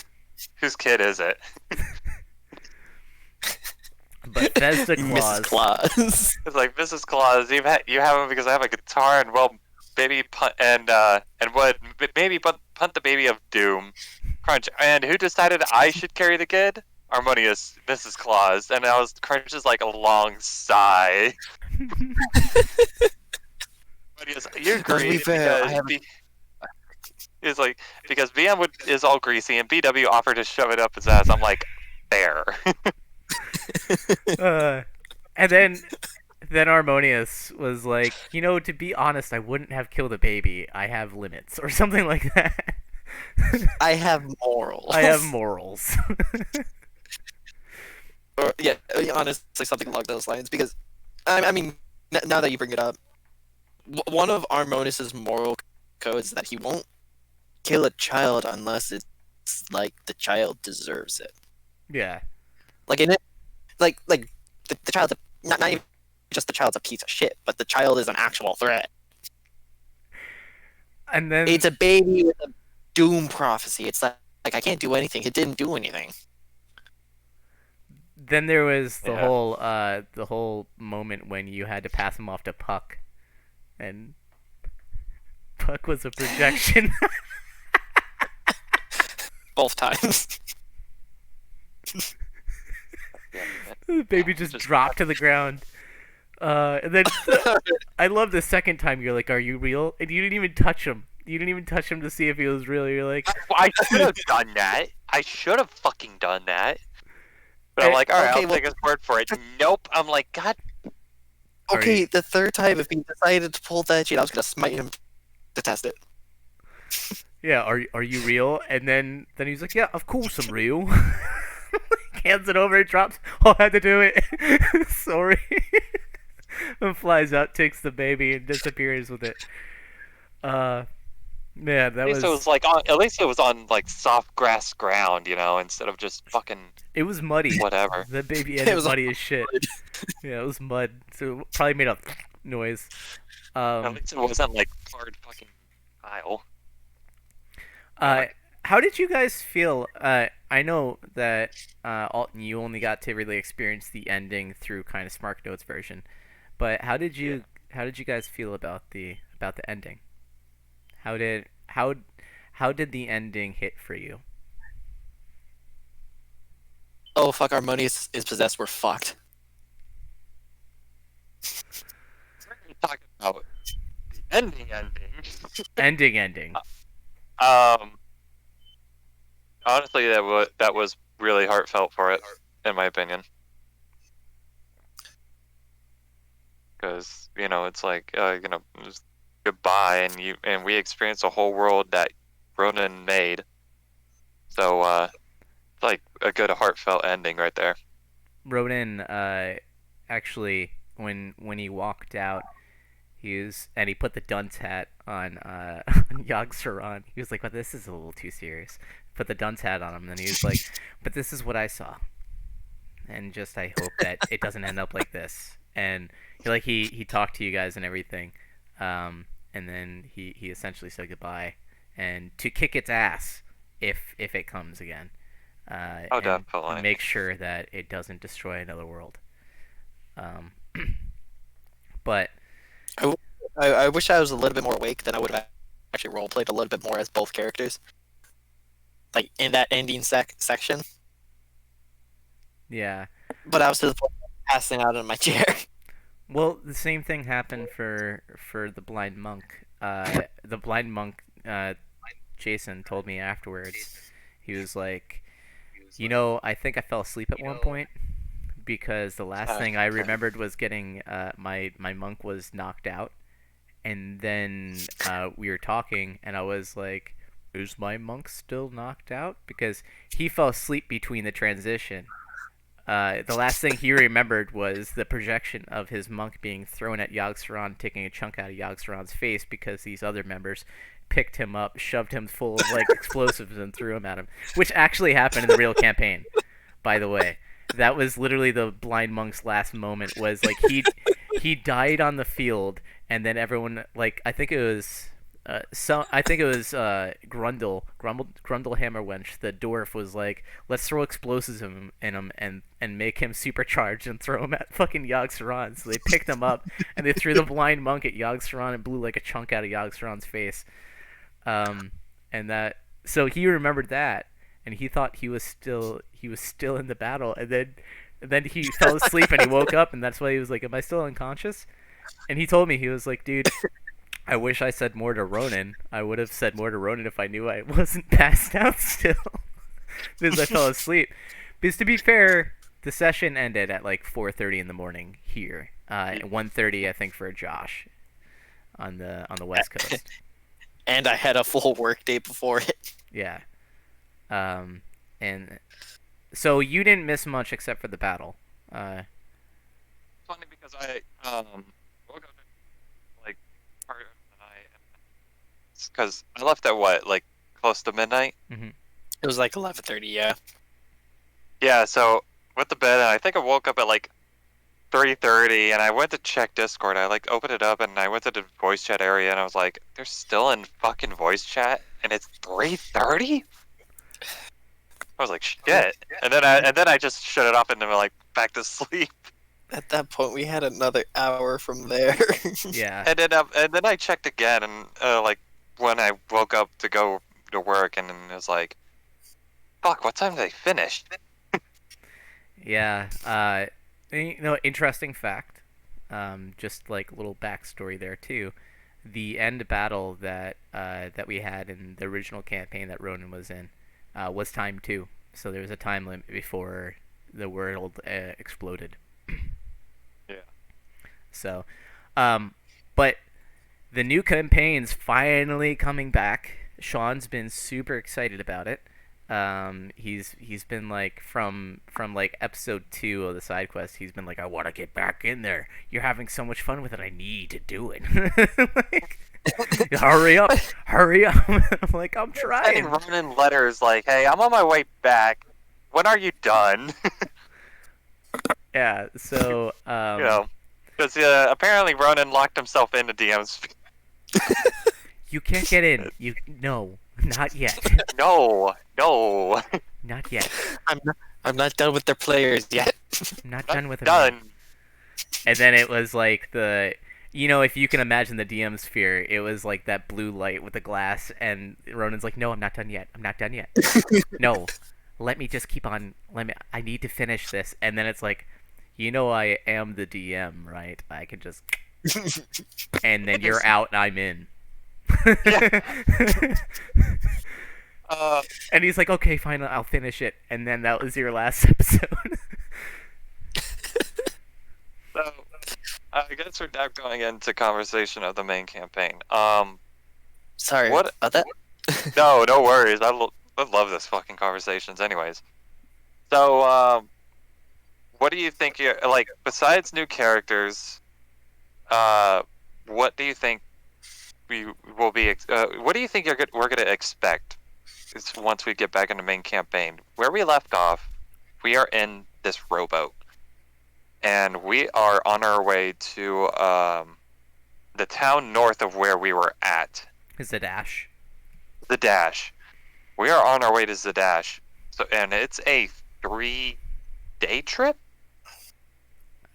whose kid is it? Bethesda Claus. Mrs. Claus. It's like, Mrs. Claus, you have him because I have a guitar, and well, baby punt and what maybe punt the baby of doom, Crunch. And who decided I should carry the kid? Harmonious, Mrs. Claus, and I was Crunch's like a long sigh. Harmonious, you're To be great fair, I because haven't- it's like because BM is all greasy and BW offered to shove it up his ass. I'm like, fair. And then Harmonious was like, to be honest, I wouldn't have killed a baby. I have limits, or something like that. I have morals. I have morals. Or, yeah, honestly, something along those lines. Because, I mean, now that you bring it up, one of Harmonious's moral codes is that he won't kill a child unless it's like the child deserves it. Yeah. Like in it, like the child's not even just the child's a piece of shit, but the child is an actual threat. And then It's a baby with a doom prophecy. It's like I can't do anything. It didn't do anything. then there was the Yeah. whole moment when you had to pass him off to Puck, and Puck was a projection. Both times. The baby just dropped to the ground. And then I love the second time you're like, "Are you real?" And you didn't even touch him. You didn't even touch him to see if he was real. You're like, I should have done that. I should have fucking done that. But I'm like, all right, Okay, I'll well- take his word for it. Nope. I'm like, God. Are Okay, you- the third time, if he decided to pull that shit, I was gonna smite him to test it. "Yeah, are you real?" And then he's like, "Yeah, of course I'm real." Hands it over, drops. "Oh, I had to do it. Sorry." And flies out, takes the baby, and disappears with it. Man, that At least was. it was like at least it was on like soft grass ground, instead of just fucking It was muddy. whatever. The baby It ended was muddy as shit. Yeah, it was mud, so it probably made a noise. At least it wasn't like hard fucking tile. How did you guys feel? I know that Alton, you only got to really experience the ending through kind of SmartNotes version, but how did you guys feel about the ending? How did the ending hit for you? Oh fuck, Harmonious is possessed. We're fucked. We're talking about the ending. Ending. Honestly, that was really heartfelt for it, in my opinion. Because it's like it was goodbye, and we experience a whole world that Ronan made. So, it's like a good heartfelt ending right there. Ronan, actually, when he walked out, and he put the dunce hat on on Yogg-Saron. He was like, "Well, this is a little too serious." Put the dunce hat on him, and he was like, "But this is what I saw, and just I hope that it doesn't end up like this." And he talked to you guys and everything, and then he essentially said goodbye, and to kick its ass if it comes again. Oh, And definitely. make sure that it doesn't destroy another world. Um, but I wish I was a little bit more awake, then I would have actually roleplayed a little bit more as both characters. Like in that ending section. yeah, But I was to the point of passing out in my chair. well, the same thing happened for the blind monk. The blind monk, Jason told me afterwards. He was like, I think I fell asleep at one point because the last thing I remembered was getting my monk was knocked out, and then we were talking, and I was like, "Is my monk still knocked out?" Because he fell asleep between the transition. The last thing he remembered was the projection of his monk being thrown at Yogg-Saron, taking a chunk out of Yogg-Saron's face because these other members picked him up, shoved him full of like explosives, and threw him at him, which actually happened in the real campaign, by the way. That was literally the blind monk's last moment. Was like he died on the field, and then everyone like I think it was. Grundle Hammerwench, the dwarf, was like, "Let's throw explosives in him and make him supercharged and throw him at fucking Yogg-Saron." So they picked him up and they threw the blind monk at Yogg-Saron and blew like a chunk out of Yogg-Saron's face. And that so he remembered that, and he thought he was still in the battle, and then he fell asleep and he woke up, and that's why he was like, "Am I still unconscious?" And he told me, he was like, "Dude, I wish I said more to Ronan. I would have said more to Ronan if I knew I wasn't passed out still." Because I fell asleep. Because to be fair, the session ended at like 4:30 in the morning here. 1:30 I think for Josh on the West Coast. And I had a full work day before it. Yeah. And so you didn't miss much except for the battle. Funny because I woke up like part of the night because I left at what, like close to midnight. It was like 11:30, yeah. Yeah, so went to bed and I think I woke up at like 3:30 and I went to check Discord. I like opened it up and I went to the voice chat area and I was like, they're still in fucking voice chat and it's 3:30? I was like, shit. And then I just shut it off and then like back to sleep. At that point, we had another hour from there. Yeah. And then I checked again and like when I woke up to go to work and it was like, fuck, what time did they finish? Yeah. Interesting fact. Just like a little backstory there too. The end battle that we had in the original campaign that Ronan was in was timed too. So there was a time limit before the world exploded. Yeah. So, but the new campaign's finally coming back. Sean's been super excited about it. He's been like from like episode 2 of the side quest. He's been like, "I want to get back in there. You're having so much fun with it. I need to do it." Like, hurry up! I'm like, "I'm trying." Sending Ronan letters like, "Hey, I'm on my way back. When are you done?" Yeah. So, because apparently Ronan locked himself into DM's. You can't get in. No, not yet. No. Not yet. I'm not done with their players yet. I'm not done with it. Done. And then it was like if you can imagine the DM sphere, it was like that blue light with the glass, and Ronan's like, "No, I'm not done yet. No, let me just keep on. I need to finish this." And then it's like, I am the DM, right? I can just, and then you're out and I'm in. And he's like, "Okay, fine, I'll finish it." And then that was your last episode. So, I guess we're now going into conversation of the main campaign. Sorry What- about that. No, no worries. I love this fucking conversations, anyways. So, what do you think? You like besides new characters? Uh, what do you think we will be? What do you think we're gonna expect? Is once we get back in the main campaign, where we left off, we are in this rowboat, and we are on our way to the town north of where we were at, Zadash. Zadash. We are on our way to Zadash. So, and it's a 3-day trip.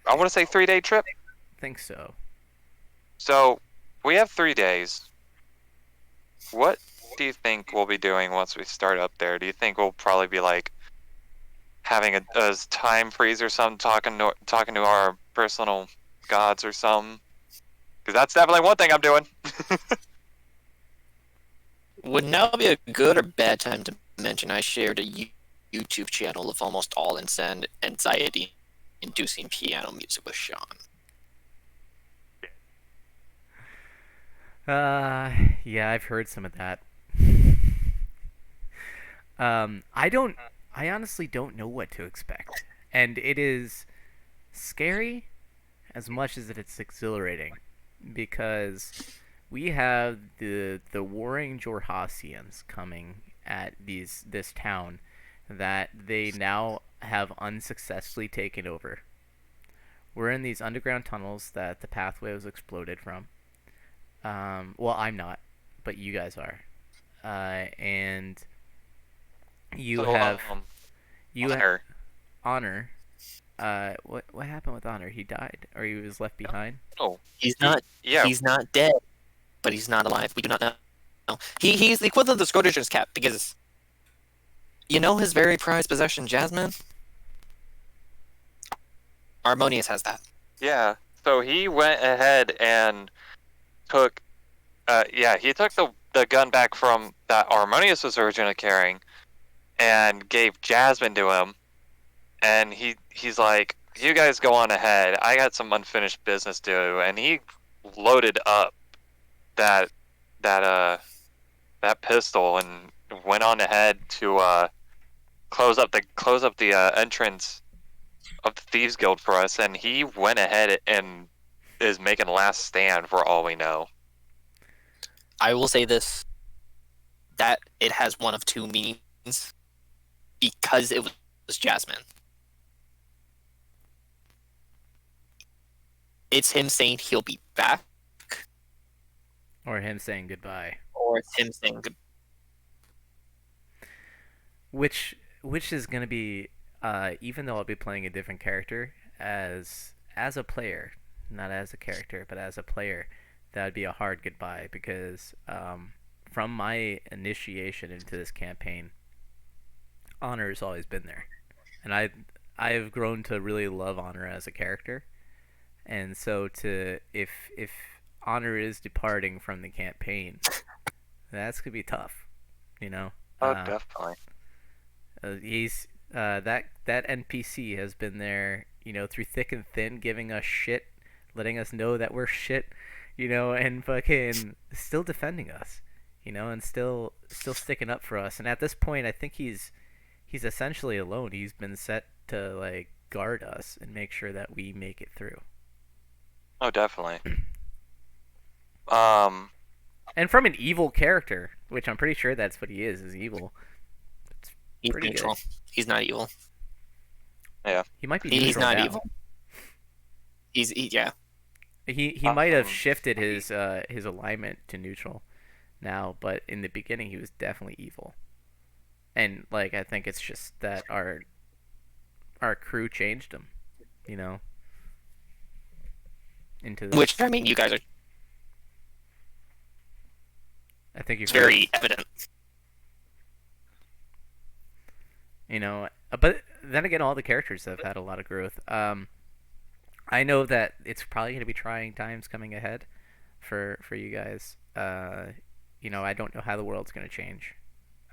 I want to say 3-day trip. I think so. So we have 3 days. What do you think we'll be doing once we start up there? Do you think we'll probably be like having a time freeze or something, talking to our personal gods or something? Because that's definitely one thing I'm doing. Would now be a good or bad time to mention I shared a YouTube channel of almost all anxiety-inducing piano music with Sean? Yeah, I've heard some of that. I don't. I honestly don't know what to expect, and it is scary as much as it's exhilarating, because we have the warring Jorhasians coming at this town that they now have unsuccessfully taken over. We're in these underground tunnels that the pathway was exploded from. Well, I'm not, but you guys are. And you So, have you Honor. Honor. What happened with Honor? He died, or he was left behind? Oh, He's not. yeah. He's not dead, but he's not alive. We do not know. He's the equivalent of the Scrotinger's cat because you know his very prized possession, Jasmine. Harmonious has that. Yeah. So he went ahead and took. He took the gun back from that Harmonious was originally carrying, and gave Jasmine to him. And he's like, "You guys go on ahead. I got some unfinished business to do." And he loaded up that that pistol and went on ahead to close up the entrance of the Thieves Guild for us. And he went ahead and is making last stand for all we know. I will say this: that it has one of two meanings because it was Jasmine. It's him saying he'll be back, Or him saying goodbye? or it's him saying good. Which is gonna be, even though I'll be playing a different character as a player, not as a character, but as a player, that would be a hard goodbye, because from my initiation into this campaign, Honor has always been there, and I have grown to really love Honor as a character, and so to if Honor is departing from the campaign, that's gonna be tough, you know. Oh, definitely. He's that NPC has been there, through thick and thin, giving us shit, letting us know that we're shit, and fucking still defending us, and still sticking up for us. And at this point, I think he's essentially alone. He's been set to like guard us and make sure that we make it through. Oh, definitely. Um, And from an evil character, which I'm pretty sure that's what he is evil. He's Pretty neutral. good. He's not evil. He might be He's neutral not now. evil. Yeah. He might have shifted his alignment to neutral now, but in the beginning he was definitely evil. And like I think it's just that our crew changed him, into this. Which I mean, you guys are. I think It's very evident. But then again, all the characters have had a lot of growth. I know that it's probably going to be trying times coming ahead for you guys. I don't know how the world's going to change.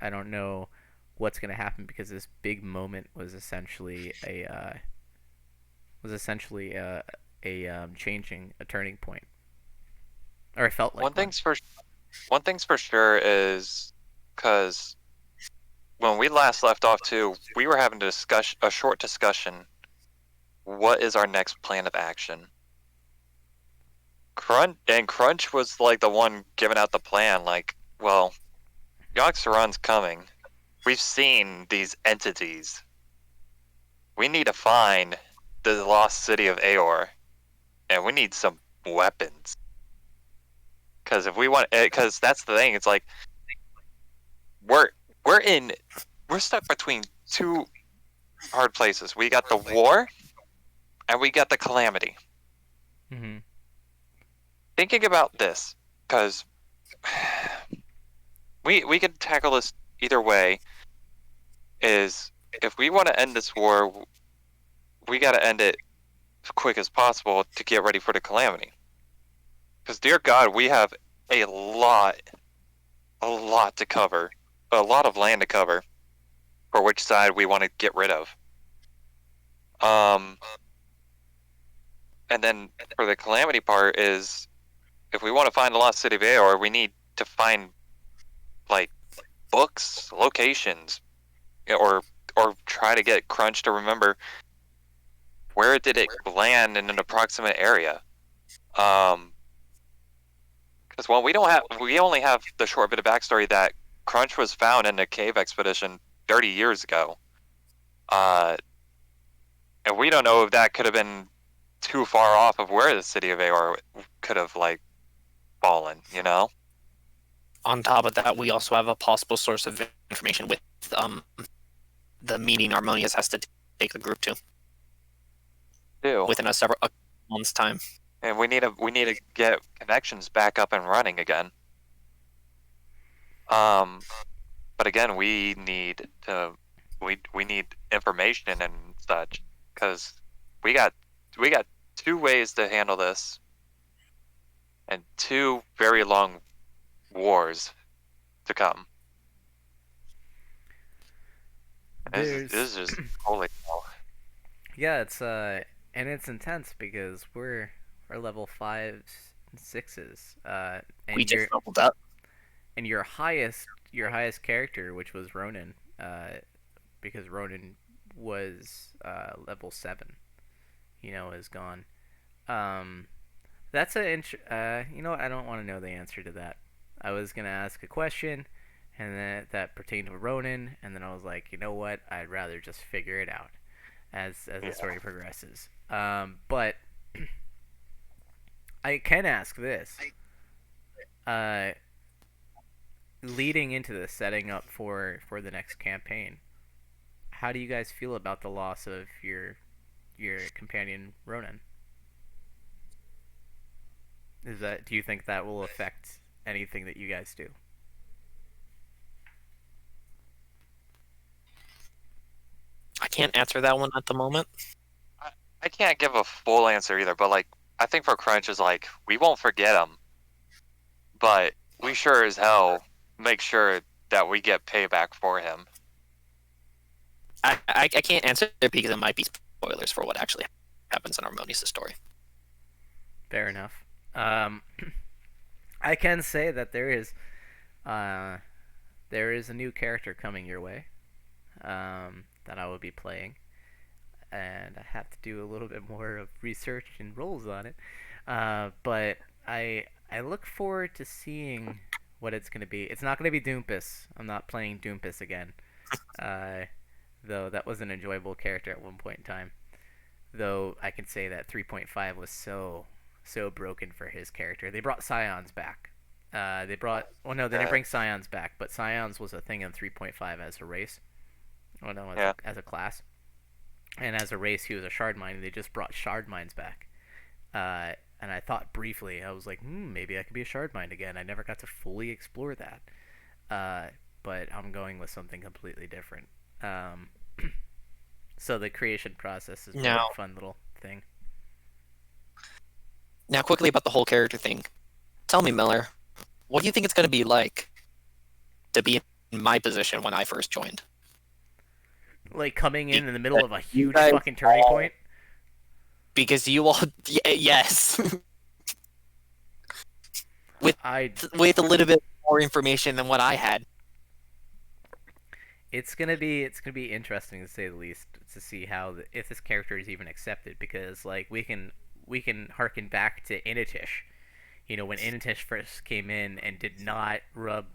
I don't know what's going to happen, because this big moment was essentially a changing, a turning point, or it felt like one thing's for sure is because when we last left off too, we were having a short discussion. What is our next plan of action? Crunch was like the one giving out the plan. Like, well, Yoxaron's coming. We've seen these entities. We need to find the lost city of Aor, and we need some weapons. Because if we want, because that's the thing. It's like we're stuck between two hard places. We got the war, and we got the calamity. Mm-hmm. Thinking about this, because we can tackle this either way. Is if we want to end this war, we got to end it as quick as possible to get ready for the calamity. Because, dear God, we have a lot to cover, a lot of land to cover, for which side we want to get rid of. And then for the calamity part is, if we want to find the lost city of Aor, we need to find like books, locations, or try to get Crunch to remember where did it land in an approximate area. Because we only have the short bit of backstory that Crunch was found in a cave expedition 30 years ago. And we don't know if that could have been too far off of where the city of Aor could have like fallen, you know? On top of that, we also have a possible source of information with the meeting Harmonious has to take the group to Too. within a months' time. And we need to get connections back up and running again. But again, we need information and such, because we got 2 ways to handle this, and 2 very long wars to come. This is just holy hell. Yeah, it's and it's intense because we're level 5s and 6s. And We just leveled up. And your highest character, which was Ronan, because Ronan was level 7, is gone. That's you know what? I don't want to know the answer to that. I was gonna ask a question, and that pertained to Ronan, and then I was like, you know what? I'd rather just figure it out as the story progresses. But I can ask this. Leading into this, setting up for the next campaign, how do you guys feel about the loss of your companion Ronan? Do you think that will affect anything that you guys do? I can't answer that one at the moment. I can't give a full answer either, but like I think for Crunch is like, we won't forget him, but we sure as hell make sure that we get payback for him. I can't answer it because it might be spoilers for what actually happens in Harmonious' story. Fair enough. I can say that there is a new character coming your way that I will be playing, and I have to do a little bit more of research and roles on it. But I look forward to seeing what it's going to be. It's not going to be Doompus. I'm not playing Doompus again. Though that was an enjoyable character at one point in time. Though I can say that 3.5 was so broken for his character. They brought Scions back. They didn't bring Scions back, but Scions was a thing in 3.5 as a race. Oh no, as a class. And as a race, he was a shard mine, and they just brought shard mines back. And I thought briefly, I was like, maybe I could be a shard mine again. I never got to fully explore that. But I'm going with something completely different. So the creation process is a fun little thing. Now, quickly about the whole character thing. Tell me, Miller, what do you think it's going to be like to be in my position when I first joined? Like coming in the middle of a huge fucking turning point? Because you all... yes. with a little bit more information than what I had. it's gonna be interesting to say the least to see how if this character is even accepted because like we can harken back to Initish. When Initish first came in and did not rub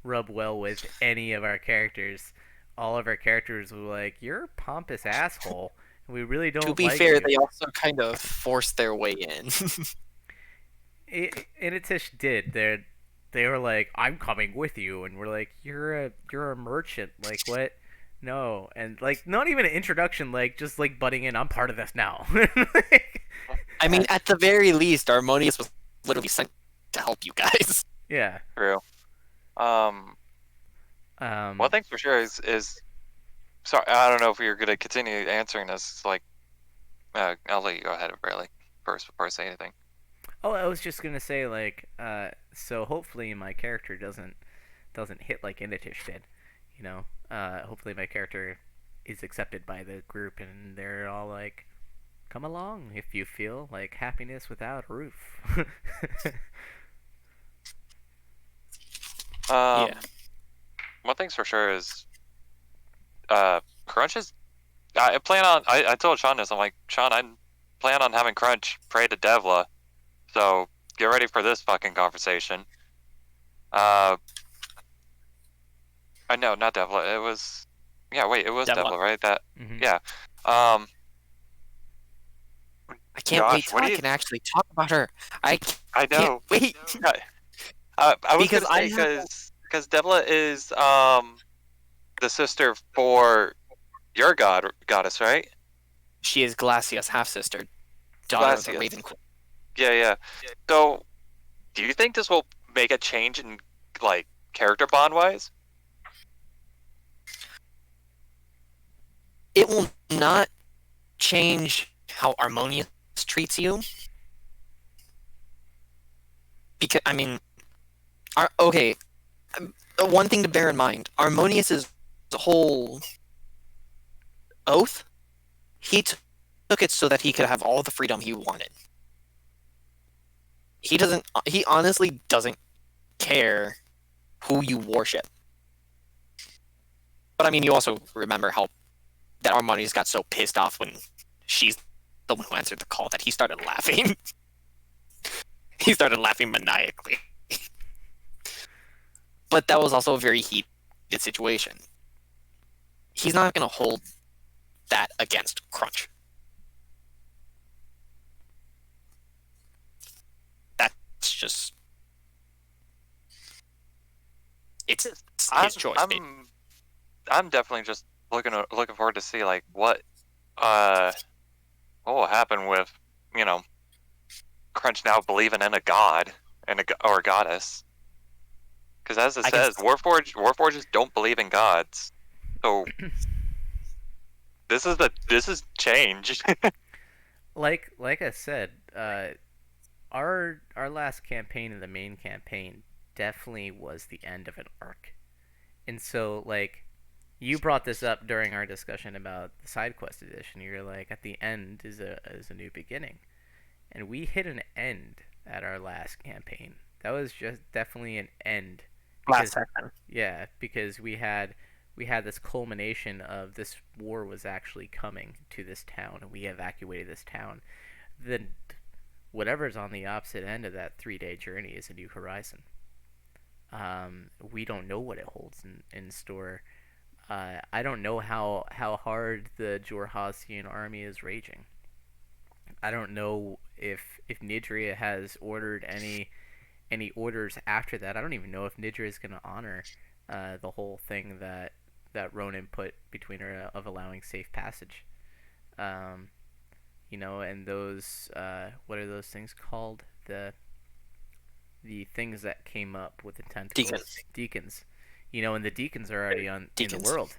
well with any of our characters. All of our characters were like, "You're a pompous asshole. We really To don't be like fair, you." they also kind of forced their way in. Initish did. They were like, "I'm coming with you," and we're like, "You're a merchant. Like what? No." And like, not even an introduction. Like just like butting in. I'm part of this now. I mean, at the very least, Harmonious was literally sent to help you guys. Yeah. True. One thing for sure is sorry. I don't know if you're gonna continue answering this. It's like, I'll let you go ahead, Bradley, first before I say anything. Oh, I was just gonna say like, so hopefully my character doesn't hit like Initish did. Hopefully my character is accepted by the group and they're all like, come along if you feel like happiness without a roof. Yeah. One thing's for sure is, Crunch is. I plan on. I told Sean this. I'm like, Sean, I plan on having Crunch pray to Devla. So get ready for this fucking conversation. I know, not Devla. It was. Yeah, wait, it was Devla. Devla, right? That. Mhm. Yeah. I can't Gosh, wait till what do I you- can actually talk about her. I I can't know. wait. I was Because gonna I say have- because Devla is the sister for your goddess, right? She is Glacia's half sister, daughter of the Glacius. Raven Queen. Yeah. So, do you think this will make a change in like character bond wise? It will not change how Harmonious treats you. Because I mean, okay. One thing to bear in mind: Harmonious's whole oath, he took it so that he could have all the freedom he wanted. He doesn't. He honestly doesn't care who you worship. But I mean, you also remember how that Harmonious got so pissed off when she's the one who answered the call that he started laughing. He started laughing maniacally. But that was also a very heated situation. He's not going to hold that against Crunch. That's just... It's his choice. I'm definitely just looking forward to see like what will happen with Crunch now believing in a god and or a goddess. Because as it says, Warforges don't believe in gods. So this is change. like I said, our last campaign and the main campaign definitely was the end of an arc. And so like you brought this up during our discussion about the side quest edition. You're like, at the end is a new beginning. And we hit an end at our last campaign. That was just definitely an end. Last section. Yeah, because we had this culmination of this war was actually coming to this town, and we evacuated this town. Then whatever's on the opposite end of that 3-day journey is a new horizon. We don't know what it holds in store. I don't know how hard the Jorhasian army is raging. I don't know if Nidria has ordered any orders after that. I don't even know if Nidria is going to honor the whole thing that Ronan put between her of allowing safe passage. And those what are those things called? The things that came up with the tentacles. Deacons. And the deacons are already in the world,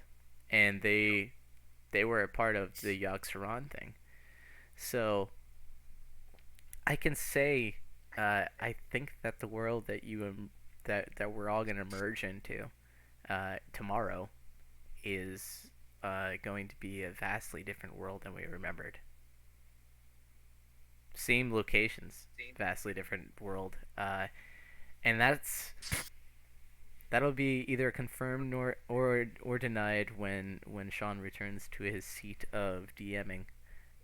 and they were a part of the Yogg-Saron thing. So I can say I think that the world that that we're all gonna merge into tomorrow is going to be a vastly different world than we remembered. Same locations, vastly different world, and that'll be either confirmed or denied when Sean returns to his seat of DMing,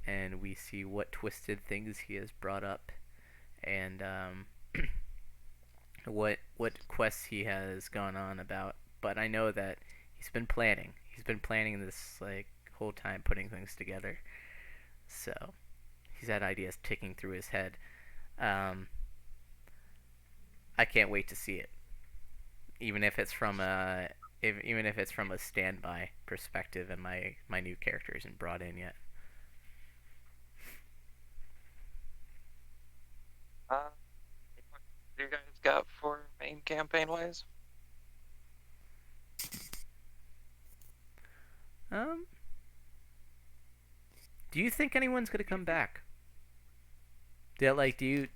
and we see what twisted things he has brought up, and what quests he has gone on about. But I know that he's been planning. He's been planning this like whole time, putting things together. So he's had ideas ticking through his head. Um, I can't wait to see it, even if it's from even if it's from a standby perspective, and my new character isn't brought in yet. Uh, what do you guys got for main campaign wise? Um, do you think anyone's gonna come back? Do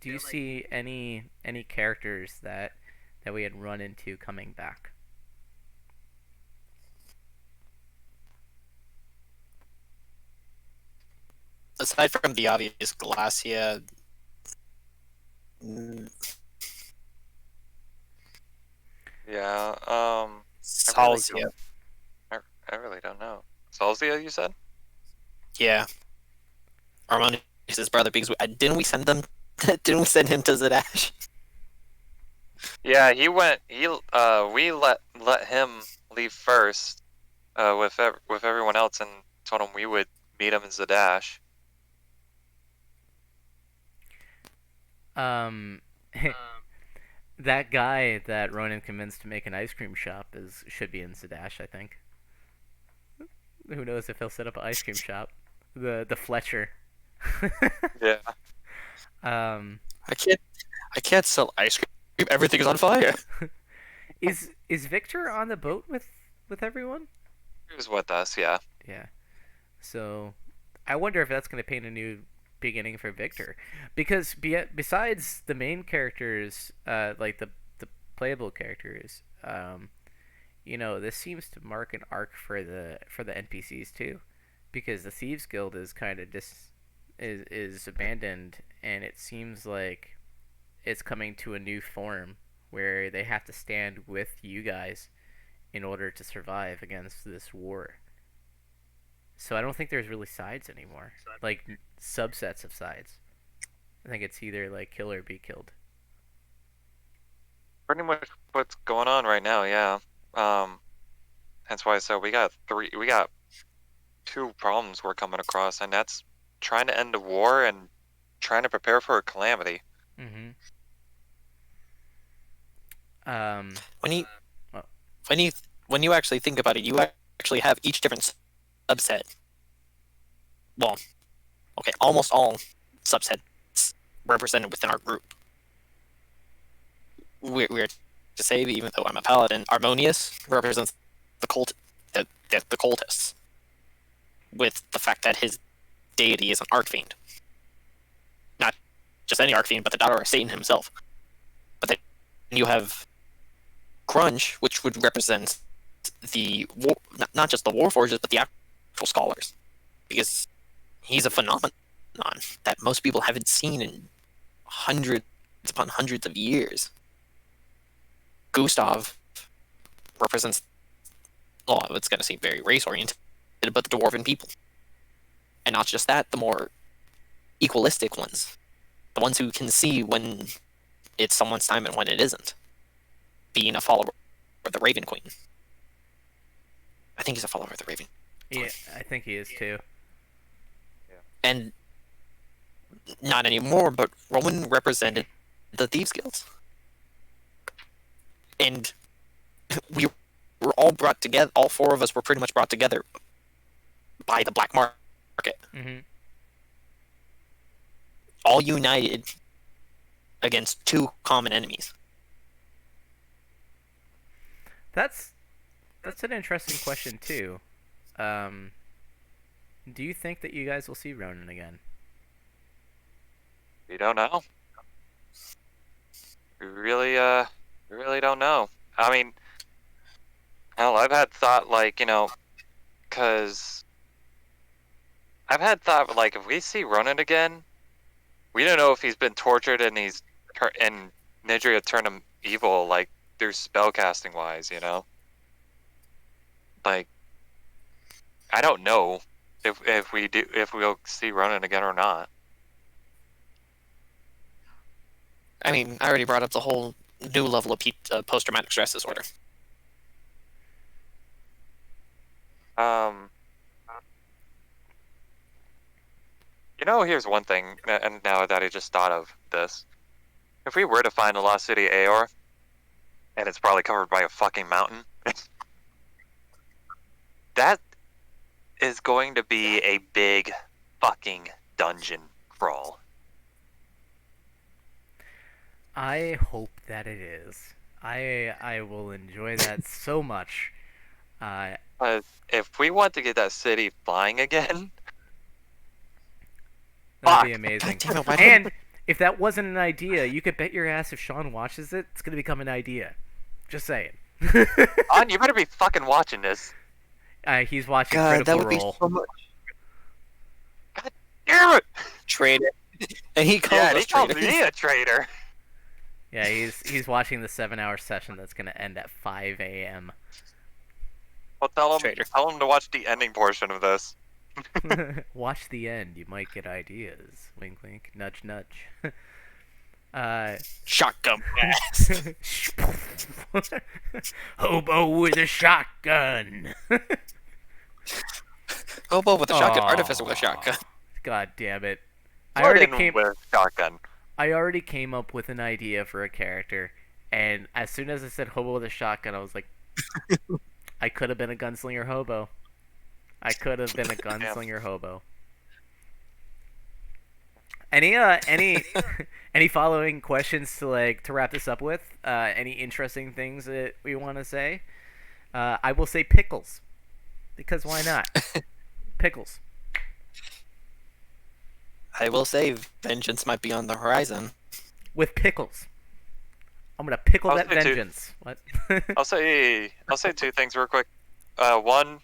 you see any characters that we had run into coming back? Aside from the obvious Glacia, mm, Yeah. Salzia, I really don't know. Salzia, you said? yeah, Armonius' brother. Because didn't we send them? Didn't we send him to Zadash? Yeah, he went. We let him leave first, with everyone else, and told him we would meet him in Zadash. Um, that guy that Ronan convinced to make an ice cream shop should be in Zadash, I think. Who knows if he'll set up an ice cream shop? The Fletcher. Yeah. um, I can't sell ice cream. Everything is on fire. is Victor on the boat with everyone? He was with us. Yeah. Yeah. So, I wonder if that's going to paint a new beginning for Victor, because besides the main characters, like the playable characters, this seems to mark an arc for the NPCs too, because the Thieves Guild is kind of is abandoned, and it seems like it's coming to a new form where they have to stand with you guys in order to survive against this war. So I don't think there's really sides anymore, like subsets of sides. I think it's either like kill or be killed. Pretty much what's going on right now. Yeah. That's why I said we got two problems we're coming across, and that's trying to end a war and trying to prepare for a calamity. Mm-hmm. When you well, when you actually think about it, you actually have each different subset. Well, okay, almost all subsets represented within our group. We're to say, even though I'm a paladin, Harmonious represents the the cultists, with the fact that his deity is an archfiend. Not just any archfiend, but the daughter of Satan himself. But then you have Grunge, which would represent the not just the Warforged, but the actual scholars, because he's a phenomenon that most people haven't seen in hundreds upon hundreds of years. Gustav represents, well, it's going to seem very race-oriented, but the Dwarven people. And not just that, the more equalistic ones. The ones who can see when it's someone's time and when it isn't. Being a follower of the Raven Queen. I think he's a follower of the Raven Queen. yeah, I think he is too. And not anymore, but Roman represented the Thieves Guilds. And we were all brought together, all four of us were pretty much brought together by the black market. Mm-hmm. All united against two common enemies. That's an interesting question too. Do you think that you guys will see Ronan again? We don't know. We really don't know. I mean, hell, I've had thought because I've had thought if we see Ronan again, we don't know if he's been tortured and and Nidria turned him evil characters spellcasting wise, Like, I don't know if we'll see Ronan again or not. I mean, I already brought up the whole new level of post-traumatic stress disorder. Here's one thing, and now that I just thought of this. If we were to find the Lost City Aeor, and it's probably covered by a fucking mountain, that is going to be a big fucking dungeon crawl. I hope that it is. I will enjoy that so much. If we want to get that city flying again, that'd be amazing. God damn it, And if that wasn't an idea, you could bet your ass if Sean watches it, it's gonna become an idea. Just saying. On, you better be fucking watching this. He's watching God, that Critical would be Role. so much. Damn it! Traitor. And he calls Yeah, us he called traitors. me a traitor. Yeah, he's watching the 7-hour session that's gonna end at 5 a.m. Well, tell Traitor. him to watch the ending portion of this. Watch the end. You might get ideas. Wink, wink. Nudge, nudge. Shotgun blast. Hobo with a shotgun. Hobo with a shotgun. Artificer with a shotgun. God damn it! I Jordan already with shotgun. came up with an idea for a character, and as soon as I said hobo with a shotgun, I was like, I could have been a gunslinger hobo. I could have been a gunslinger hobo. Any any following questions to wrap this up with? Any interesting things that we want to say? I will say pickles, because why not? Pickles. I will say vengeance might be on the horizon. With pickles. I'm gonna pickle I'll that say two. vengeance. What? I'll say two things real quick. One,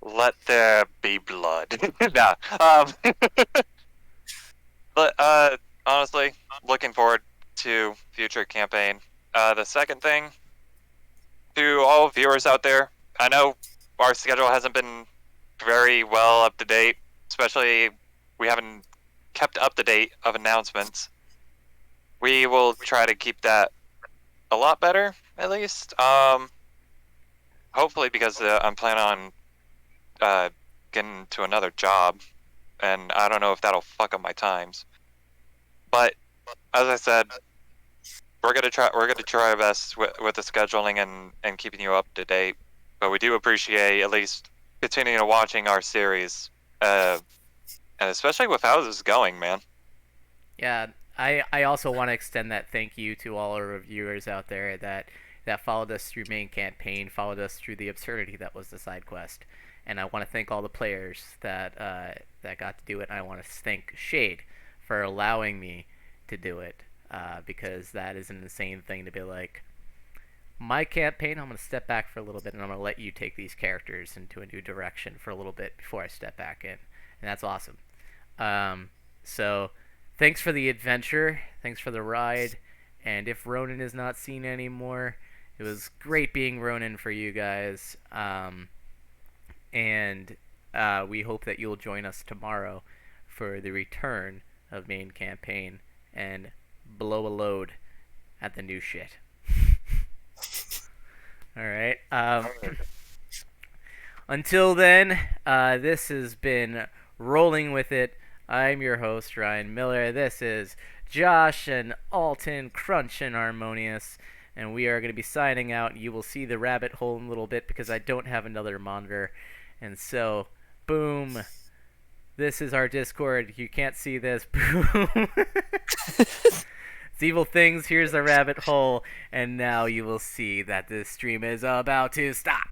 let there be blood. Nah. But honestly, looking forward to future campaign. The second thing, to all viewers out there, I know our schedule hasn't been very well up to date, especially we haven't kept up to date of announcements. We will try to keep that a lot better, at least. Hopefully, because I'm planning on getting to another job, and I don't know if that'll fuck up my times. But as I said, we're gonna try our best with the scheduling and keeping you up to date. But we do appreciate at least continuing watching our series, and especially with how this is going, man. Yeah, I also want to extend that thank you to all our viewers out there that followed us through main campaign, followed us through the absurdity that was the side quest, and I want to thank all the players that got to do it. And I want to thank Shade for allowing me to do it, because that is an insane thing to be like, my campaign, I'm going to step back for a little bit and I'm going to let you take these characters into a new direction for a little bit before I step back in. And that's awesome. So thanks for the adventure. Thanks for the ride. And if Ronan is not seen anymore, it was great being Ronan for you guys. And we hope that you'll join us tomorrow for the return of main campaign and blow a load at the new shit. Alright. Until then, this has been Rolling With It. I'm your host, Ryan Miller. This is Josh and Alton, Crunch and Harmonious. And we are going to be signing out. You will see the rabbit hole in a little bit because I don't have another monitor. And so, boom. This is our Discord. You can't see this. Boom. It's Evil Things. Here's the rabbit hole. And now you will see that this stream is about to stop.